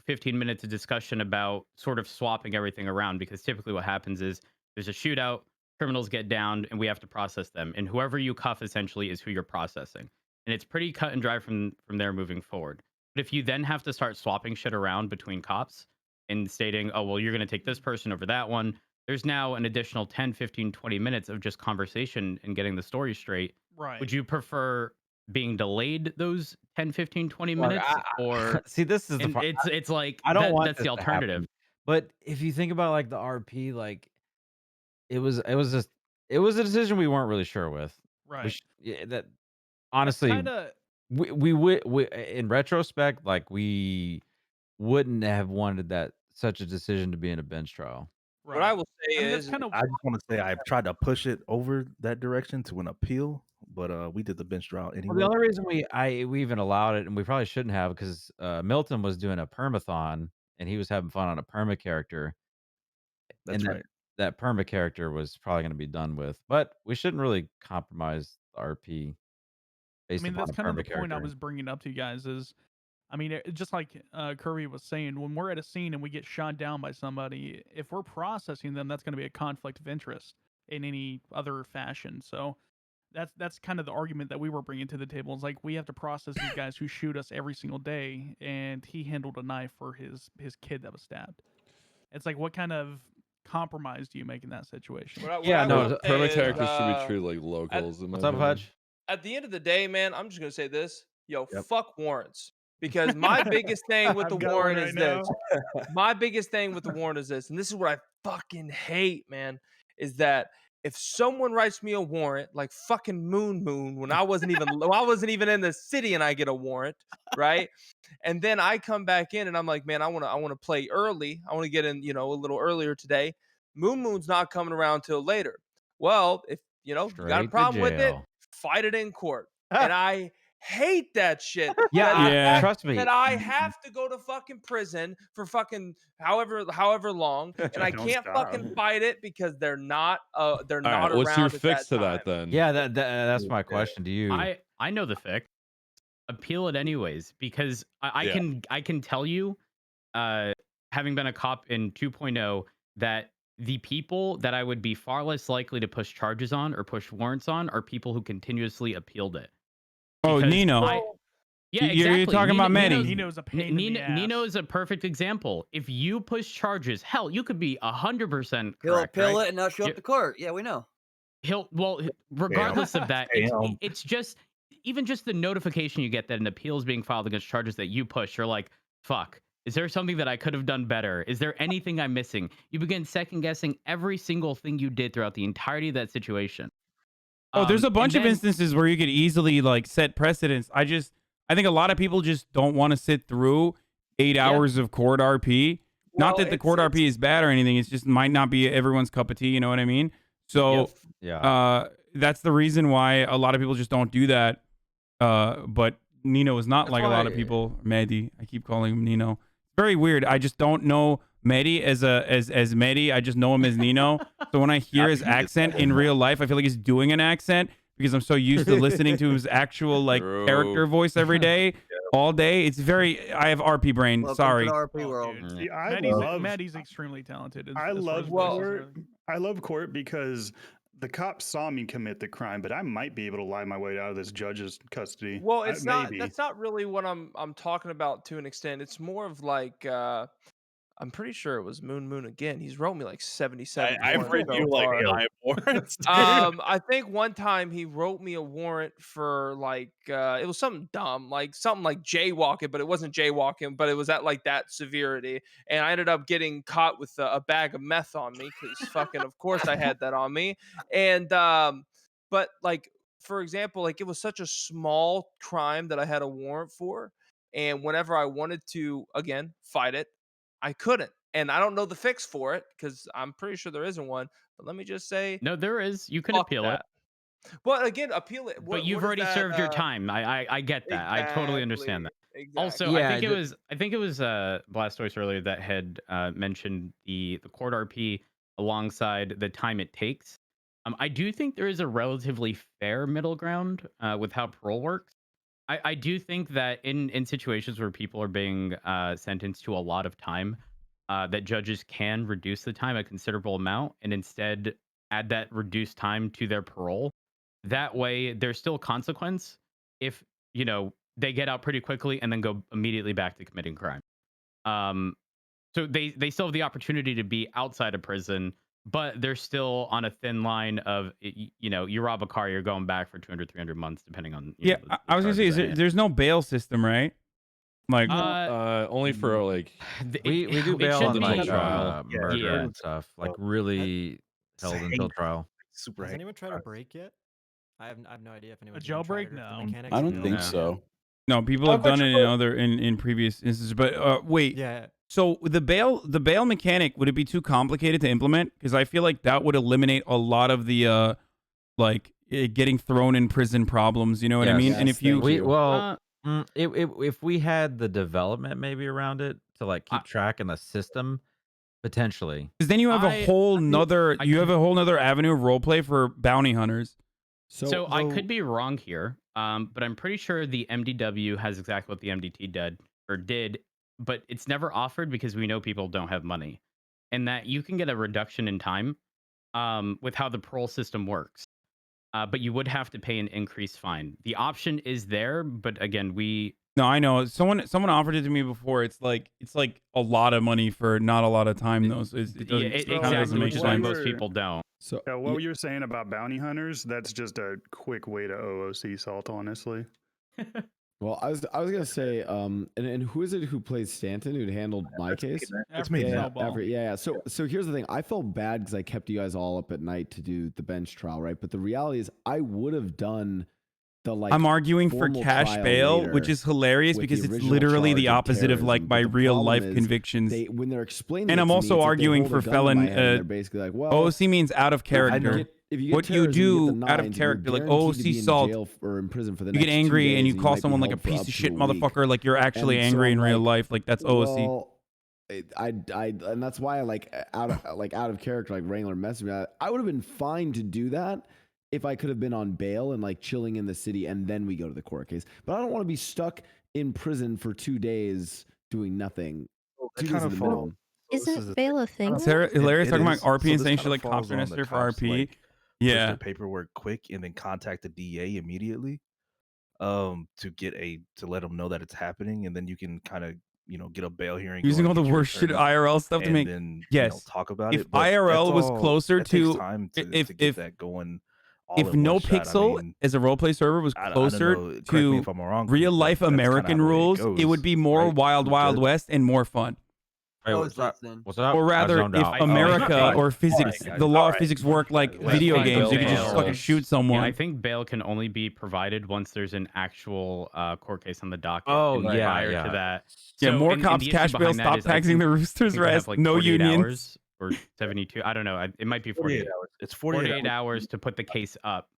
15 minutes of discussion about sort of swapping everything around? Because typically what happens is there's a shootout, criminals get downed, and we have to process them. And whoever you cuff essentially is who you're processing. And it's pretty cut and dry from there moving forward. But if you then have to start swapping shit around between cops and stating, oh, well, you're going to take this person over that one, there's now an additional 10, 15, 20 minutes of just conversation and getting the story straight. Right. Would you prefer being delayed those 10, 15, 20 minutes? Or see, this is the it's like I don't want that's this the to happen. alternative. But if you think about like the RP, like it was a decision we weren't really sure with. Right. That honestly, kinda- we in retrospect, like we wouldn't have wanted that such a decision to be in a bench trial. What I will say that's is, kind of I just want to say I've tried to push it over that direction to an appeal, but we did the bench trial anyway. Well, the only reason we even allowed it, and we probably shouldn't have, because Milton was doing a permathon and he was having fun on a perma character. That's and right. That perma character was probably going to be done with, but we shouldn't really compromise the RP based upon that's a kind of perma the point I character. was bringing up to you guys is, just like Kirby was saying, when we're at a scene and we get shot down by somebody, if we're processing them, that's going to be a conflict of interest in any other fashion. So that's kind of the argument that we were bringing to the table. It's like we have to process these guys who shoot us every single day, and he handled a knife for his kid that was stabbed. It's like, what kind of compromise do you make in that situation? Perma characters should be treated like locals. What's up, Hutch? At the end of the day, man, I'm just gonna say this: fuck warrants. Because my biggest thing with the warrant is this. My biggest thing with the warrant is this, and this is what I fucking hate, man, is that if someone writes me a warrant like fucking MoonMoon when I wasn't even in the city and I get a warrant, right? And then I come back in and I'm like, man, I want to play early. I want to get in, a little earlier today. MoonMoon's not coming around till later. Well, if you got a problem with it, fight it in court. And I hate that shit. Trust me. That I have to go to fucking prison for fucking however long, and I can't fucking fight it because they're not around. What's your fix to time. that then? Yeah, that's my question to you. I know the fix. Appeal it anyways, because I can tell you, having been a cop in 2.0, that the people that I would be far less likely to push charges on or push warrants on are people who continuously appealed it. Oh, Nino. Yeah, exactly. You're talking about Medi. Nino's a pain in the ass. Nino is a perfect example. If you push charges, hell, you could be 100% correct. He'll appeal it and not show up to court. Yeah, we know. Regardless of that, it's just even just the notification you get that an appeal is being filed against charges that you push. You're like, fuck. Is there something that I could have done better? Is there anything I'm missing? You begin second guessing every single thing you did throughout the entirety of that situation. Oh, there's a bunch of instances where you could easily like set precedents. I think a lot of people just don't want to sit through 8 hours of court RP. Not that the court RP is bad or anything. It's just might not be everyone's cup of tea. You know what I mean? So that's the reason why a lot of people just don't do that. But Nino is not That's like a lot why- of people. Mehdi, I keep calling him Nino. Very weird. I just don't know Mehdi as Mehdi. I just know him as Nino. So when I hear his accent in real life, I feel like he's doing an accent because I'm so used to listening to his actual like character voice every day, all day. It's very. I have RP brain. Welcome Sorry. to the RP world. See, I Maddie's, love Maddie's extremely talented. I as far love as voices Court. go. I love Court because the cops saw me commit the crime, but I might be able to lie my way out of this judge's custody. Well, it's not. Maybe. That's not really what I'm talking about to an extent. It's more of like I'm pretty sure it was MoonMoon again. He's wrote me like 77. I've read warrants you so like far. 5 warrants. Dude. I think one time he wrote me a warrant for like it was something dumb, like something like jaywalking, but it wasn't jaywalking, but it was at like that severity. And I ended up getting caught with a bag of meth on me because fucking, of course, I had that on me. And but like for example, like it was such a small crime that I had a warrant for, and whenever I wanted to again fight it, I couldn't. And I don't know the fix for it because I'm pretty sure there isn't one. But let me just say, No, there is. You can fuck appeal that. it. But again, appeal it. But you've already served your time. I get that. I totally understand that. Also, I think it was Blaustoise earlier that had mentioned the court RP alongside the time it takes. I do think there is a relatively fair middle ground with how parole works. I do think that in situations where people are being sentenced to a lot of time, that judges can reduce the time a considerable amount and instead add that reduced time to their parole. That way, there's still consequence if they get out pretty quickly and then go immediately back to committing crime. So they still have the opportunity to be outside of prison, but they're still on a thin line of you rob a car, you're going back for 200, 300 months, depending on. I was gonna say, there's no bail system, right? Like, only for like we do it bail should on like be- murder and stuff, like really held until trial. Super. Has anyone tried a break yet? I have no idea if anyone. A jailbreak? No. I don't think so. No, people have done it in previous instances. But wait, Yeah. So the bail mechanic, would it be too complicated to implement? Because I feel like that would eliminate a lot of the getting thrown in prison problems. You know what I mean? And if if we had the development maybe around it to like keep track in the system, potentially. Because then you have a whole nother avenue of roleplay for bounty hunters. So I could be wrong here, but I'm pretty sure the MDW has exactly what the MDT did, but it's never offered because we know people don't have money, and that you can get a reduction in time with how the parole system works, but you would have to pay an increased fine. The option is there, but again, No, I know. Someone offered it to me before. It's like a lot of money for not a lot of time, though. So exactly, which is why most people don't. So what you're saying about bounty hunters, that's just a quick way to OOC salt, honestly. Well, I was gonna say, and who is it who plays Stanton who handled my case? That's me. Yeah. So here's the thing. I felt bad because I kept you guys all up at night to do the bench trial, right? But the reality is, I would have done the I'm arguing for cash bail, which is hilarious because it's literally the opposite of like my real life convictions. When they're explaining, and I'm also arguing for felon. They're basically like, well, OOC means out of character. What you do out of character, like OOC salt, or in prison for the you get angry and you call someone like a piece of shit motherfucker, like you're actually angry in real life, like that's OOC. Well, and that's why I like out of character, like Wrangler messaged me. I would have been fine to do that if I could have been on bail and like chilling in the city, and then we go to the court case. But I don't want to be stuck in prison for 2 days doing nothing. 2 days at the minimum. Isn't bail a thing? It's hilarious talking about RP and saying this shit like kinda cops are falls on the necessary for cops, RP. like, push Yeah. their paperwork quick and then contact the DA immediately to let them know that it's happening, and then you can kind of get a bail hearing Using going, all the get your worst shit attorney, IRL stuff to and make then, yes talk about if it. But IRL that's was all- closer that takes to time to if get that going. All if in no one shot. pixel I mean, as a roleplay server was I don't closer know. Correct me to if I'm wrong, real but life that's kinda American how it rules, it goes, would be more right? Wild Wild West and more fun. Hey, what's up? What's up? Or rather, if America or physics, the law of physics worked like video games, you could just fucking shoot someone. Yeah, I think bail can only be provided once there's an actual court case on the docket. Oh, and yeah, prior yeah. to that. Yeah, So, more and cops, the cash issue bail, behind that stop is I taxing think- the roosters I think they have, rest, like, no 48 unions. hours or 72. I don't know. It might be 48 hours. It's 48 hours to put the case up.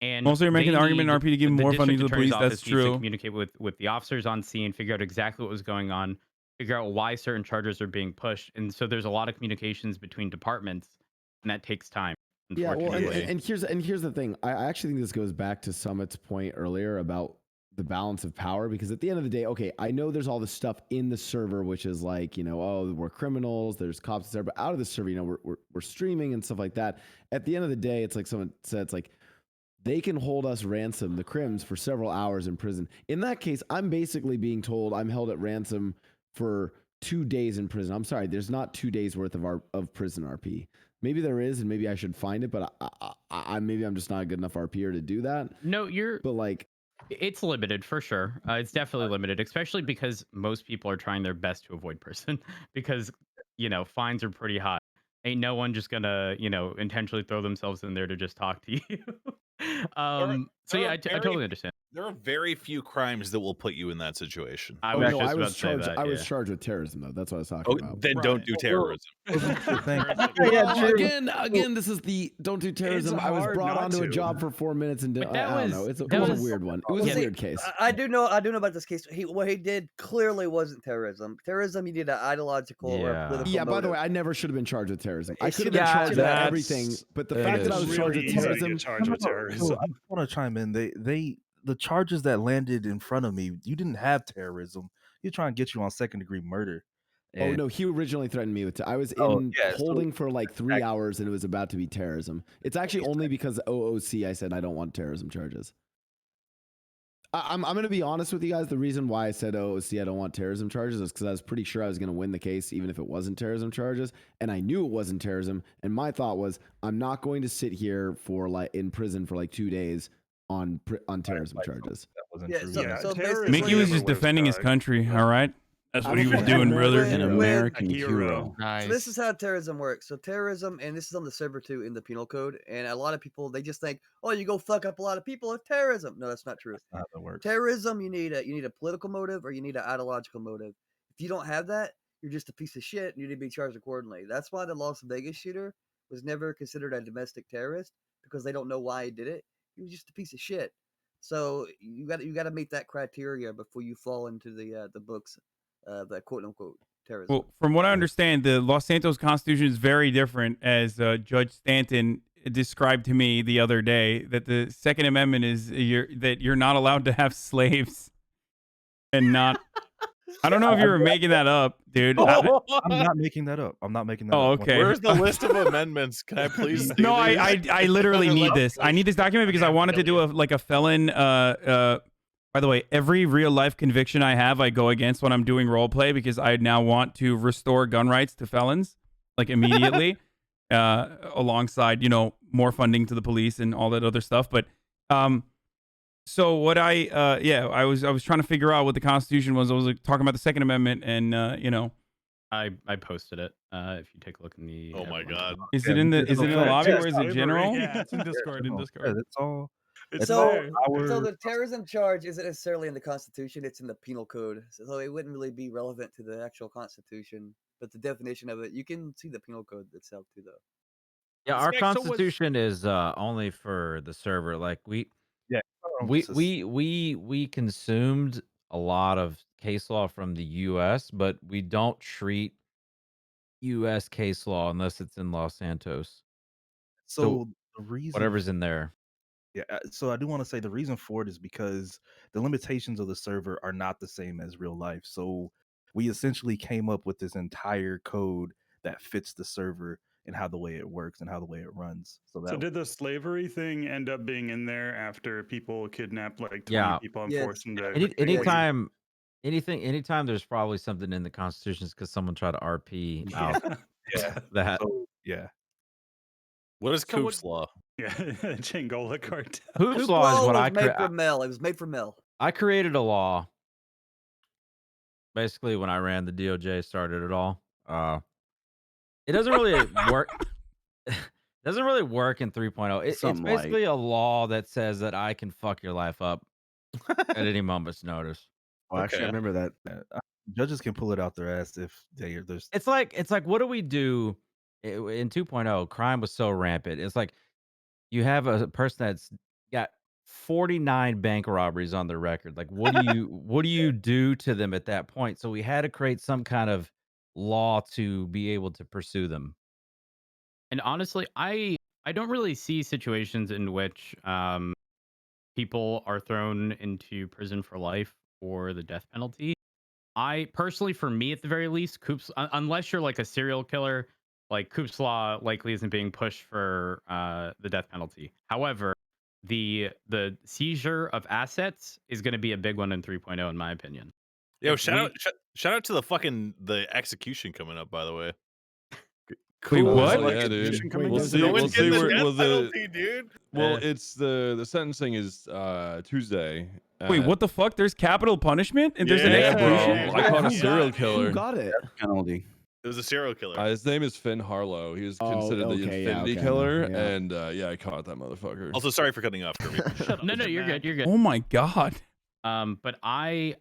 And Also, you're making they the argument in need RP to give the more district funding to the attorney's police. That's office needs to true. communicate with the officers on scene, figure out exactly what was going on, figure out why certain charges are being pushed, and so there's a lot of communications between departments, and that takes time. Yeah, well, Unfortunately, and here's the thing. I actually think this goes back to Summit's point earlier about the balance of power, because at the end of the day, okay, I know there's all this stuff in the server, which is like, you know, oh, we're criminals, there's cops there, but out of the server, you know, we're streaming and stuff like that. At the end of the day, it's like someone said, it's like they can hold us ransom, the crims, for several hours in prison. In that case, I'm basically being told I'm held at ransom for 2 days in prison. I'm sorry, there's not 2 days worth of prison RP. Maybe there is, and maybe I should find it, but maybe I'm just not a good enough RPer to do that. no, But like, it's limited for sure. It's definitely limited, especially because most people are trying their best to avoid prison because, you know, fines are pretty high. Ain't no one just gonna, you know, intentionally throw themselves in there to just talk to you. So yeah, I totally understand. There are very few crimes that will put you in that situation. I was charged with terrorism, though. That's what I was talking about. Then don't do terrorism. Again, this is the don't do terrorism. I was brought onto a job for 4 minutes and I don't know. It was a weird one. It was a weird case. I do know about this case. What he did clearly wasn't terrorism. Terrorism, you need an ideological or political Yeah, by the way, I never should have been charged with terrorism. I could have been charged with everything, but the fact that I was charged with terrorism. I want to chime in. The charges that landed in front of me, you didn't have terrorism. You're trying to get you on 2nd-degree murder. Oh no, he originally threatened me with. I was in holding for like 3 hours, and it was about to be terrorism. It's actually only because OOC I said I don't want terrorism charges. I'm going to be honest with you guys. The reason why I said OOC I don't want terrorism charges is because I was pretty sure I was going to win the case, even if it wasn't terrorism charges, and I knew it wasn't terrorism. And my thought was, I'm not going to sit here for like in prison for like 2 days on terrorism charges. That wasn't true. So Mickey was just defending his country. All right, that's what he was doing, brother. An American hero. So this is how terrorism works. So terrorism, and this is on the server too in the penal code, and a lot of people, they just think, oh, you go fuck up a lot of people, it's terrorism. No, that's not true. That's not how that works. Terrorism, you need a political motive or you need an ideological motive. If you don't have that, you're just a piece of shit and you need to be charged accordingly. That's why the Las Vegas shooter was never considered a domestic terrorist, because they don't know why he did it. He was just a piece of shit. So you got to meet that criteria before you fall into the books, the quote unquote terrorism. Well, from what I understand, the Los Santos Constitution is very different, as Judge Stanton described to me the other day. That the Second Amendment is that you're not allowed to have slaves, and not. I don't know if you were making that up, dude. I'm not making that up. I'm not making that up. up. Okay. Where's the list of amendments? Can I please see No, these? I literally need this. I need this document because I wanted to do a felon. By the way, every real life conviction I have, I go against when I'm doing role play, because I now want to restore gun rights to felons, like immediately, alongside, you know, more funding to the police and all that other stuff. But so what I was trying to figure out what the Constitution was. I was like, talking about the Second Amendment, and you know, I posted it. If you take a look in the. Oh my God! Is it in the lobby, or is it general? Yeah, it's in Discord. That's all. So the terrorism charge isn't necessarily in the Constitution; it's in the penal code. So it wouldn't really be relevant to the actual Constitution. But the definition of it, you can see the penal code itself too, though. Yeah, our Constitution is only for the server. Like we consumed a lot of case law from the U.S., but we don't treat U.S. case law unless it's in Los Santos. So the reason, whatever's in there. Yeah, so I do want to say the reason for it is because the limitations of the server are not the same as real life. So we essentially came up with this entire code that fits the server and how the way it works and how the way it runs. So did the slavery thing end up being in there after people kidnapped like 20 people and forced them to anytime there's probably something in the Constitution because someone tried to RP out that. So, yeah. What is Coop's law? Yeah, Changola cartel. Coop's law is what I created. It was made for Mel. I created a law. Basically, when I ran the DOJ, started it all. It doesn't really work. It doesn't really work in 3.0. It's basically a law that says that I can fuck your life up at any moment's notice. Oh, actually, I remember that. Judges can pull it out their ass if there's. It's like what do we do in 2.0? Crime was so rampant. It's like you have a person that's got 49 bank robberies on their record. Like, what do you do to them at that point? So we had to create some kind of law to be able to pursue them. And honestly, I don't really see situations in which people are thrown into prison for life or the death penalty. I personally, for me at the very least, Coop's unless you're like a serial killer, like Coop's law likely isn't being pushed for the death penalty. However, the seizure of assets is going to be a big one in 3.0, in my opinion. Yo, If shout we- out to the execution coming up, by the way. Wait, what? Oh, yeah, dude. We'll see. No We'll one's see getting where. the Well, death penalty, dude. well, it's the sentencing is Tuesday. Wait, what the fuck? There's capital punishment and there's an Yeah, execution. bro. I caught a serial killer. Who got it? Penalty. It was a serial killer. His name is Finn Harlow. He was Oh, considered the okay, yeah, Infinity okay, Killer, yeah. and yeah, I caught that motherfucker. Also, sorry for cutting off, Kirby. No, you're good. You're good. Oh my god. But I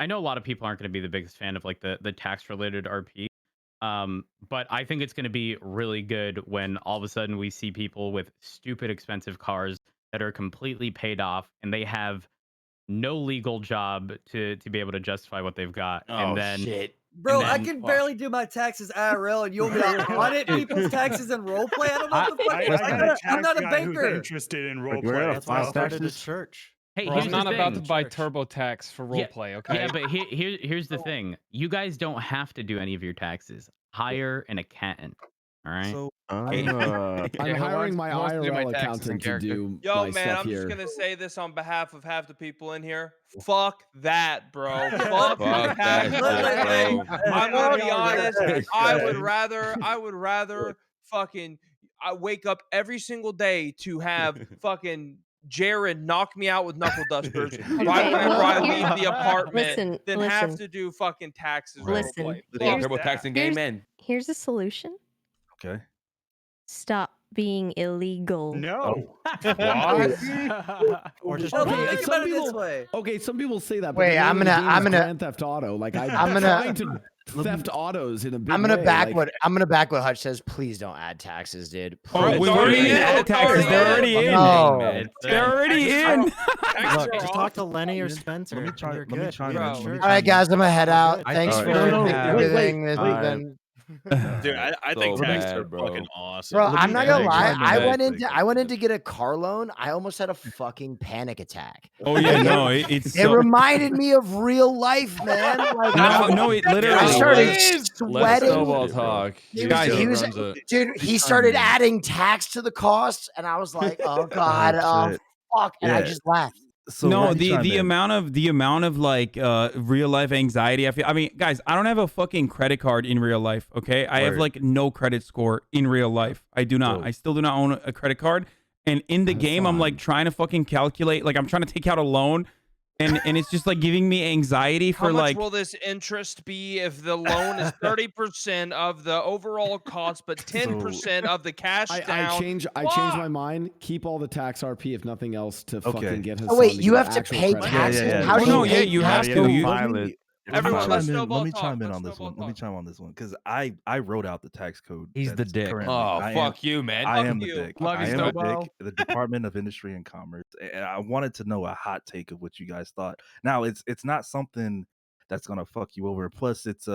know a lot of people aren't going to be the biggest fan of like the tax related RP. But I think it's going to be really good when all of a sudden we see people with stupid expensive cars that are completely paid off and they have no legal job to be able to justify what they've got. And then shit. Bro, and I then- can barely do my taxes IRL, and you want me to audit people's taxes and roleplay? I don't know what the fuck. I'm not a banker. Interested in We're roleplay. That's why I started a church. Hey, Bro, here's I'm the not about to thing. buy TurboTax for roleplay, okay? Yeah, but here's the thing. You guys don't have to do any of your taxes. Hire an accountant. All right. So I'm who hiring my wants to do my IRL taxes in accountant to character? do Yo, my man, stuff I'm here. just gonna say this on behalf of half the people in here. Fuck that, bro. Fuck Fuck the that tax shit, thing. bro. I'm gonna be honest. I would Yeah. rather fucking I wake up every single day to have fucking Jared knock me out with knuckle dusters right Okay, whenever well, I here- leave the apartment than have listen. to do fucking taxes Listen, roleplay. here's- Fuck that. Here's a solution. Okay. Stop being illegal. No. Or just No, Okay, think some about it this people. way. Okay, some people say that. But Wait, the name I'm of the gonna- game I'm is gonna- Grand Theft Auto. Like I'm gonna- trying to theft autos in a big I'm gonna way. back like, what Hutch says. Please don't add taxes, dude. Oh, Please. we already added taxes. They're already in. No. They're already in. Look, just talk to Lenny or Spencer. Let me try. You're Let me good. chime You're in. good. Let me All right, guys, I'm gonna head out. I Thanks think- for No, everything. This has Wait. been. Dude, I think So taxes bad, are bro. fucking awesome. Bro, Let I'm me- not let gonna me lie. chime in I real went quick. in to get a car loan. I almost had a fucking panic attack. Oh yeah, no, it's It so. reminded me of real life, man. Like, No, it literally. I started Let's sweating. snowball talk. Guys, He was, dude. He started adding tax to the cost, and I was like, "Oh God, oh shit. fuck!" And I Yeah. just laughed. So No, let me chime the in. amount of like real life anxiety I feel. I mean, guys, I don't have a fucking credit card in real life. Okay, I have Word. like no credit score in real life. I do not. Dope. I still do not own a credit card. And in the game, I'm like trying to fucking calculate. Like I'm trying to take out a loan, and it's just like giving me anxiety How for much like. will this interest be if the loan is 30% of the overall cost, but 10% of the cash I down? changed my mind. Keep all the tax RP if nothing else to Okay. fucking get Hasan. Oh wait, to you get have to actual pay credit. taxes. How Oh, do no, you yeah, pay you have taxes? to. Let me Everyone, let's chime in. snowball Let me talk. chime in Let's on this snowball one. Let me talk. chime on this one because I wrote out the tax code. He's the that's dick. currently- Oh, I fuck am- you, man. I Fuck am you. the dick. Love you, I am Snowball. the dick. The Department of Industry and Commerce. And I wanted to know a hot take of what you guys thought. Now it's not something that's gonna fuck you over. Plus, it's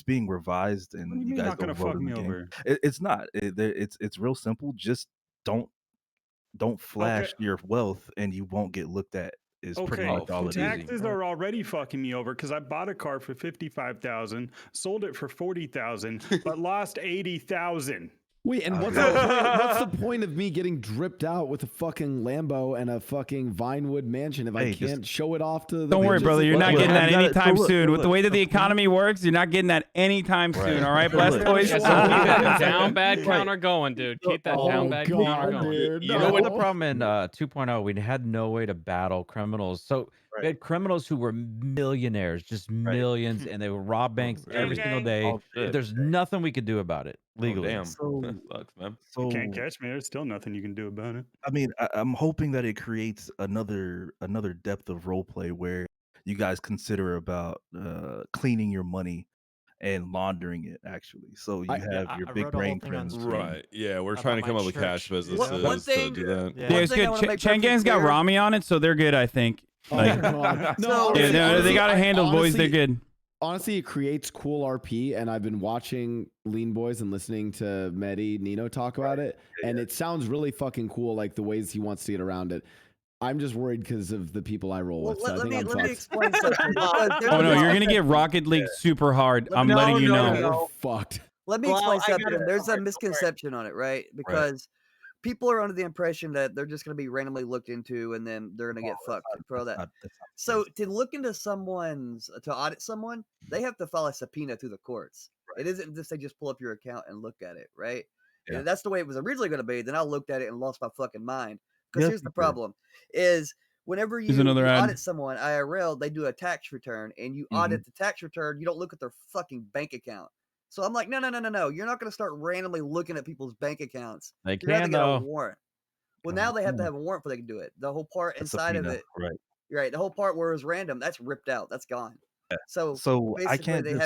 being revised, and What do you you mean guys not go gonna vote fuck in the me game. over? It's not. It's real simple. Just don't flash your wealth, and you won't get looked at. Is pretty Okay, much all it is. taxes are already fucking me over because I bought a car for 55,000, sold it for 40,000, but lost 80,000. Wait, and what's the point of me getting dripped out with a fucking Lambo and a fucking Vinewood mansion if I Hey, just- can't show it off to the Don't worry, bitches? brother. You're not look, getting that you gotta- anytime so look, soon. so With the look, way that the so- economy works, you're not getting that anytime soon. All right, So look, Blaustoise? so Keep that down bad counter going, dude. Keep that Oh, down bad God, counter going. dude. You know what the problem in 2.0? We had no way to battle criminals. So we had criminals who were millionaires, just millions, and they would rob banks every single day. Oh, shit. There's nothing we could do about it legally. Damn. So, Sucks, man. You can't so catch me. There's still nothing you can do about it. I mean, I'm hoping that it creates another depth of role play where you guys consider about cleaning your money and laundering it actually. So you have your I big wrote a whole brain thing on friends. Steam Right. Yeah, we're about trying to come my up with cash church. businesses thing- to do that. Yeah, it's thing I good. wanna make Chang perfectly Gang's got clear- Ramee on it, so they're good. I think. Like, God. So- yeah, no, honestly, they got it handled, boys. They're good. Honestly, it creates cool RP, and I've been watching Lean Boys and listening to Mehdi Nino talk about it, and it sounds really fucking cool, like the ways he wants to get around it. I'm just worried because of the people I roll with. So I think I'm let me fucked. explain something. Oh no, you're gonna get Rocket League super hard. I'm letting you know. We're fucked. Let me Well, explain I something. gotta- There's a misconception on it, right? Because people are under the impression that they're just going to be randomly looked into and then they're going to get fucked for all that. So to look into to audit someone, they have to file a subpoena through the courts. It isn't just they just pull up your account and look at it, right? Yeah. And that's the way it was originally going to be. Then I looked at it and lost my fucking mind. Because Yes, here's the you did. problem: is whenever Here's you another ad. audit someone IRL, they do a tax return, and you audit the tax return. You don't look at their fucking bank account. So I'm like, no. You're not going to start randomly looking at people's bank accounts. They You're going to can get a though. warrant. Well, now they have to have a warrant before they can do it. The whole part inside of it, Right. right? The whole part where it was random, that's ripped out. That's gone. So I basically, can't they just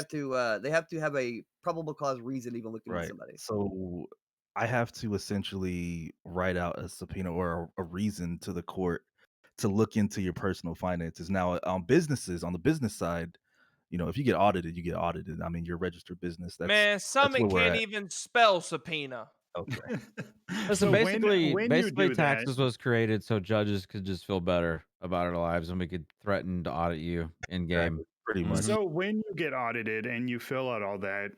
have to have a probable cause reason even looking at somebody. So I have to essentially write out a subpoena or a reason to the court to look into your personal finances. Now, on the business side, if you get audited, you get audited. I mean, you're a registered business. Man, That's Summit where we're can't at. even spell subpoena. Okay. Listen, So basically, when you do that- taxes was created so judges could just feel better about our lives, and we could threaten to audit you in game. Pretty much. So when you get audited and you fill out all that,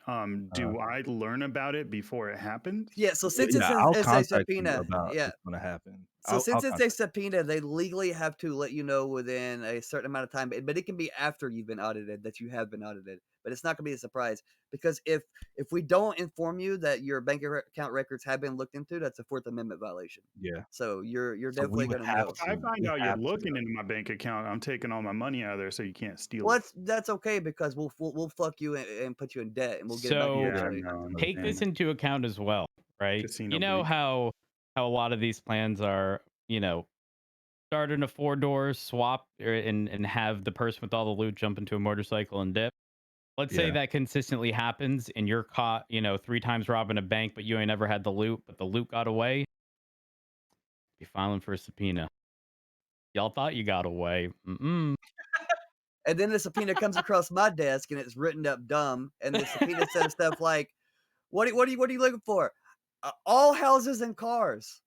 do I learn about it before it happens? Yeah. So since it's I'll a contact you subpoena, about yeah. what's going to happen. So since I'll it's a subpoena, they legally have to let you know within a certain amount of time, but it can be after you've been audited that you have been audited. But it's not going to be a surprise because if we don't inform you that your bank account records have been looked into, that's a Fourth Amendment violation. Yeah. So you're So definitely we would going to know. have If I find out you're looking into my bank account, I'm taking all my money out of there so you can't steal Well, it. that's okay because we'll fuck you and put you in debt and we'll get it back So eventually. take this into account as well, right? Casino You know bleed. how a lot of these plans are, start in a 4-door, swap and have the person with all the loot jump into a motorcycle and dip. Let's say Yeah. that consistently happens and you're caught, 3 times robbing a bank, but you ain't never had the loot, but the loot got away. You're filing for a subpoena. Y'all thought you got away. Mm-mm. And then the subpoena comes across my desk and it's written up dumb. And the subpoena says stuff like, "What are you looking for? All houses and cars.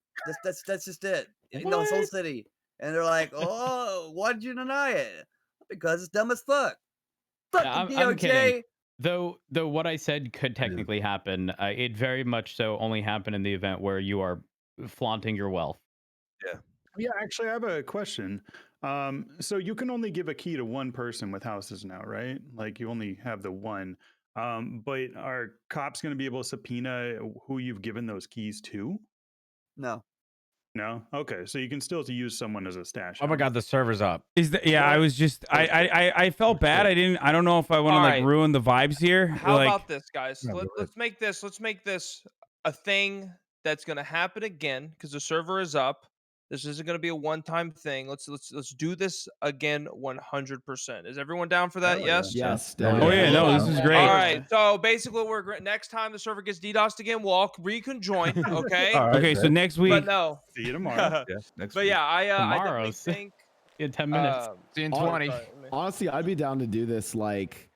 That's just it. In the whole city." And they're like, "Oh, why'd you deny it? Because it's dumb as fuck. Yeah, Fucking I'm kidding. DOJ." Though what I said could technically happen, it very much so only happen in the event where you are flaunting your wealth. Yeah, actually, I have a question. So you can only give a key to one person with houses now, right? Like you only have the one. But are cops going to be able to subpoena who you've given those keys to? No. No. Okay, so you can still use someone as a stash. Oh my god, the server's up. I was just I felt bad. I don't know if I want to All like right. ruin the vibes here. How like, about this, guys? Let's make this a thing that's gonna happen again because the server is up. This isn't gonna be a one-time thing. Let's do this again 100%. Is everyone down for that? Yes. Yes. Oh yeah, no, this is great. All right. So basically, next time the server gets DDoSed again, we'll all reconjoin. Okay. Okay, so next week. But no. See you tomorrow. But yeah, I Tomorrow. definitely think in 10 minutes. See you in 20. Honestly, I'd be down to do this like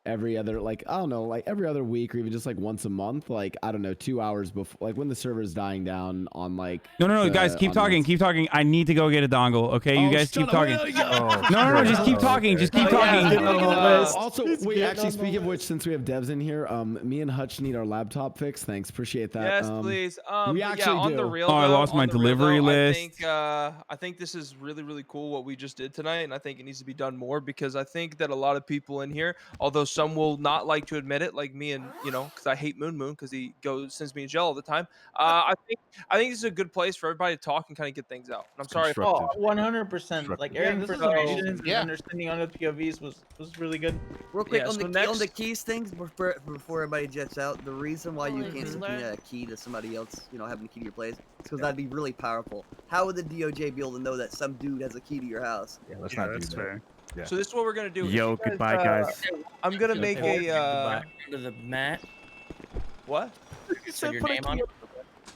every other, like, I don't know, like every other week or even just like once a month, like, I don't know, 2 hours before, like when the server's dying down on like. No, guys, keep talking. I need to go get a dongle. Okay, you guys keep talking. No, just keep talking. Just keep talking. Also, wait, actually, speaking of which, since we have devs in here, me and Hutch need our laptop fixed. Thanks, appreciate that. Yes, please. We but actually on do. the real, Oh, I though, lost my on the real, delivery though, list. I think this is really cool what we just did tonight, and I think it needs to be done more because I think that a lot of people in here, although some will not like to admit it, like me and because I hate MoonMoon because he sends me in jail all the time. I think this is a good place for everybody to talk and kind of get things out. And I'm sorry. Oh, 100%. Like airing this is frustrations amazing. and understanding other POVs was really good. Real quick Yeah, on so the keys things before everybody jets out. The reason why you can't subpoena a key to somebody else, having a key to your place, is because that'd be really powerful. How would the DOJ be able to know that some dude has a key to your house? Yeah, let's not do that. Fair. So this is what we're gonna do. Yo, goodbye, guys. I'm gonna make a Under the mat. what? Put your name on it.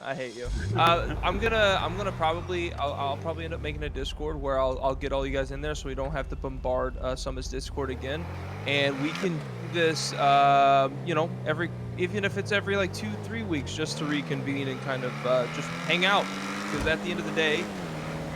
I hate you. I'm gonna probably I'll probably end up making a Discord where I'll get all you guys in there so we don't have to bombard Summit's Discord again, and we can do this you know, even if it's every like 2-3 weeks, just to reconvene and kind of just hang out, because at the end of the day,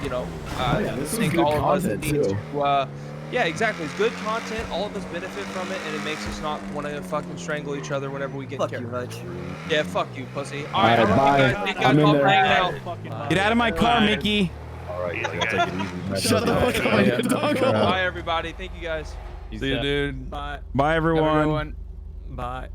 you know, I this is think good all of us content, need too. to yeah, exactly. It's good content. All of us benefit from it, and it makes us not want to fucking strangle each other whenever we get Fuck in you, Hutch. Yeah, fuck you, pussy. All right, bye. Thank you I'm guys in all for there. hanging out. Get out of my car, Mickey. All right, y'all take it easy. Shut the fuck up, you dog. Bye, everybody. Thank you guys. See you, dude. Bye, everyone. Bye.